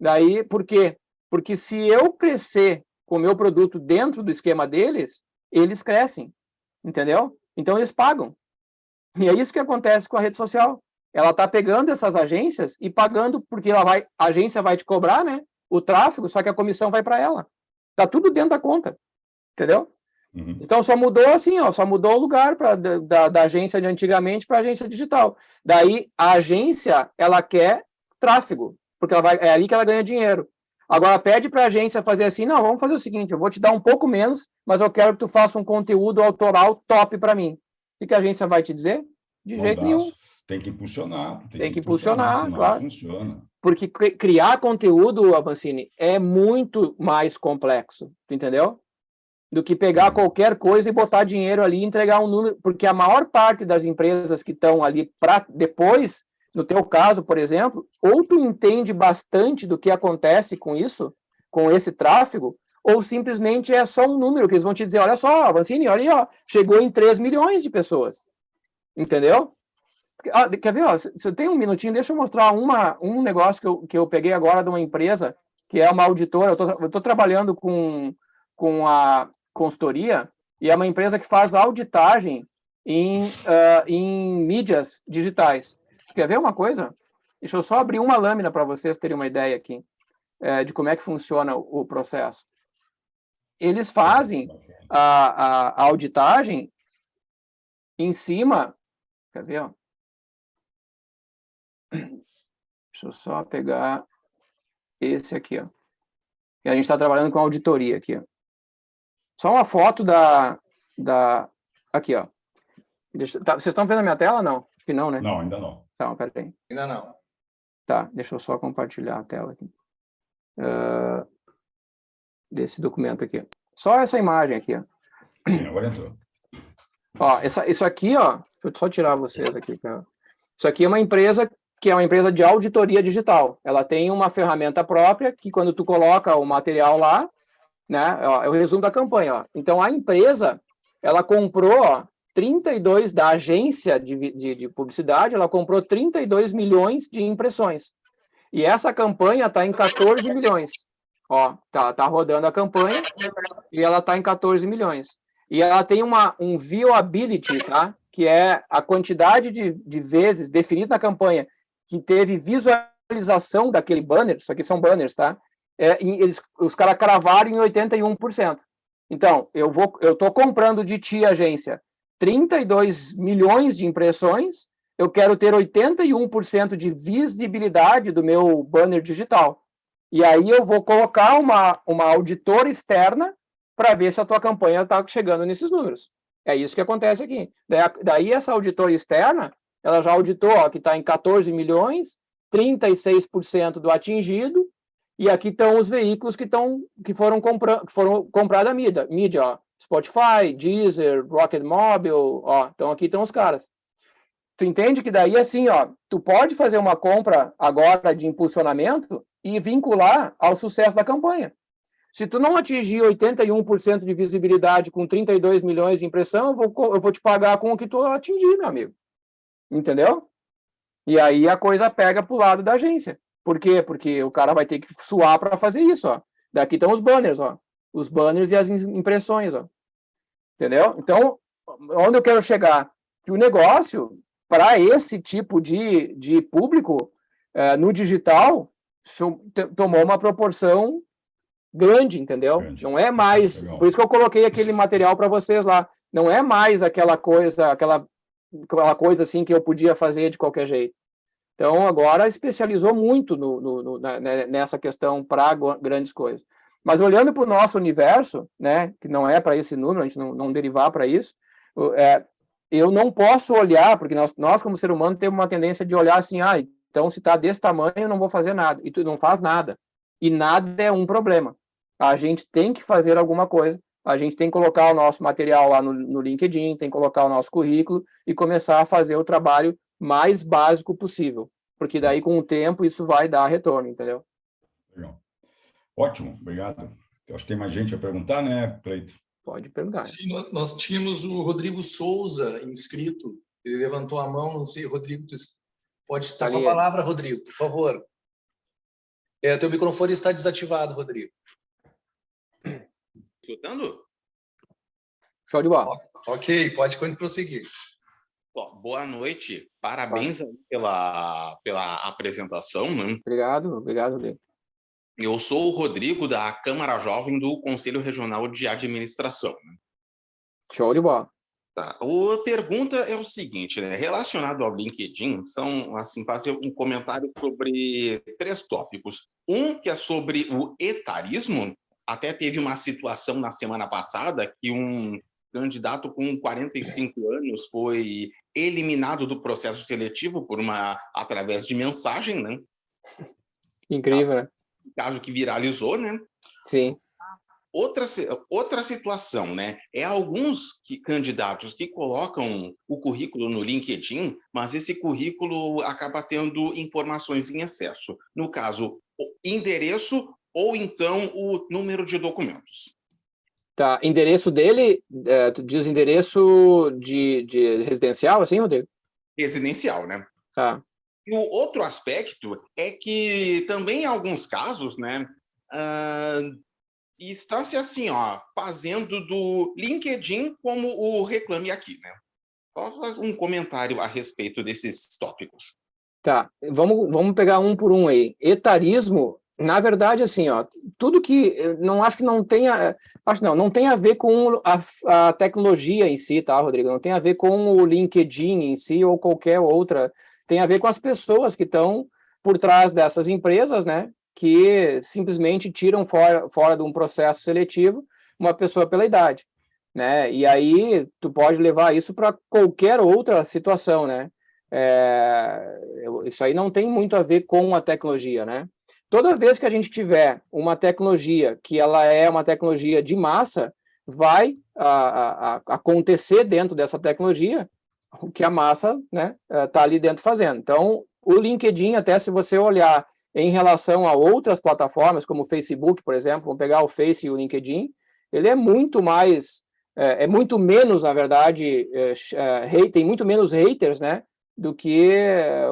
Daí, por quê? Porque se eu crescer com o meu produto dentro do esquema deles, eles crescem, entendeu? Então eles pagam. E é isso que acontece com a rede social. Ela está pegando essas agências e pagando, porque a agência vai te cobrar, né? O tráfego, só que a comissão vai para ela. Tá tudo dentro da conta, entendeu? Uhum. Então só mudou assim, ó, só mudou o lugar da agência de antigamente para a agência digital. Daí a agência, ela quer tráfego, porque é ali que ela ganha dinheiro. Agora pede para a agência fazer assim, não, vamos fazer o seguinte, eu vou te dar um pouco menos, mas eu quero que tu faça um conteúdo autoral top para mim. O que a agência vai te dizer? De jeito nenhum. Tem que impulsionar. Tem que impulsionar, claro. Funciona. Porque criar conteúdo, Avancini, é muito mais complexo, entendeu? Do que pegar qualquer coisa e botar dinheiro ali e entregar um número, porque a maior parte das empresas que estão ali para depois, no teu caso, por exemplo, ou tu entende bastante do que acontece com isso, com esse tráfego, ou simplesmente é só um número que eles vão te dizer, olha só, Vancini, olha aí, ó, chegou em 3 milhões de pessoas, entendeu? Quer ver, ó, se eu tenho um minutinho, deixa eu mostrar um negócio que eu peguei agora de uma empresa, que é uma auditora, eu estou trabalhando com a consultoria, e é uma empresa que faz auditagem em mídias digitais. Quer ver uma coisa? Deixa eu só abrir uma lâmina para vocês terem uma ideia aqui de como é que funciona o processo. Eles fazem a auditagem em cima... Quer ver? Ó? Deixa eu só pegar esse aqui, ó. E a gente está trabalhando com auditoria aqui, ó. Só uma foto aqui, ó. Vocês estão vendo a minha tela, não? Acho que não, né? Não, ainda não. Tá, peraí. Ainda não. Tá, deixa eu só compartilhar a tela aqui. Desse documento aqui. Só essa imagem aqui, ó. Sim, agora entrou. Ó, isso aqui, ó. Deixa eu só tirar vocês aqui, cara. Isso aqui é uma empresa que é uma empresa de auditoria digital. Ela tem uma ferramenta própria que, quando tu coloca o material lá, né, ó, é o resumo da campanha. Ó. Então, a empresa, ela comprou 32, da agência de publicidade, ela comprou 32 milhões de impressões. E essa campanha está em 14 milhões. Ó, tá rodando a campanha e ela está em 14 milhões. E ela tem um viewability, tá? Que é a quantidade de vezes definida na campanha que teve visualização daquele banner, isso aqui são banners, tá? Os caras cravaram em 81%. Então, eu estou comprando de ti, agência, 32 milhões de impressões, eu quero ter 81% de visibilidade do meu banner digital. E aí eu vou colocar uma auditora externa para ver se a tua campanha está chegando nesses números. É isso que acontece aqui. Daí essa auditora externa, ela já auditou que está em 14 milhões, 36% do atingido, e aqui estão os veículos que foram comprados a mídia, ó, Spotify, Deezer, Rocket Mobile, ó, então aqui estão os caras. Tu entende que daí, assim, ó, tu pode fazer uma compra agora de impulsionamento e vincular ao sucesso da campanha. Se tu não atingir 81% de visibilidade com 32 milhões de impressão, eu vou te pagar com o que tu atingir, meu amigo. Entendeu? E aí a coisa pega pro lado da agência. Por quê? Porque o cara vai ter que suar para fazer isso, ó. Daqui estão os banners, ó. Os banners e as impressões, ó. Entendeu? Então, onde eu quero chegar? que o negócio, para esse tipo de público, no digital, tomou uma proporção grande, entendeu? Grande. Não é mais... Legal. Por isso que eu coloquei aquele material para vocês lá. Não é mais aquela coisa assim que eu podia fazer de qualquer jeito. Então, agora especializou muito nessa questão para grandes coisas. Mas olhando para o nosso universo, né, que não é para esse número, a gente não derivar para isso, eu não posso olhar, porque nós como ser humano, temos uma tendência de olhar assim, então se está desse tamanho, eu não vou fazer nada. E tu não faz nada. E nada é um problema. A gente tem que fazer alguma coisa, a gente tem que colocar o nosso material lá no LinkedIn, tem que colocar o nosso currículo e começar a fazer o trabalho mais básico possível, porque daí com o tempo isso vai dar retorno, entendeu? Legal. Ótimo, obrigado. Eu acho que tem mais gente a perguntar, né, Cleito? Pode perguntar. Sim, nós tínhamos o Rodrigo Souza inscrito, ele levantou a mão, não sei, Rodrigo, tu pode estar com a palavra, Rodrigo, por favor. Teu microfone está desativado, Rodrigo. Escutando? Show de bola. Ok, pode prosseguir. Boa noite, parabéns pela apresentação. Né? Obrigado, Rodrigo. Eu sou o Rodrigo, da Câmara Jovem do Conselho Regional de Administração. Né? Show de bola. Tá. A pergunta é o seguinte, né? Relacionado ao LinkedIn, são, assim, fazer um comentário sobre 3 tópicos. Um que é sobre o etarismo, até teve uma situação na semana passada que um candidato com 45 anos foi eliminado do processo seletivo através de mensagem, né? Incrível, né? Caso que viralizou, né? Sim. Outra situação, né? Alguns candidatos que colocam o currículo no LinkedIn, mas esse currículo acaba tendo informações em excesso. No caso, o endereço ou então o número de documentos. Tá, endereço dele, tu diz endereço de residencial, assim, Rodrigo? Residencial, né? Tá. E o outro aspecto é que também em alguns casos, né, está-se assim, fazendo do LinkedIn como o Reclame Aqui, né? Só um comentário a respeito desses tópicos. Tá, vamos pegar um por um aí. Etarismo, na verdade, assim, tudo que não tem a ver com a tecnologia em si, tá, Rodrigo? Não tem a ver com o LinkedIn em si ou qualquer outra. Tem a ver com as pessoas que estão por trás dessas empresas, né? Que simplesmente tiram fora de um processo seletivo uma pessoa pela idade, né? E aí tu pode levar isso para qualquer outra situação, né? Isso aí não tem muito a ver com a tecnologia, né? Toda vez que a gente tiver uma tecnologia que ela é uma tecnologia de massa, vai acontecer dentro dessa tecnologia o que a massa, né, tá ali dentro fazendo. Então, o LinkedIn, até se você olhar em relação a outras plataformas, como o Facebook, por exemplo, vamos pegar o Face e o LinkedIn, ele é muito mais, muito menos, na verdade, tem muito menos haters, né, do que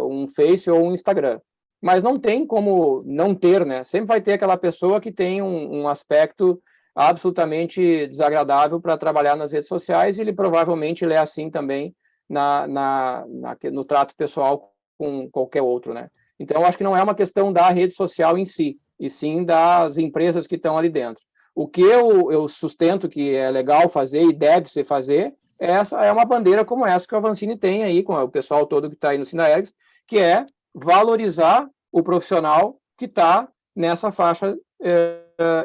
um Face ou um Instagram. Mas não tem como não ter, né? Sempre vai ter aquela pessoa que tem um aspecto absolutamente desagradável para trabalhar nas redes sociais, e ele provavelmente é assim também no trato pessoal com qualquer outro, né? Então, eu acho que não é uma questão da rede social em si, e sim das empresas que estão ali dentro. O que eu sustento que é legal fazer e deve se fazer, é uma bandeira como essa que o Avancini tem aí, com o pessoal todo que está aí no Sinaergs, que é valorizar o profissional que está nessa faixa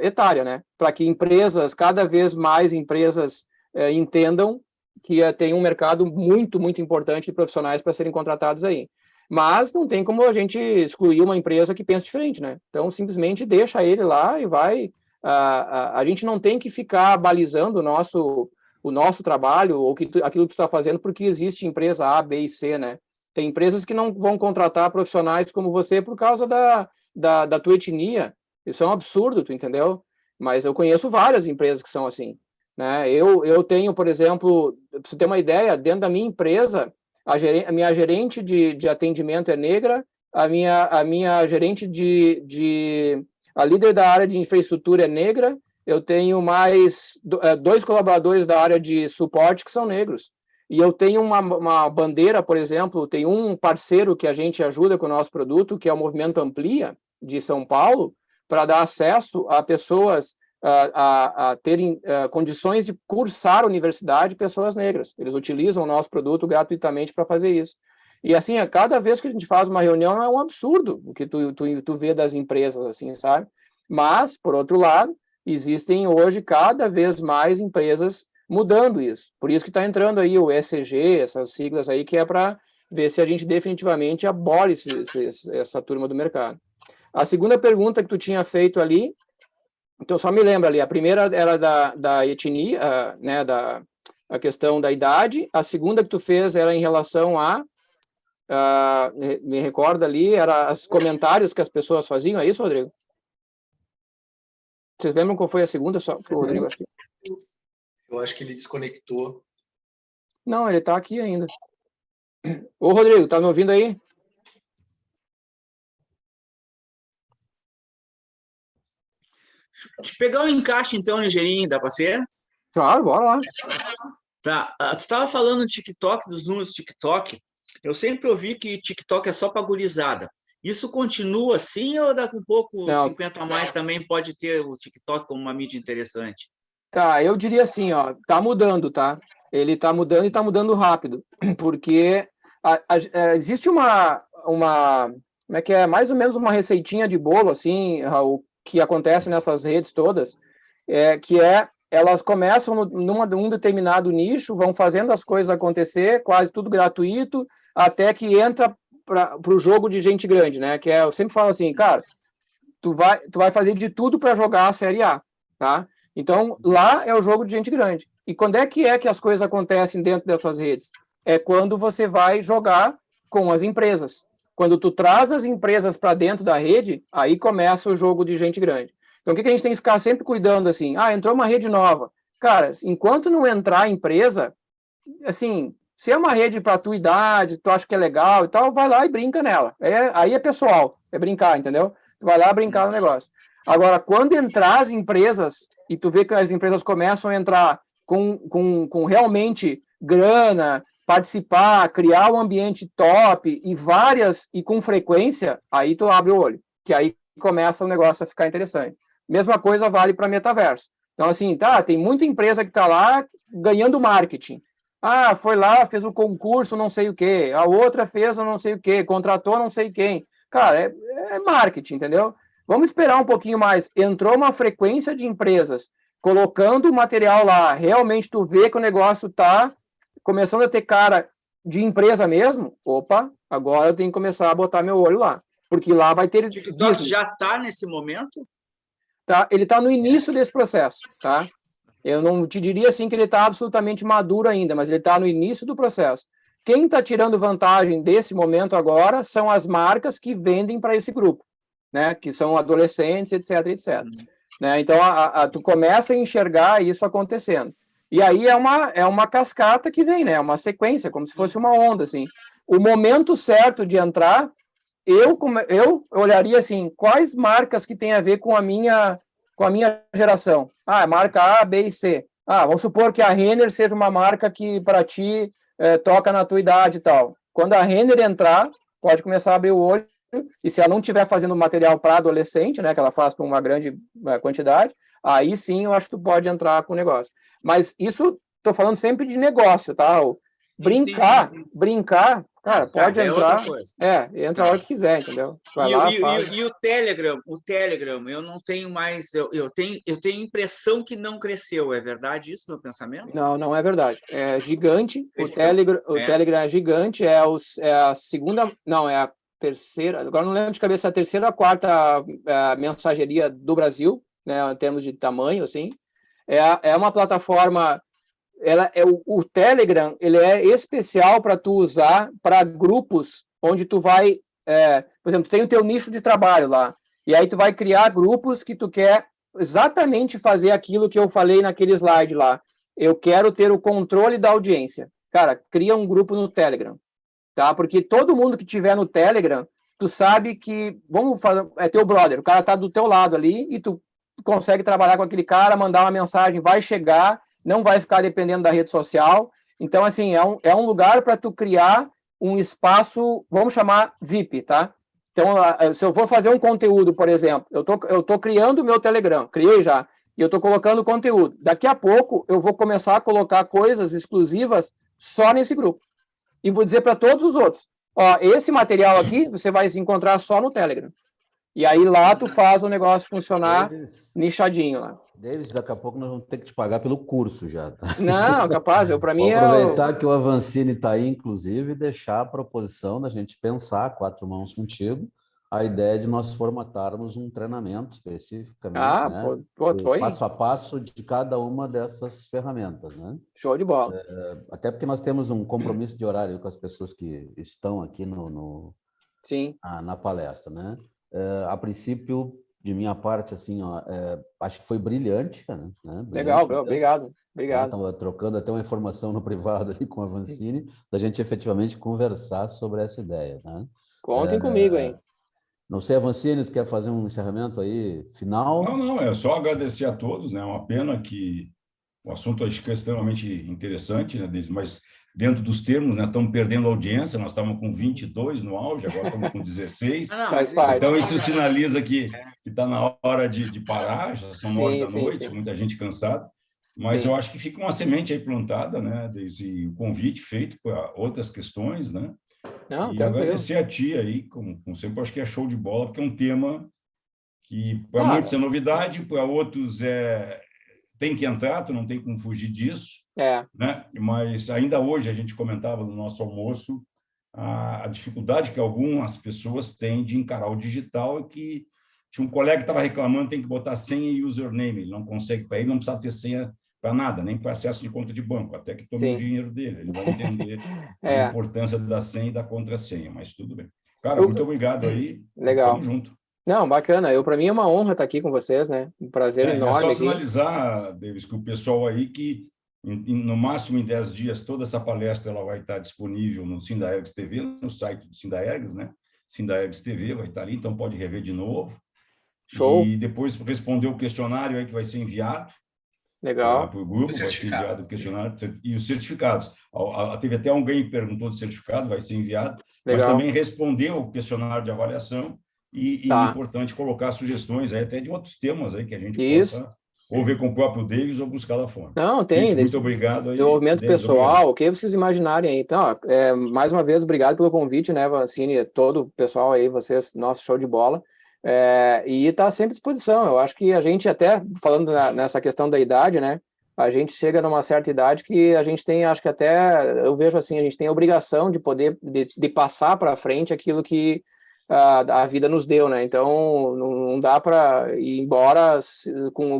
etária, né? Para que cada vez mais empresas entendam que tem um mercado muito, muito importante de profissionais para serem contratados aí. Mas não tem como a gente excluir uma empresa que pensa diferente, né? Então, simplesmente deixa ele lá e vai... A gente não tem que ficar balizando o nosso trabalho ou aquilo que tu está fazendo porque existe empresa A, B e C, né? Tem empresas que não vão contratar profissionais como você por causa da tua etnia. Isso é um absurdo, tu entendeu? Mas eu conheço várias empresas que são assim, né? Eu tenho, por exemplo, para você ter uma ideia, dentro da minha empresa, a minha gerente de atendimento é negra, a minha gerente a líder da área de infraestrutura é negra, eu tenho mais 2 colaboradores da área de suporte que são negros. e eu tenho uma bandeira, por exemplo, tem um parceiro que a gente ajuda com o nosso produto, que é o Movimento Amplia, de São Paulo, para dar acesso a pessoas a terem condições de cursar a universidade, pessoas negras. Eles utilizam o nosso produto gratuitamente para fazer isso. E, assim, a cada vez que a gente faz uma reunião, é um absurdo o que tu vê das empresas, assim, sabe? Mas, por outro lado, existem hoje cada vez mais empresas mudando isso. Por isso que está entrando aí o ESG, essas siglas aí, que é para ver se a gente definitivamente abole essa turma do mercado. A segunda pergunta que tu tinha feito ali, então só me lembra ali, a primeira era da etnia, né, a questão da idade, a segunda que tu fez era em relação a, me recorda ali, era os comentários que as pessoas faziam, é isso, Rodrigo? Vocês lembram qual foi a segunda? Só que o Rodrigo aqui. Eu acho que ele desconectou. Não, ele está aqui ainda. Ô, Rodrigo, tá me ouvindo aí? Deixa eu pegar um encaixe, então, ligeirinho, dá para ser? Claro, bora lá. Tá, tu estava falando do TikTok, dos números do TikTok. Eu sempre ouvi que TikTok é só para gurizada. Isso continua assim ou daqui a pouco, Não. 50 a mais também pode ter o TikTok como uma mídia interessante? Tá, eu diria assim, ó, tá mudando, tá? Ele tá mudando e tá mudando rápido, porque existe uma, como é que é, mais ou menos uma receitinha de bolo, assim, Raul, que acontece nessas redes todas, elas começam num determinado nicho, vão fazendo as coisas acontecer, quase tudo gratuito, até que entra para o jogo de gente grande, né? Que eu sempre falo assim, cara, tu vai fazer de tudo para jogar a Série A, tá? Então, lá é o jogo de gente grande. E quando é que as coisas acontecem dentro dessas redes? É quando você vai jogar com as empresas. Quando tu traz as empresas para dentro da rede, aí começa o jogo de gente grande. Então, o que a gente tem que ficar sempre cuidando, assim? Entrou uma rede nova. Cara, enquanto não entrar a empresa, assim, se é uma rede para tua idade, tu acha que é legal e tal, vai lá e brinca nela. Aí é pessoal, é brincar, entendeu? Tu vai lá brincar no negócio. Agora, quando entrar as empresas, e tu vê que as empresas começam a entrar com realmente grana, participar, criar um ambiente top e com frequência, aí tu abre o olho, que aí começa o negócio a ficar interessante. Mesma coisa vale para metaverso. Então, assim, tem muita empresa que está lá ganhando marketing. Foi lá, fez um concurso, não sei o quê. A outra fez não sei o quê, contratou não sei quem. Cara, é marketing, entendeu? Vamos esperar um pouquinho mais. Entrou uma frequência de empresas colocando o material lá. Realmente tu vê que o negócio está começando a ter cara de empresa mesmo. Opa, agora eu tenho que começar a botar meu olho lá. Porque lá vai ter... O TikTok já está nesse momento? Tá, ele está no início desse processo, tá? Eu não te diria assim que ele está absolutamente maduro ainda, mas ele está no início do processo. Quem está tirando vantagem desse momento agora são as marcas que vendem para esse grupo, né? Que são adolescentes, etc, etc. Né? Então, tu começa a enxergar isso acontecendo. E aí é uma cascata que vem, né? É uma sequência, como se fosse uma onda, assim. O momento certo de entrar, eu olharia assim, quais marcas que tem a ver com a minha geração? Marca A, B e C. Vamos supor que a Renner seja uma marca que para ti toca na tua idade e tal. Quando a Renner entrar, pode começar a abrir o olho, e se ela não estiver fazendo material para adolescente, né, que ela faz para uma grande quantidade, aí sim eu acho que tu pode entrar com o negócio. Mas isso, estou falando sempre de negócio, tá? Brincar, cara, pode entrar. Entra a hora que quiser, entendeu? E o Telegram, eu não tenho mais, eu tenho impressão que não cresceu, é verdade isso, meu pensamento? Não, não é verdade. É gigante, o Telegram é gigante, é a segunda, não, é a terceira, agora não lembro de cabeça, a terceira ou a quarta mensageria do Brasil, né, em termos de tamanho, assim. É uma plataforma, o Telegram, ele é especial para tu usar para grupos onde tu vai, por exemplo, tem o teu nicho de trabalho lá, e aí tu vai criar grupos que tu quer exatamente fazer aquilo que eu falei naquele slide lá. Eu quero ter o controle da audiência. Cara, cria um grupo no Telegram, tá? Porque todo mundo que tiver no Telegram, tu sabe que, vamos falar, é teu brother, o cara tá do teu lado ali e tu consegue trabalhar com aquele cara, mandar uma mensagem, vai chegar, não vai ficar dependendo da rede social, Então, assim, é um lugar para tu criar um espaço, vamos chamar VIP, tá? Então, se eu vou fazer um conteúdo, por exemplo, eu tô criando o meu Telegram, criei já, e eu tô colocando conteúdo. Daqui a pouco, eu vou começar a colocar coisas exclusivas só nesse grupo. E vou dizer para todos os outros, ó, esse material aqui, você vai se encontrar só no Telegram. E aí lá tu faz o negócio funcionar nichadinho lá. Davis, daqui a pouco nós vamos ter que te pagar pelo curso já. Tá? Não, capaz, para mim vou aproveitar que o Avancini está aí, inclusive, e deixar a proposição da gente pensar, 4 mãos contigo, a ideia de nós formatarmos um treinamento especificamente, né? Passo a passo de cada uma dessas ferramentas, né? Show de bola. Até porque nós temos um compromisso de horário com as pessoas que estão aqui Sim. na palestra, né? A princípio, de minha parte, assim, ó, acho que foi brilhante, né? Legal, obrigado. Estava trocando até uma informação no privado ali com a Avancini, da gente efetivamente conversar sobre essa ideia, né? Contem comigo, hein? Não sei, Avancini, tu quer fazer um encerramento aí final? Não, é só agradecer a todos, né? É uma pena que o assunto acho que é extremamente interessante, né, mas dentro dos termos, né, estamos perdendo audiência, nós estávamos com 22 no auge, agora estamos com 16. Então, isso sinaliza que está na hora de parar, já são 9 da noite, muita gente cansada, mas eu acho que fica uma semente aí plantada, né, e o convite feito para outras questões, né? Não, e agradecer a ti aí, como sempre, acho que é show de bola, porque é um tema que para muitos é novidade, para outros tem que entrar, tu não tem como fugir disso, né? Mas ainda hoje a gente comentava no nosso almoço a dificuldade que algumas pessoas têm de encarar o digital, e que tinha um colega que estava reclamando, tem que botar senha e username, ele não consegue, para ele não precisa ter senha para nada, nem para acesso de conta de banco, até que tome o dinheiro dele, ele vai entender a importância da senha e da contrassenha, mas tudo bem. Cara, muito obrigado aí. Legal. Tamo junto. Não, bacana. Para mim é uma honra estar aqui com vocês, né? Um prazer enorme. É só sinalizar, Davis, que o pessoal aí que, no máximo em 10 dias, toda essa palestra ela vai estar disponível no Sindaergs TV, no site do Sindaergs, né? Sindaergs TV vai estar ali, então pode rever de novo. Show. E depois responder o questionário aí que vai ser enviado. Legal. Para o grupo, vai ser enviado o questionário e os certificados. Teve até alguém que perguntou do certificado, vai ser enviado, mas também respondeu o questionário de avaliação e é importante colocar sugestões aí, até de outros temas aí que a gente possa ou ver com o próprio Davis ou buscar lá fora. Não, tem. Gente, muito obrigado. Aí, desenvolvimento Davis, pessoal, obrigado. o que vocês imaginarem aí. Então, mais uma vez, obrigado pelo convite, né, Avancini, todo o pessoal aí, vocês, nosso show de bola. E está sempre à disposição. Eu acho que a gente até, falando nessa questão da idade, né, a gente chega numa certa idade que a gente tem, acho que até, eu vejo assim, a gente tem a obrigação de poder, de passar para frente aquilo que a vida nos deu, né? Então, não dá para ir embora com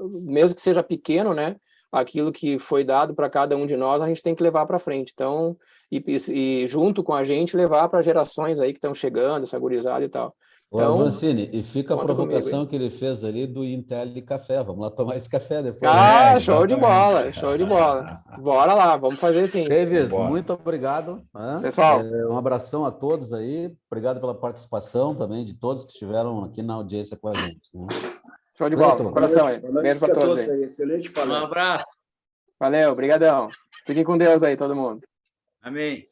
mesmo que seja pequeno, né? Aquilo que foi dado para cada um de nós, a gente tem que levar para frente. Então, e junto com a gente, levar para gerações aí que estão chegando, essa gurizada e tal. Então, Avancini, e fica a provocação que ele fez ali do Intel Café. Vamos lá tomar esse café depois. Show de bola, show de bola. Bora lá, vamos fazer sim. Davis, muito obrigado. Pessoal, um abração a todos aí. Obrigado pela participação também de todos que estiveram aqui na audiência com a gente. Né? Show de bola, coração aí. Beijo para todos aí. Excelente palestra. Um abraço. Valeu, brigadão. Fiquem com Deus aí, todo mundo. Amém.